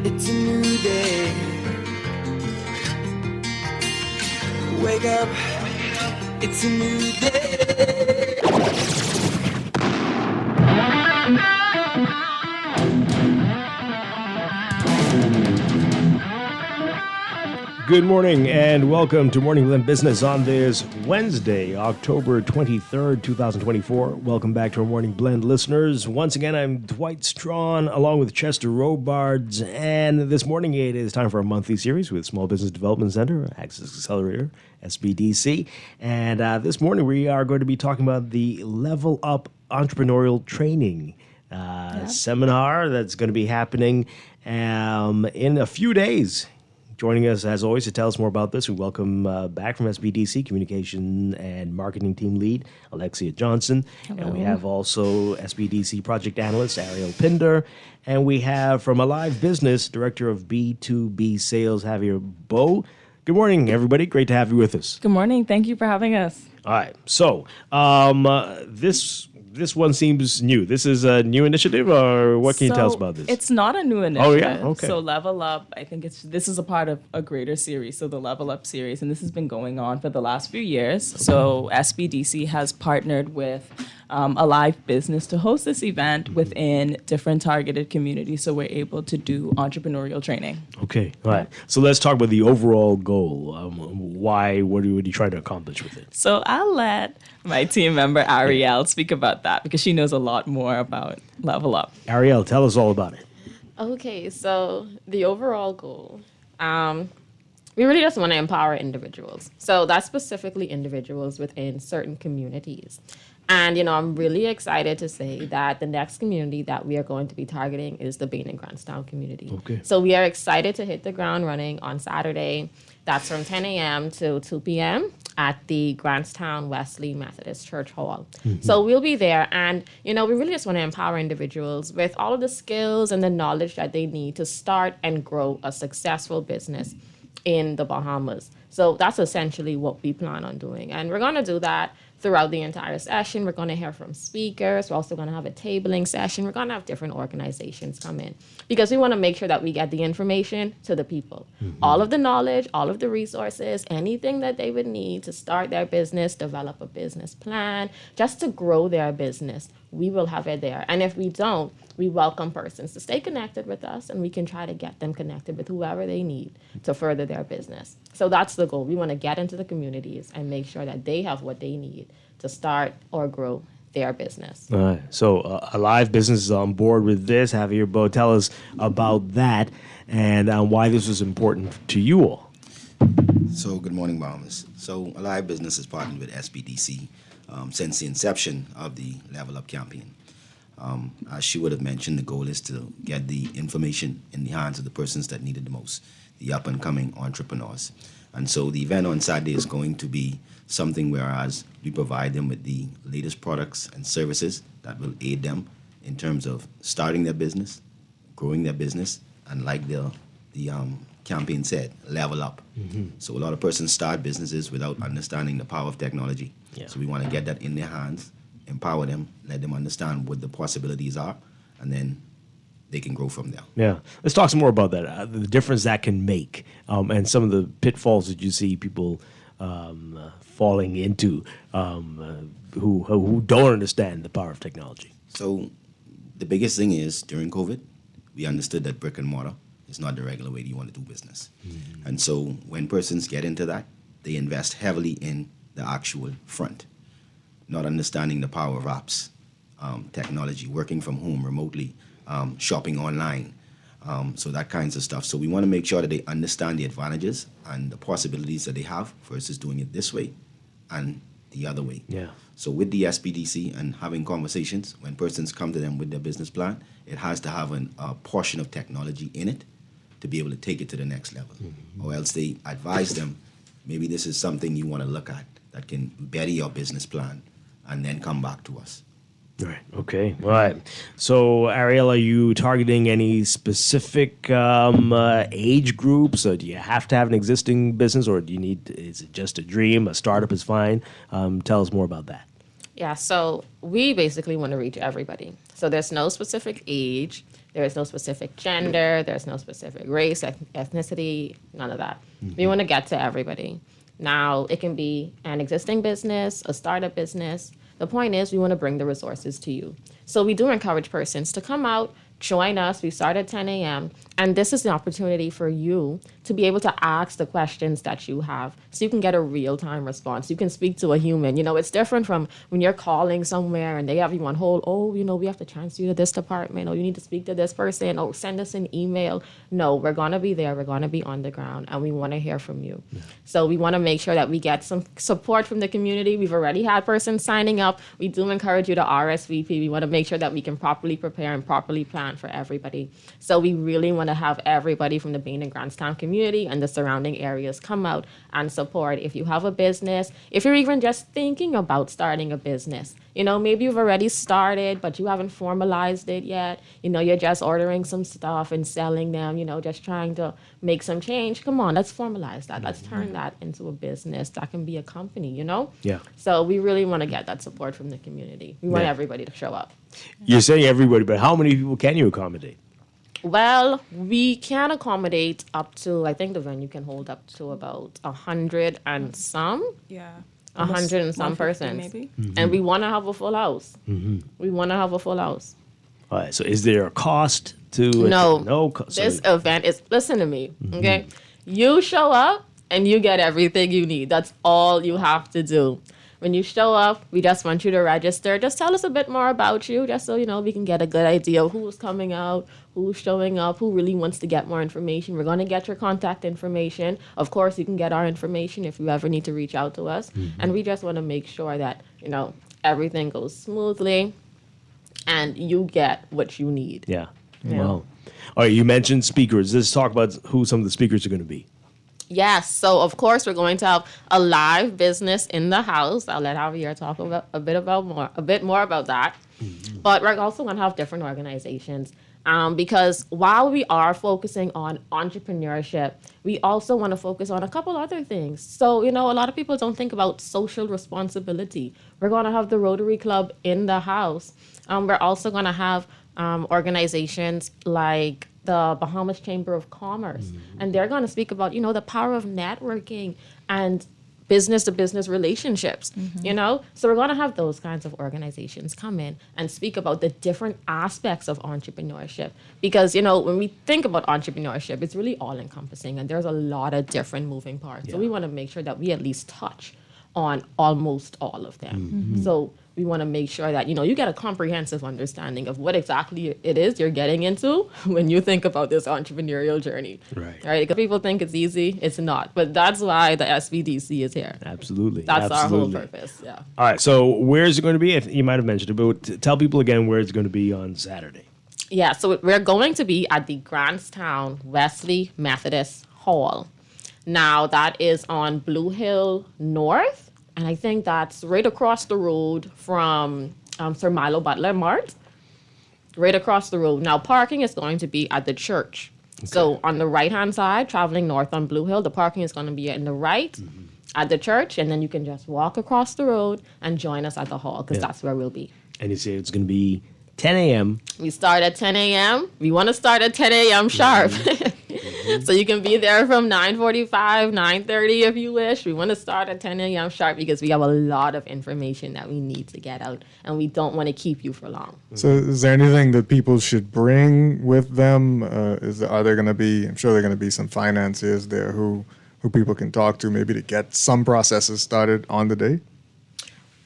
it's a new day. Wake up, it's a new day. Good morning and welcome to Morning Blend Business on this Wednesday, October 23rd, 2024. Welcome back to our Morning Blend listeners. Once again, I'm Dwight Strachan along with Chester Robards, and this morning it is time for a monthly series with Small Business Development Center, Access Accelerator, SBDC. And this morning we are going to be talking about the Level Up Entrepreneurial Training seminar that's going to be happening in a few days. Joining us, as always, to tell us more about this, we welcome back from SBDC Communication and Marketing Team Lead, Alexia Johnson. Hello. And we have also SBDC Project Analyst, Ariel Pinder. And we have from Alive Business, Director of B2B Sales, Javier Bo. Good morning, everybody. Great to have you with us. Good morning. Thank you for having us. All right. So this one seems new. This is a new initiative, or what can you tell us about this? It's not a new initiative. Oh, yeah? Okay. So Level Up, I think this is a part of a greater series, so the Level Up series, and this has been going on for the last few years. Okay. So SBDC has partnered with Alive Business to host this event within different targeted communities, so we're able to do entrepreneurial training. Okay, all right. So let's talk about the overall goal. What are you trying to accomplish with it? So I'll let my team member Ariel speak about that because she knows a lot more about Level Up. Ariel, tell us all about it. Okay, so the overall goal, we really just want to empower individuals. So that's specifically individuals within certain communities. And, I'm really excited to say that the next community that we are going to be targeting is the Bain and Grantstown community. Okay. So we are excited to hit the ground running on Saturday. That's from 10 a.m. to 2 p.m. at the Grantstown Wesley Methodist Church Hall. Mm-hmm. So we'll be there. And, we really just want to empower individuals with all of the skills and the knowledge that they need to start and grow a successful business in the Bahamas. So that's essentially what we plan on doing. And we're going to do that throughout the entire session. We're going to hear from speakers. We're also going to have a tabling session. We're going to have different organizations come in because we want to make sure that we get the information to the people. All of the knowledge, all of the resources, anything that they would need to start their business, develop a business plan, just to grow their business. We will have it there. And if we don't, we welcome persons to stay connected with us, and we can try to get them connected with whoever they need to further their business. So that's the goal. We want to get into the communities and make sure that they have what they need to start or grow their business. All right. So Alive Business is on board with this. Javier Bo, tell us about that and why this was important to you all. So good morning, Bombers. So Alive Business has partnered with SBDC since the inception of the Level Up campaign. As she would have mentioned, the goal is to get the information in the hands of the persons that need it the most, the up-and-coming entrepreneurs. And so the event on Saturday is going to be something whereas we provide them with the latest products and services that will aid them in terms of starting their business, growing their business, and like the campaign said, level up. So a lot of persons start businesses without understanding the power of technology. So we want to get that in their hands, empower them, let them understand what the possibilities are, and then they can grow from there. Yeah. Let's talk some more about that, the difference that can make, and some of the pitfalls that you see people falling into who don't understand the power of technology. So the biggest thing is during COVID, we understood that brick and mortar is not the regular way you want to do business. And so when persons get into that, they invest heavily in the actual front, not understanding the power of apps, technology, working from home remotely, shopping online, so that kinds of stuff. So we want to make sure that they understand the advantages and the possibilities that they have versus doing it this way and the other way. Yeah. So with the SPDC and having conversations, when persons come to them with their business plan, it has to have a portion of technology in it to be able to take it to the next level. Or else they advise them, maybe this is something you want to look at that can better your business plan, and then come back to us. Right. Okay. All right. So, Ariel, are you targeting any specific age groups? Or do you have to have an existing business, or do you need? Is it just a dream? A startup is fine. Tell us more about that. Yeah. So we basically want to reach everybody. So there's no specific age. There is no specific gender. There's no specific race, ethnicity. None of that. We want to get to everybody. Now, it can be an existing business, a startup business. The point is we want to bring the resources to you. So we do encourage persons to come out, join us. We start at 10 a.m. And this is the opportunity for you to be able to ask the questions that you have so you can get a real-time response. You can speak to a human. You know, it's different from when you're calling somewhere and they have you on hold. Oh, you know, we have to transfer you to this department. Oh, you need to speak to this person. Oh, send us an email. No, we're going to be there. We're going to be on the ground, and we want to hear from you. Yeah. So we want to make sure that we get some support from the community. We've already had persons signing up. We do encourage you to RSVP. We want to make sure that we can properly prepare and properly plan for everybody. So we really want to have everybody from the Bain and Grantstown community and the surrounding areas come out and support. If you have a business, if you're even just thinking about starting a business, you know, maybe you've already started, but you haven't formalized it yet. You know, you're just ordering some stuff and selling them, you know, just trying to make some change. Come on, let's formalize that. Let's turn that into a business. That can be a company, you know? Yeah. So we really want to get that support from the community. We want everybody to show up. You're saying everybody, but how many people can you accommodate? Well, we can accommodate up to, I think the venue can hold up to about 100 and some. Yeah. 100 and some persons. Maybe. And we want to have a full house. We want to have a full house. All right. So is there a cost to No. No. This event is, listen to me, okay? You show up and you get everything you need. That's all you have to do. When you show up, we just want you to register. Just tell us a bit more about you, just so, you know, we can get a good idea of who's coming out, who's showing up, who really wants to get more information. We're going to get your contact information. Of course, you can get our information if you ever need to reach out to us. And we just want to make sure that, you know, everything goes smoothly and you get what you need. Yeah. Well, all right. You mentioned speakers. Let's talk about who some of the speakers are going to be. Yes. So, of course, we're going to have a live business in the house. I'll let Javier talk a bit more about that. But we're also going to have different organizations Because while we are focusing on entrepreneurship, we also want to focus on a couple other things. So, a lot of people don't think about social responsibility. We're going to have the Rotary Club in the house. We're also going to have organizations like the Bahamas Chamber of Commerce, and they're going to speak about, the power of networking and business-to-business relationships, So we're going to have those kinds of organizations come in and speak about the different aspects of entrepreneurship. Because, when we think about entrepreneurship, it's really all-encompassing, and there's a lot of different moving parts. So we want to make sure that we at least touch on almost all of them. So we want to make sure that, you get a comprehensive understanding of what exactly it is you're getting into when you think about this entrepreneurial journey. Right. Because people think it's easy. It's not. But that's why the SBDC is here. Absolutely. That's our whole purpose. Yeah. All right. So where's it going to be? You might have mentioned it, but tell people again where it's going to be on Saturday. Yeah. So we're going to be at the Grantstown Wesley Methodist Hall. Now, that is on Blue Hill North. And I think that's right across the road from Sir Milo Butler Mart. Right across the road. Now, parking is going to be at the church. Okay. So on the right-hand side, traveling north on Blue Hill, the parking is going to be in the right at the church. And then you can just walk across the road and join us at the hall, because that's where we'll be. And you say it's going to be 10 a.m. We start at 10 a.m. We want to start at 10 a.m. sharp. So you can be there from 9:45, 9:30 if you wish. We want to start at 10 a.m. sharp because we have a lot of information that we need to get out, and we don't want to keep you for long. So is there anything that people should bring with them? Are there going to be, I'm sure there are going to be some financiers there who people can talk to maybe to get some processes started on the day?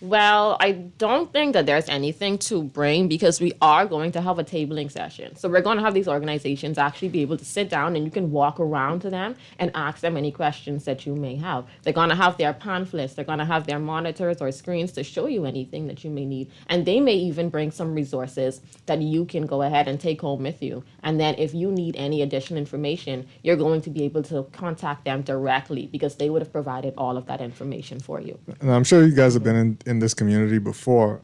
Well, I don't think that there's anything to bring because we are going to have a tabling session. So we're going to have these organizations actually be able to sit down and you can walk around to them and ask them any questions that you may have. They're going to have their pamphlets. They're going to have their monitors or screens to show you anything that you may need. And they may even bring some resources that you can go ahead and take home with you. And then if you need any additional information, you're going to be able to contact them directly because they would have provided all of that information for you. And I'm sure you guys have been in this community before.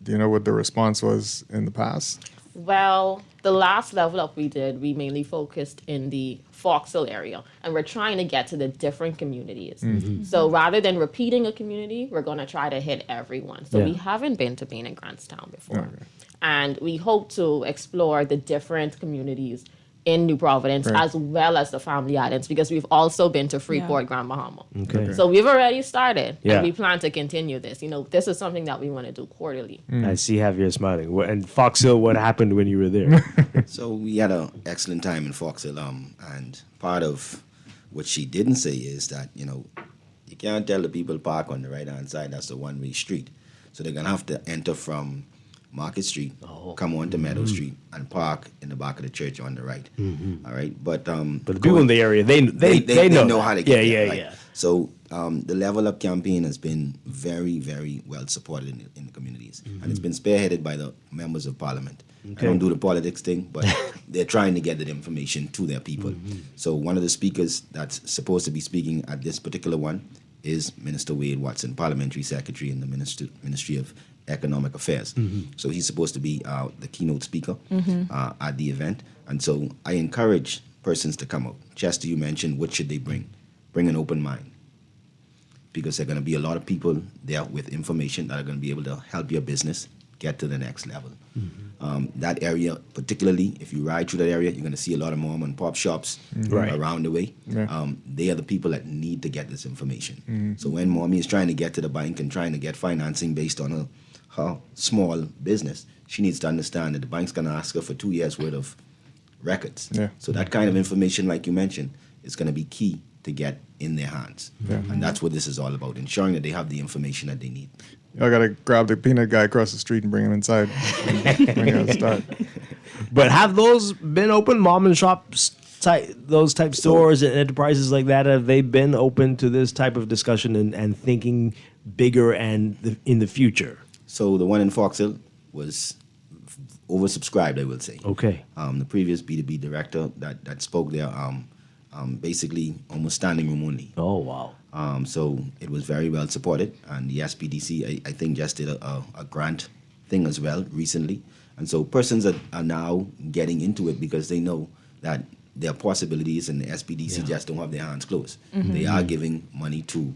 Do you know what the response was in the past? Well, the last level up we did, we mainly focused in the Foxhill area, and we're trying to get to the different communities. Mm-hmm. So rather than repeating a community, we're going to try to hit everyone. So we haven't been to Bain and Grantstown before. Okay. And we hope to explore the different communities in New Providence, as well as the Family Islands, because we've also been to Freeport, Grand Bahama. Okay. So we've already started, and we plan to continue this. You know, this is something that we want to do quarterly. I see Javier smiling. And Foxhill, what happened when you were there? So we had an excellent time in Foxhill, and part of what she didn't say is that, you know, you can't tell the people park on the right-hand side. That's the one-way street. So they're going to have to enter from Market Street, come on to Meadow Street, and park in the back of the church on the right. All right, but the people in the area, they know how to get there. Right? So the Level Up campaign has been very, very well supported in the communities, and it's been spearheaded by the members of Parliament. Okay. I don't do the politics thing, but they're trying to get that information to their people. So one of the speakers that's supposed to be speaking at this particular one is Minister Wade Watson, Parliamentary Secretary in the Ministry of Economic Affairs. So he's supposed to be the keynote speaker at the event. And so I encourage persons to come out. Chester, you mentioned, what should they bring? Bring an open mind. Because there are going to be a lot of people there with information that are going to be able to help your business get to the next level. That area, particularly if you ride through that area, you're going to see a lot of mom and pop shops around the way. They are the people that need to get this information. So when mommy is trying to get to the bank and trying to get financing based on her small business, she needs to understand that the bank's going to ask her for 2 years worth of records. So that kind of information, like you mentioned, is going to be key to get in their hands. And that's what this is all about, ensuring that they have the information that they need. I got to grab the peanut guy across the street and bring him inside. Start. But have those been open, mom and shops, those type stores and enterprises like that, have they been open to this type of discussion and thinking bigger and in the future? So the one in Foxhill was oversubscribed, I will say. Okay. The previous B2B director that spoke there, basically almost standing room only. Oh, wow. So it was very well supported. And the SPDC, I think, just did a grant thing as well recently. And so persons are now getting into it because they know that there are possibilities, and the SPDC just don't have their hands closed. They are giving money to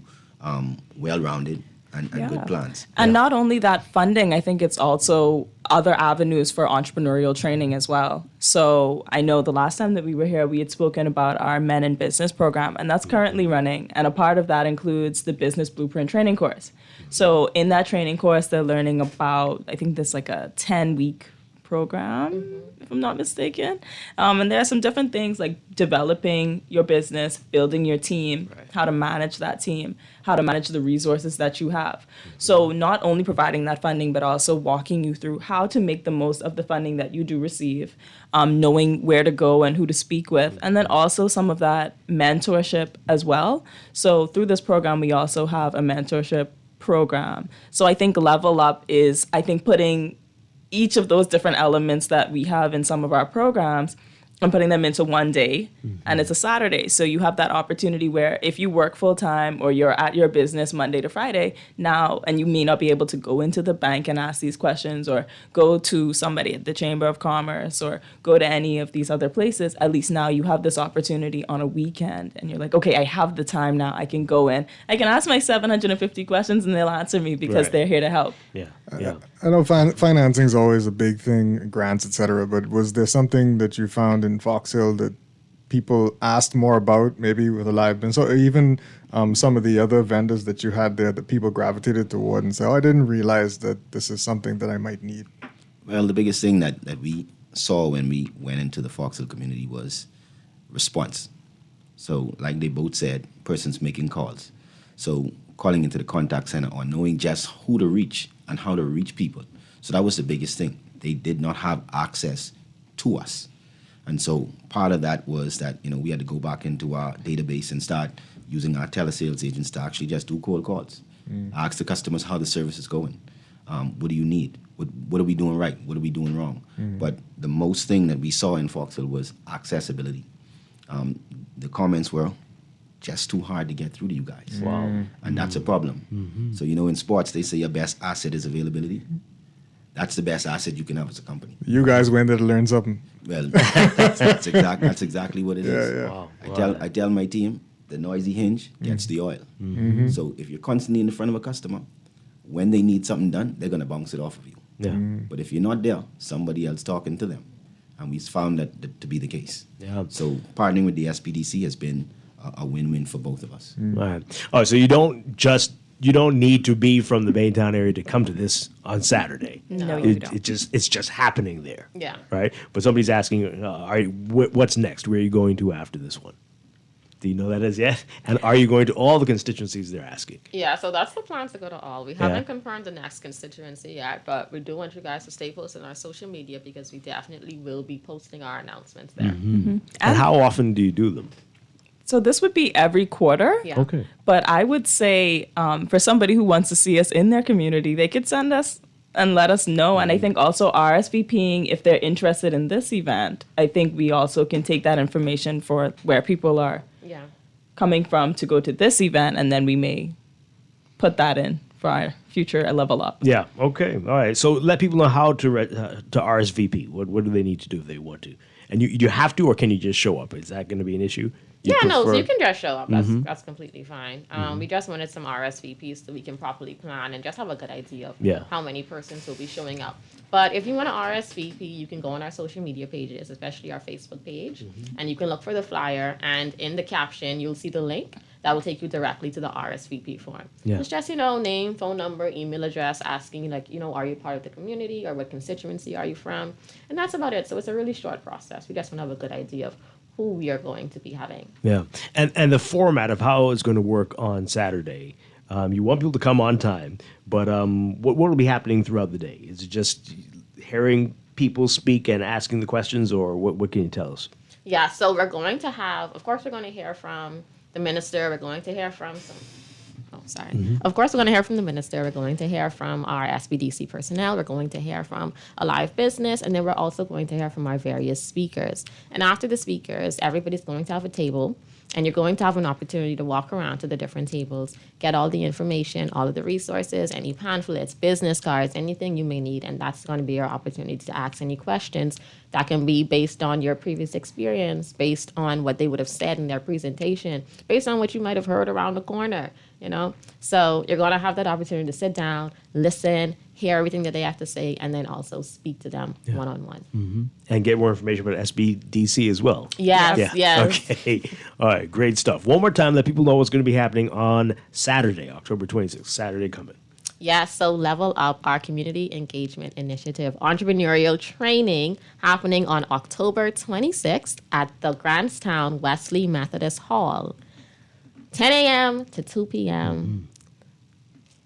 well-rounded and good plans. And not only that funding, I think it's also other avenues for entrepreneurial training as well. So I know the last time that we were here, we had spoken about our Men in Business program, and that's currently running. And a part of that includes the Business Blueprint training course. So in that training course, they're learning about, I think there's like a 10-week program, if I'm not mistaken. And there are some different things like developing your business, building your team, how to manage that team, how to manage the resources that you have. So not only providing that funding, but also walking you through how to make the most of the funding that you do receive, knowing where to go and who to speak with, and then also some of that mentorship as well. So through this program, we also have a mentorship program. So I think Level Up is, I think, putting each of those different elements that we have in some of our programs and putting them into one day, and it's a Saturday. So you have that opportunity where if you work full time or you're at your business Monday to Friday now, and you may not be able to go into the bank and ask these questions or go to somebody at the Chamber of Commerce or go to any of these other places, at least now you have this opportunity on a weekend and you're like, okay, I have the time now. I can go in, I can ask my 750 questions and they'll answer me because they're here to help. I know financing is always a big thing, grants, etc. But was there something that you found in Fox Hill that people asked more about, maybe with a live business, or even some of the other vendors that you had there that people gravitated toward and said, "Oh, I didn't realize that this is something that I might need"? Well, the biggest thing that we saw when we went into the Fox Hill community was response. So, like they both said, persons making calls. So, calling into the contact center or knowing just who to reach and how to reach people. So that was the biggest thing. They did not have access to us. And so part of that was that, we had to go back into our database and start using our telesales agents to actually just do cold calls. Ask the customers how the service is going. What do you need? What are we doing right? What are we doing wrong? But the most thing that we saw in Foxville was accessibility. The comments were just too hard to get through to you guys. Wow. And that's a problem. So, in sports, they say your best asset is availability. That's the best asset you can have as a company. You guys went there to learn something. Well, that's exactly what it is. Yeah. Wow. I tell my team, the noisy hinge gets the oil. So if you're constantly in the front of a customer, when they need something done, they're going to bounce it off of you. Yeah. But if you're not there, somebody else talking to them. And we found that to be the case. Yeah. So partnering with the SPDC has been a win-win for both of us. Right. Oh, so you don't need to be from the Baytown area to come to this on Saturday. No, you don't. It's just happening there. Yeah. Right. But somebody's asking, all right, what's next? Where are you going to after this one? Do you know that as yet? And are you going to all the constituencies they're asking? Yeah, so that's the plan to go to all. We haven't confirmed the next constituency yet, but we do want you guys to stay posted on our social media because we definitely will be posting our announcements there. And how often do you do them? So this would be every quarter. Yeah. Okay. But I would say for somebody who wants to see us in their community, they could send us and let us know. And I think also RSVPing, if they're interested in this event, I think we also can take that information for where people are coming from to go to this event, and then we may put that in for our future Level Up. Yeah. Okay. All right. So let people know how to RSVP. What do they need to do if they want to? And you have to, or can you just show up? Is that going to be an issue? So you can just show up. That's completely fine. We just wanted some RSVPs so we can properly plan and just have a good idea of how many persons will be showing up. But if you want to RSVP, you can go on our social media pages, especially our Facebook page, and you can look for the flyer. And in the caption, you'll see the link that will take you directly to the RSVP form. Yeah. It's just, name, phone number, email address, asking are you part of the community or what constituency are you from? And that's about it. So it's a really short process. We just want to have a good idea of who we are going to be having. Yeah. And the format of how it's going to work on Saturday, you want people to come on time, but what will be happening throughout the day? Is it just hearing people speak and asking the questions, or what can you tell us? Yeah, so we're going to hear from the minister. We're going to hear from Of course, we're going to hear from the minister. We're going to hear from our SBDC personnel. We're going to hear from a live business. And then we're also going to hear from our various speakers. And after the speakers, everybody's going to have a table. And you're going to have an opportunity to walk around to the different tables, get all the information, all of the resources, any pamphlets, business cards, anything you may need. And that's going to be your opportunity to ask any questions that can be based on your previous experience, based on what they would have said in their presentation, based on what you might have heard around the corner, you know? So you're going to have that opportunity to sit down, listen, hear everything that they have to say, and then also speak to them one-on-one. And get more information about SBDC as well. Yes. Okay. All right. Great stuff. One more time, let people know what's going to be happening on Saturday, October 26th. Saturday coming. Yes, so Level Up, our community engagement initiative, entrepreneurial training happening on October 26th at the Grantstown Wesley Methodist Hall, 10 a.m. to 2 p.m.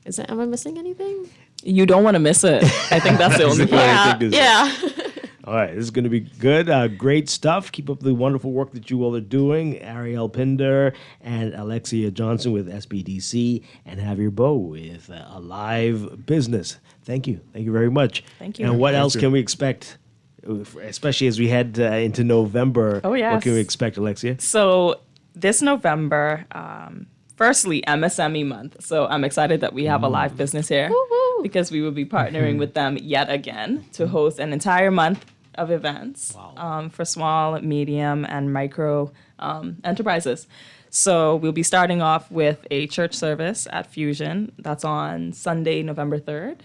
Am I missing anything? You don't want to miss it. I think that's the only thing. Yeah. All right, this is going to be good. Great stuff. Keep up the wonderful work that you all are doing. Ariel Pinder and Alexia Johnson with SBDC and Javier Bo with a live business. Thank you. Thank you very much. Thank you. And what else can we expect, especially as we head into November? Oh, yes. What can we expect, Alexia? So this November, firstly, MSME month. So I'm excited that we have a live business here because we will be partnering with them yet again to host an entire month of events for small, medium, and micro enterprises. So we'll be starting off with a church service at Fusion. That's on Sunday, November 3rd.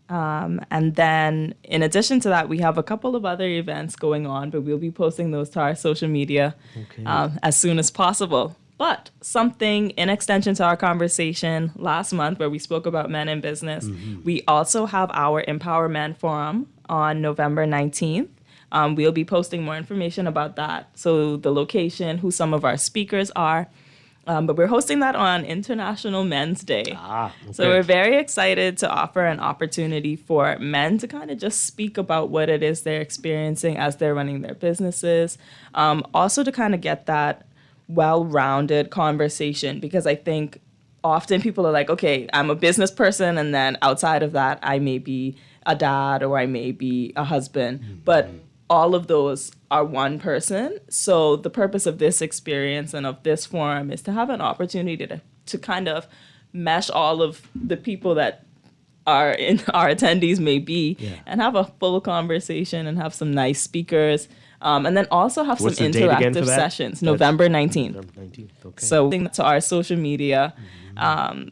And then in addition to that, we have a couple of other events going on, but we'll be posting those to our social media as soon as possible. But something in extension to our conversation last month where we spoke about men in business, we also have our Empower Men Forum on November 19th. We'll be posting more information about that. So the location, who some of our speakers are. But we're hosting that on International Men's Day. So we're very excited to offer an opportunity for men to kind of just speak about what it is they're experiencing as they're running their businesses. Also to kind of get that well-rounded conversation, because I think often people are like, okay, I'm a business person, and then outside of that, I may be a dad or I may be a husband. But all of those are one person. So the purpose of this experience and of this forum is to have an opportunity to kind of mesh all of the people that our attendees may be and have a full conversation and have some nice speakers. And then also have some interactive sessions, November 19th. November 19th, okay. So to our social media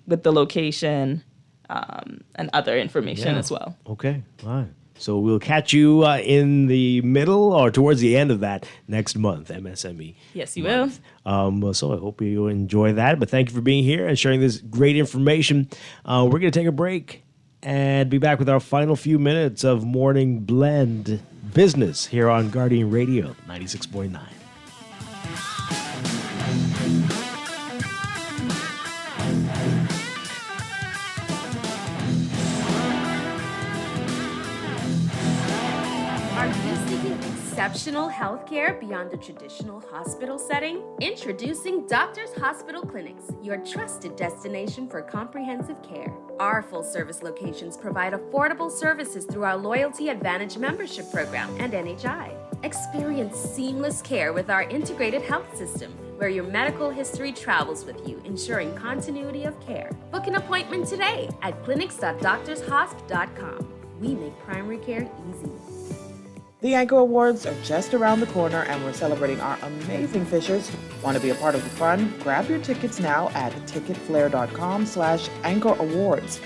with the location and other information as well. Okay, all right. So we'll catch you in the middle or towards the end of that next month, MSME. Yes, you will. So I hope you enjoy that. But thank you for being here and sharing this great information. We're going to take a break and be back with our final few minutes of Morning Blend Business here on Guardian Radio 96.9. Exceptional health care beyond the traditional hospital setting? Introducing Doctors Hospital Clinics, your trusted destination for comprehensive care. Our full-service locations provide affordable services through our Loyalty Advantage membership program and NHI. Experience seamless care with our integrated health system, where your medical history travels with you, ensuring continuity of care. Book an appointment today at clinics.doctorshosp.com. We make primary care easy. The Anchor Awards are just around the corner, and we're celebrating our amazing fishers. Want to be a part of the fun? Grab your tickets now at ticketflare.com/Anchor Awards.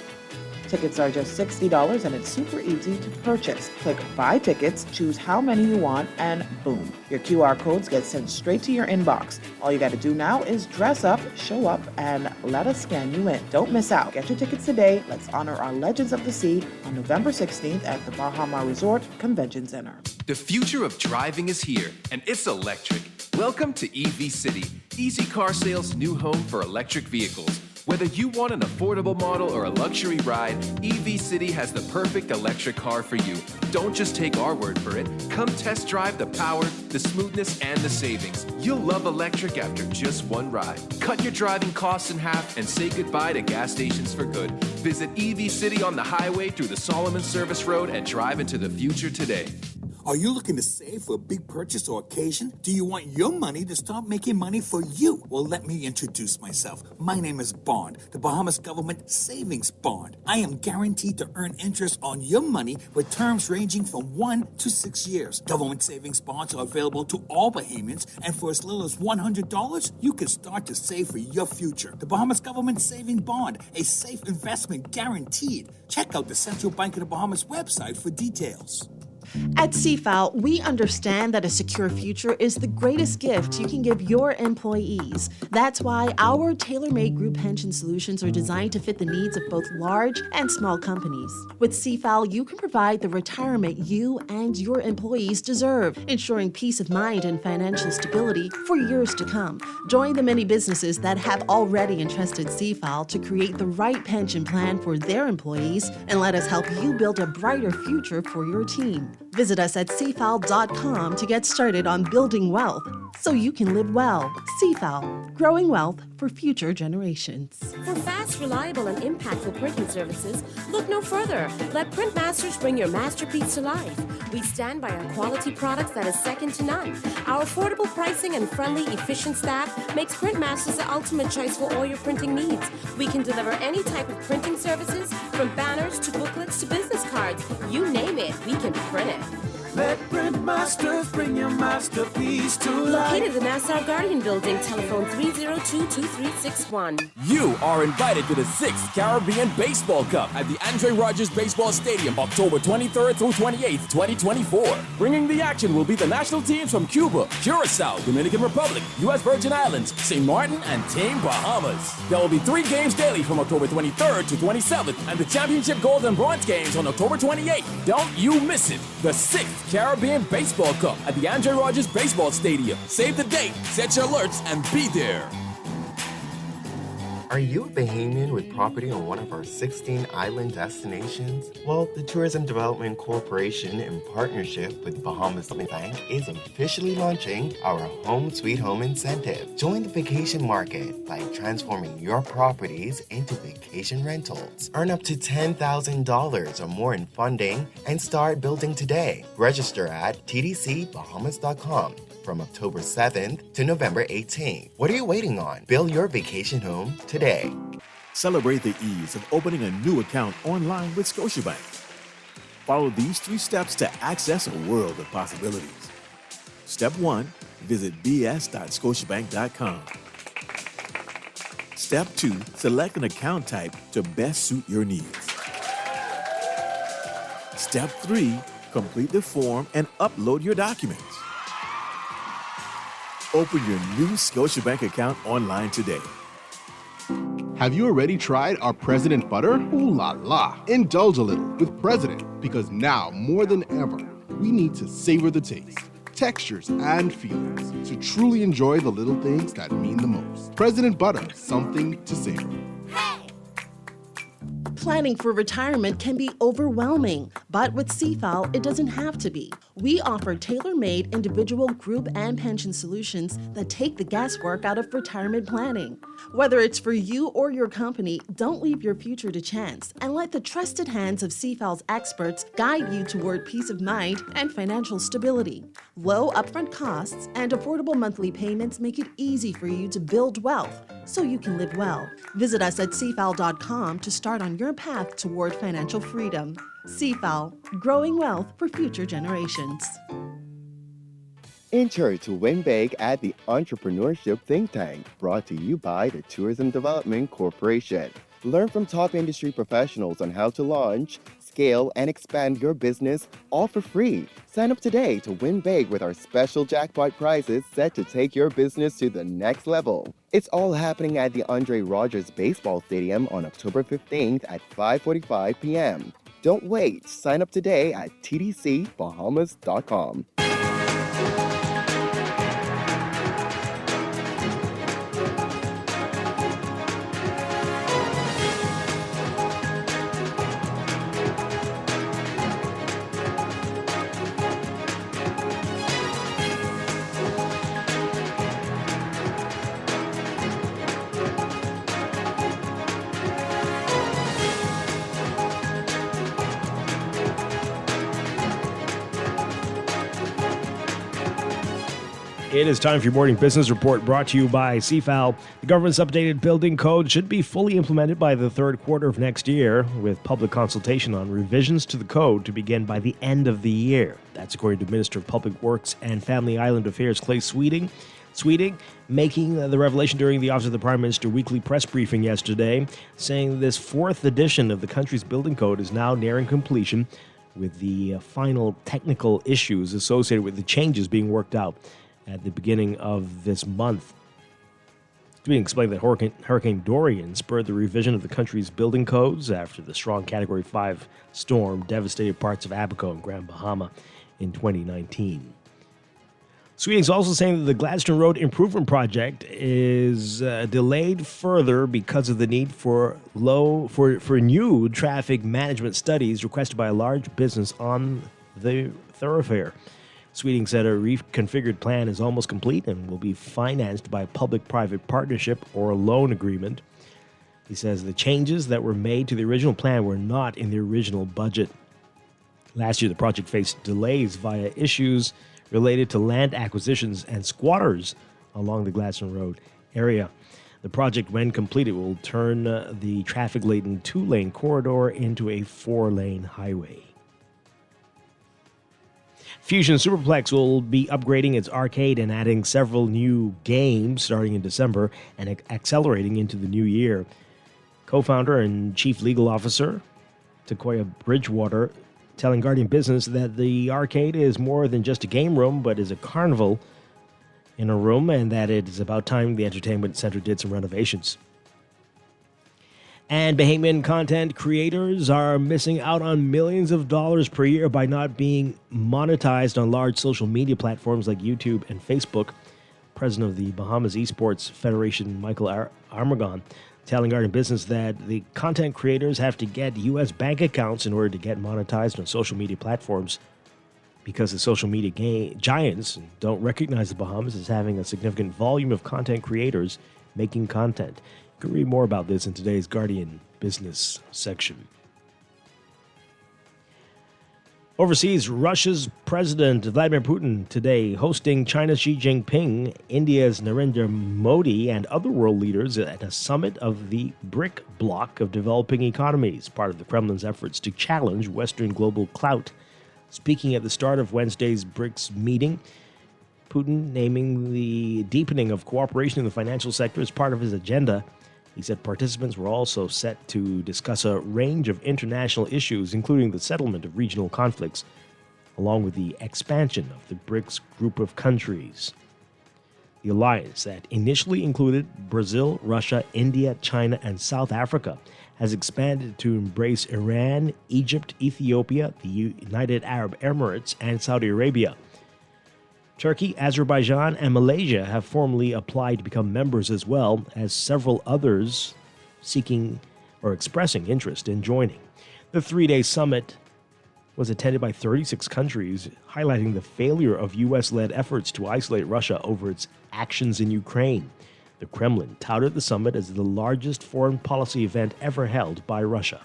Tickets are just $60 and it's super easy to purchase. Click Buy Tickets, choose how many you want, and boom, your QR codes get sent straight to your inbox. All you got to do now is dress up, show up, and let us scan you in. Don't miss out. Get your tickets today. Let's honor our Legends of the Sea on November 16th at the Bahama Resort Convention Center. The future of driving is here, and it's electric. Welcome to EV City, Easy Car Sales' new home for electric vehicles. Whether you want an affordable model or a luxury ride, EV City has the perfect electric car for you. Don't just take our word for it. Come test drive the power, the smoothness, and the savings. You'll love electric after just one ride. Cut your driving costs in half and say goodbye to gas stations for good. Visit EV City on the highway through the Solomon Service Road and drive into the future today. Are you looking to save for a big purchase or occasion? Do you want your money to start making money for you? Well, let me introduce myself. My name is Bond, the Bahamas Government Savings Bond. I am guaranteed to earn interest on your money with terms ranging from 1 to 6 years. Government savings bonds are available to all Bahamians, and for as little as $100, you can start to save for your future. The Bahamas Government Savings Bond, a safe investment guaranteed. Check out the Central Bank of the Bahamas website for details. At CFAL, we understand that a secure future is the greatest gift you can give your employees. That's why our tailor-made group pension solutions are designed to fit the needs of both large and small companies. With CFAL, you can provide the retirement you and your employees deserve, ensuring peace of mind and financial stability for years to come. Join the many businesses that have already entrusted CFAL to create the right pension plan for their employees, and let us help you build a brighter future for your team. Visit us at cfal.com to get started on building wealth so you can live well. CFAL, growing wealth for future generations. For fast, reliable, and impactful printing services, look no further. Let Printmasters bring your masterpiece to life. We stand by our quality products that is second to none. Our affordable pricing and friendly, efficient staff makes Printmasters the ultimate choice for all your printing needs. We can deliver any type of printing services, from banners to booklets to business cards. You name it, we can print it. Let Printmasters bring your masterpiece to life. Located in the Nassau Guardian Building, telephone 302-2361. You are invited to the 6th Caribbean Baseball Cup at the Andre Rogers Baseball Stadium, October 23rd through 28th, 2024. Bringing the action will be the national teams from Cuba, Curacao, Dominican Republic, U.S. Virgin Islands, St. Martin, and Team Bahamas. There will be 3 games daily from October 23rd to 27th, and the championship gold and bronze games on October 28th. Don't you miss it. The 6th Caribbean Baseball Cup at the Andre Rogers Baseball Stadium. Save the date, set your alerts, and be there. Are you a Bahamian with property on one of our 16 island destinations? Well, the Tourism Development Corporation, in partnership with Bahamas Bank, is officially launching our Home Sweet Home Incentive. Join the vacation market by transforming your properties into vacation rentals. Earn up to $10,000 or more in funding and start building today. Register at tdcbahamas.com. from October 7th to November 18th. What are you waiting on? Build your vacation home today. Celebrate the ease of opening a new account online with Scotiabank. Follow these 3 steps to access a world of possibilities. Step 1, visit bs.scotiabank.com. Step 2, select an account type to best suit your needs. Step 3, complete the form and upload your documents. Open your new Scotiabank account online today. Have you already tried our President Butter? Ooh la la. Indulge a little with President, because now more than ever, we need to savor the taste, textures, and feelings to truly enjoy the little things that mean the most. President Butter, something to savor. Planning for retirement can be overwhelming, but with CFAL, it doesn't have to be. We offer tailor-made individual, group, and pension solutions that take the guesswork out of retirement planning. Whether it's for you or your company, don't leave your future to chance and let the trusted hands of CFAL's experts guide you toward peace of mind and financial stability. Low upfront costs and affordable monthly payments make it easy for you to build wealth so you can live well. Visit us at cfal.com to start on your path toward financial freedom. CFAL, growing wealth for future generations. Enter to win big at the Entrepreneurship Think Tank, brought to you by the Tourism Development Corporation. Learn from top industry professionals on how to launch, scale, and expand your business, all for free. Sign up today to win big with our special jackpot prizes set to take your business to the next level. It's all happening at the Andre Rogers Baseball Stadium on October 15th at 5:45 p.m. Don't wait. Sign up today at tdcbahamas.com. It is time for your morning business report brought to you by CFAL. The government's updated building code should be fully implemented by the third quarter of next year, with public consultation on revisions to the code to begin by the end of the year. That's according to Minister of Public Works and Family Island Affairs Clay Sweeting, making the revelation during the Office of the Prime Minister weekly press briefing yesterday, saying this fourth edition of the country's building code is now nearing completion, with the final technical issues associated with the changes being worked out at the beginning of this month. It's being explained that Hurricane Dorian spurred the revision of the country's building codes after the strong Category 5 storm devastated parts of Abaco and Grand Bahama in 2019. Sweeting's also saying that the Gladstone Road Improvement Project is delayed further because of the need for new traffic management studies requested by a large business on the thoroughfare. Sweeting said a reconfigured plan is almost complete and will be financed by a public-private partnership or a loan agreement. He says the changes that were made to the original plan were not in the original budget. Last year, the project faced delays via issues related to land acquisitions and squatters along the Gladstone Road area. The project, when completed, will turn the traffic-laden 2-lane corridor into a 4-lane highway. Fusion Superplex will be upgrading its arcade and adding several new games starting in December and accelerating into the new year. Co-founder and chief legal officer Takoya Bridgewater telling Guardian Business that the arcade is more than just a game room, but is a carnival in a room, and that it is about time the entertainment center did some renovations. And Bahamian content creators are missing out on millions of dollars per year by not being monetized on large social media platforms like YouTube and Facebook. President of the Bahamas Esports Federation, Michael Armagon, telling Guardian Business that the content creators have to get U.S. bank accounts in order to get monetized on social media platforms because the social media giants don't recognize the Bahamas as having a significant volume of content creators making content. You can read more about this in today's Guardian Business section. Overseas, Russia's President Vladimir Putin today hosting China's Xi Jinping, India's Narendra Modi, and other world leaders at a summit of the BRIC bloc of developing economies, part of the Kremlin's efforts to challenge Western global clout. Speaking at the start of Wednesday's BRICS meeting, Putin naming the deepening of cooperation in the financial sector as part of his agenda. He said participants were also set to discuss a range of international issues, including the settlement of regional conflicts, along with the expansion of the BRICS group of countries. The alliance that initially included Brazil, Russia, India, China, and South Africa has expanded to embrace Iran, Egypt, Ethiopia, the United Arab Emirates, and Saudi Arabia. Turkey, Azerbaijan, and Malaysia have formally applied to become members, as well as several others seeking or expressing interest in joining. The 3-day summit was attended by 36 countries, highlighting the failure of U.S.-led efforts to isolate Russia over its actions in Ukraine. The Kremlin touted the summit as the largest foreign policy event ever held by Russia.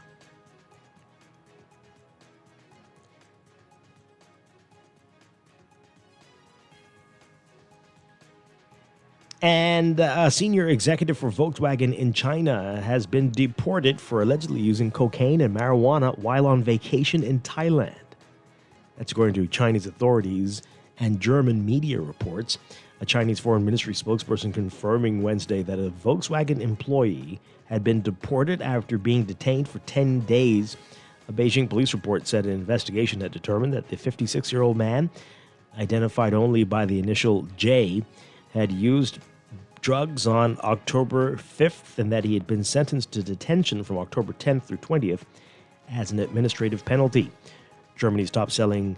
And a senior executive for Volkswagen in China has been deported for allegedly using cocaine and marijuana while on vacation in Thailand. That's according to Chinese authorities and German media reports. A Chinese Foreign Ministry spokesperson confirming Wednesday that a Volkswagen employee had been deported after being detained for 10 days. A Beijing police report said an investigation had determined that the 56-year-old man, identified only by the initial J, had used drugs on October 5th and that he had been sentenced to detention from October 10th through 20th as an administrative penalty. Germany's top-selling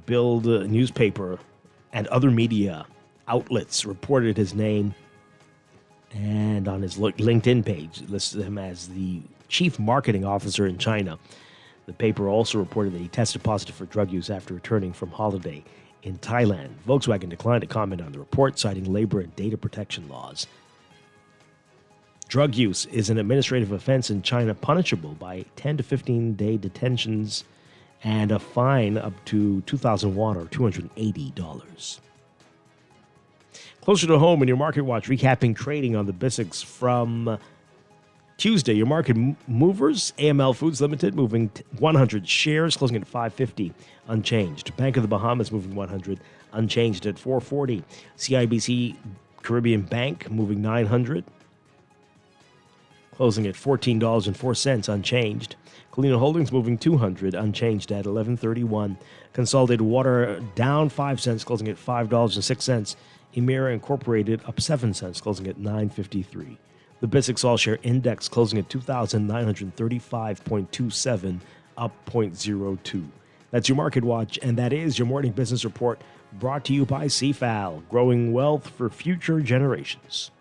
Bild newspaper and other media outlets reported his name, and on his LinkedIn page listed him as the chief marketing officer in China. The paper also reported that he tested positive for drug use after returning from holiday in Thailand. Volkswagen declined to comment on the report, citing labor and data protection laws. Drug use is an administrative offense in China punishable by 10 to 15-day detentions and a fine up to 2,000 won or $280. Closer to home in your Market Watch, recapping trading on the BISX from Tuesday. Your market movers, AML Foods Limited moving 100 shares, closing at 550, unchanged. Bank of the Bahamas moving 100, unchanged at 440. CIBC Caribbean Bank moving 900, closing at $14.04, unchanged. Colina Holdings moving 200, unchanged at $11.31. Consolidated Water down 5 cents, closing at $5.06. Emira Incorporated up 7 cents, closing at $9.53. The BISX All Share Index closing at 2,935.27, up 0.02. That's your Market Watch, and that is your morning business report brought to you by CFAL, growing wealth for future generations.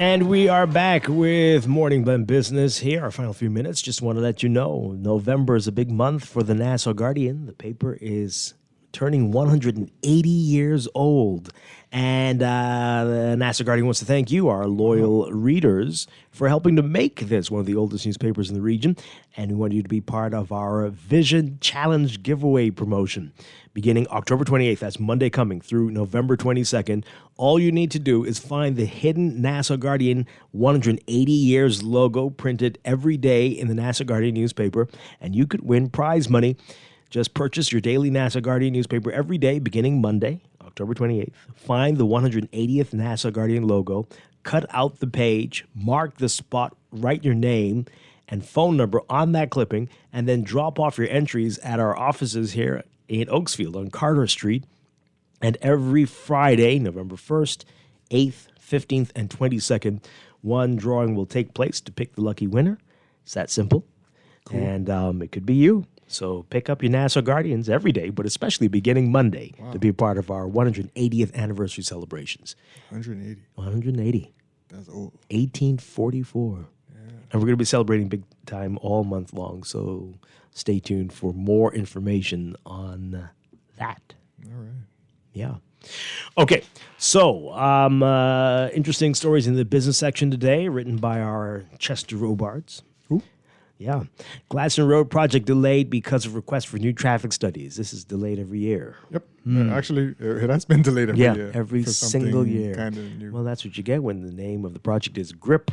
And we are back with Morning Blend Business here. Our final few minutes. Just want to let you know, November is a big month for the Nassau Guardian. The paper is turning 180 years old. And the Nassau Guardian wants to thank you, our loyal readers, for helping to make this one of the oldest newspapers in the region. And we want you to be part of our Vision Challenge giveaway promotion. Beginning October 28th, that's Monday coming, through November 22nd, all you need to do is find the hidden Nassau Guardian 180 years logo printed every day in the Nassau Guardian newspaper, and you could win prize money. Just purchase your daily Nassau Guardian newspaper every day beginning Monday, October 28th. Find the 180th Nassau Guardian logo, cut out the page, mark the spot, write your name and phone number on that clipping, and then drop off your entries at our offices here in Oaksfield on Carter Street. And every Friday, November 1st, 8th, 15th, and 22nd, one drawing will take place to pick the lucky winner. It's that simple. Cool. And it could be you. So pick up your Nassau Guardians every day, but especially beginning Monday to be a part of our 180th anniversary celebrations. 180. 180. That's old. 1844. Yeah. And we're going to be celebrating big time all month long, so stay tuned for more information on that. All right. Yeah. Okay, so interesting stories in the business section today, written by our Chester Robards. Who? Yeah. Gladstone Road project delayed because of requests for new traffic studies. This is delayed every year. Yep. Actually, it has been delayed every year. Every single year. Kind of new. Well, that's what you get when the name of the project is GRIP.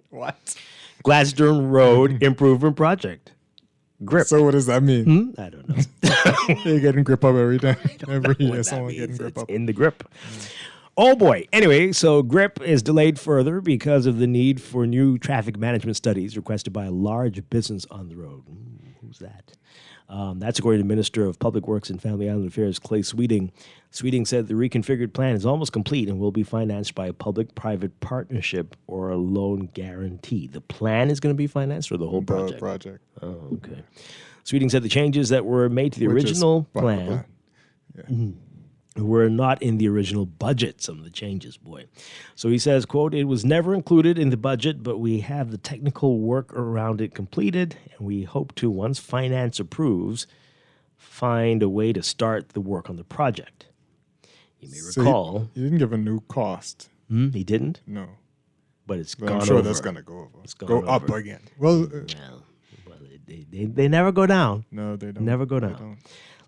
What? Gladstone Road Improvement Project. GRIP. So what does that mean? I don't know. You're getting grip up every time. Every year, What someone that getting means. grip It's up. in the GRIP. Oh boy. Anyway, so GRIP is delayed further because of the need for new traffic management studies requested by a large business on the road. Who's that? That's according to Minister of Public Works and Family Island Affairs, Clay Sweeting. Sweeting said the reconfigured plan is almost complete and will be financed by a public-private partnership or a loan guarantee. The plan is going to be financed or the whole project? The project. Oh, okay. Sweeting said the changes that were made to the original plan were not in the original budget, some of the changes, boy. So he says, quote, it was never included in the budget, but we have the technical work around it completed, and we hope to, once finance approves, find a way to start the work on the project. You may recall... He didn't give a new cost. He didn't? No. But it's But gone I'm sure over. that's going to go over. It's Go gone up over. again. Well, They never go down. No, they don't. Never go They down. don't.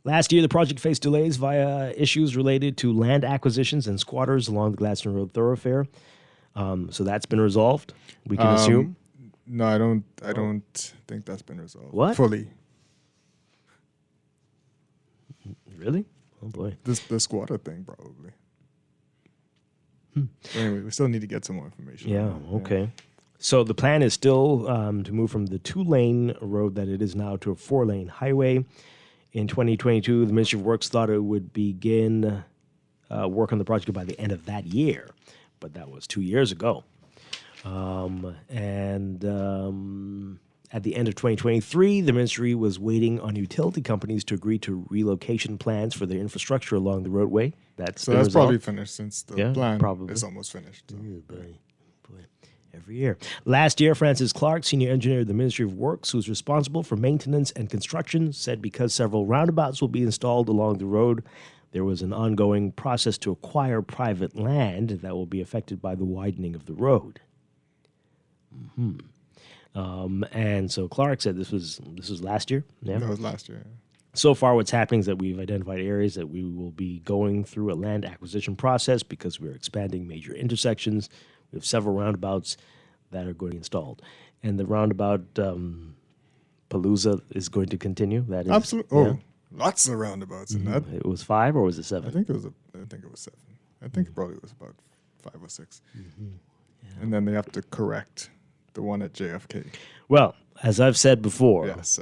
Last year, the project faced delays via issues related to land acquisitions and squatters along the Gladstone Road thoroughfare. So that's been resolved, we can assume. No, I don't think that's been resolved. What? Fully. Really? Oh, boy. The squatter thing, probably. So anyway, we still need to get some more information. Yeah, on that. okay. So the plan is still to move from the 2-lane road that it is now to a 4-lane highway. In 2022, the Ministry of Works thought it would begin work on the project by the end of that year, but that was 2 years ago. At the end of 2023, the ministry was waiting on utility companies to agree to relocation plans for their infrastructure along the roadway. That's probably finished since the plan probably. is almost finished. So. Boy. Every year. Last year, Francis Clark, senior engineer at the Ministry of Works, who's responsible for maintenance and construction, said because several roundabouts will be installed along the road, there was an ongoing process to acquire private land that will be affected by the widening of the road. And so Clark said this was last year. Yeah, that was last year. Yeah. So far, what's happening is that we've identified areas that we will be going through a land acquisition process because we're expanding major intersections. We have several roundabouts that are going to be installed. And the roundabout Palooza is going to continue. That is absolutely. Oh, lots of roundabouts in that. It was 5 or was it 7? I think it was 7. I think it probably was about 5 or 6. And then they have to correct the one at JFK. Well, as I've said before, yes,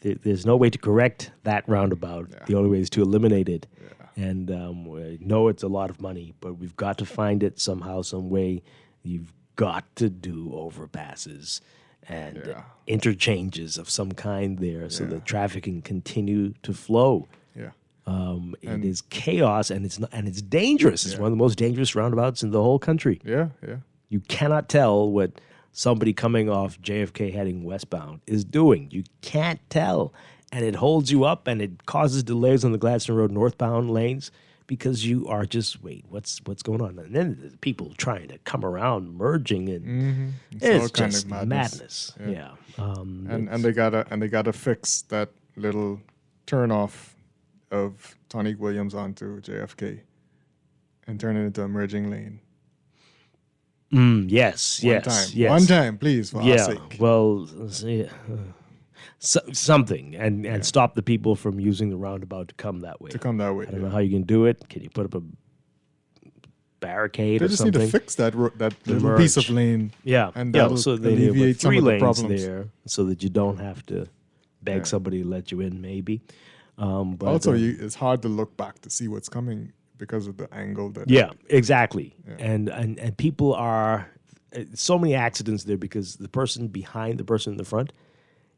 there's no way to correct that roundabout. Yeah. The only way is to eliminate it. Yeah. And I know it's a lot of money, but we've got to find it somehow, some way. You've got to do overpasses and interchanges of some kind there so that traffic can continue to flow. Yeah. It is chaos and it's dangerous. It's one of the most dangerous roundabouts in the whole country. Yeah. You cannot tell what somebody coming off JFK heading westbound is doing. You can't tell. And it holds you up and it causes delays on the Gladstone Road northbound lanes because you are just, wait, what's going on? And then the people trying to come around, merging, and it's just madness. Yeah. And they gotta fix that little turnoff of Tonic Williams onto JFK and turn it into a merging lane. Yes. One time, please, for our sake. Well, something, and stop the people from using the roundabout to come that way. I don't know how you can do it. Can you put up a barricade or something? They just need to fix that little piece of lane. So they alleviate have 3 some of the lanes problems there so that you don't have to beg somebody to let you in, maybe. But also, it's hard to look back to see what's coming because of the angle that. Exactly. Yeah. And people are so many accidents there because the person behind the person in the front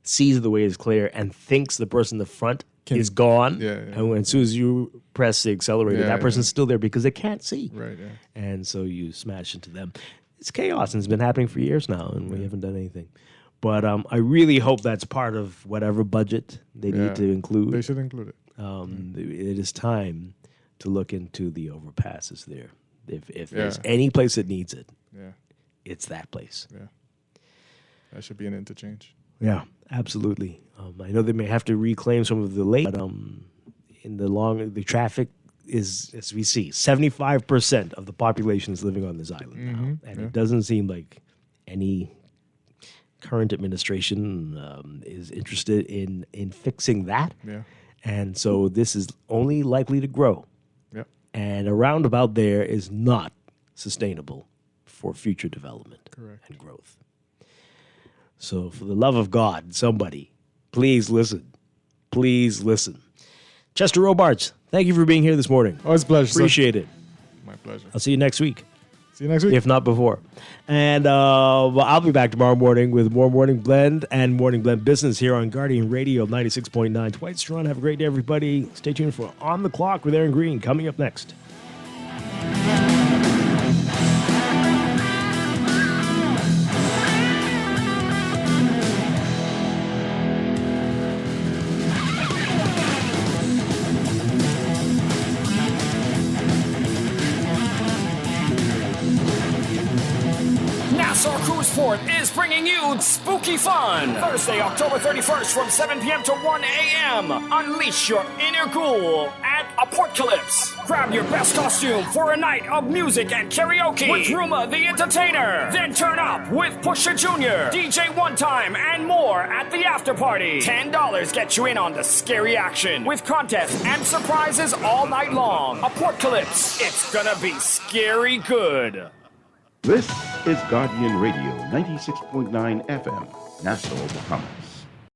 sees the way is clear and thinks the person in the front is gone. And as soon as you press the accelerator, that person's still there because they can't see. Right. And so you smash into them. It's chaos, and it's been happening for years now, and we haven't done anything. But I really hope that's part of whatever budget they need to include. They should include it. It is time to look into the overpasses there. If there's any place that needs it, it's that place. Yeah. That should be an interchange. Yeah, absolutely. I know they may have to reclaim some of the lane, but in the traffic is, as we see, 75% of the population is living on this island now. And it doesn't seem like any current administration is interested in fixing that. Yeah. And so this is only likely to grow. Yep. And a roundabout there is not sustainable for future development and growth. So for the love of God, somebody, please listen. Please listen. Chester Robards, thank you for being here this morning. Oh, it's a pleasure. Appreciate it. My pleasure. I'll see you next week. See you next week. If not before. And I'll be back tomorrow morning with more Morning Blend and Morning Blend Business here on Guardian Radio 96.9. Dwight, Strachan, have a great day, everybody. Stay tuned for On the Clock with Aaron Green coming up next. Nassau Cruise Port is bringing you Spooky Fun. Thursday, October 31st from 7 p.m. to 1 a.m. Unleash your inner ghoul at Apocalypse. Grab your best costume for a night of music and karaoke with Ruma the Entertainer. Then turn up with Pusha Jr., DJ One Time, and more at the after party. $10 gets you in on the scary action with contests and surprises all night long. Apocalypse. It's gonna be scary good. This is Guardian Radio 96.9 FM, Nassau, Bahamas.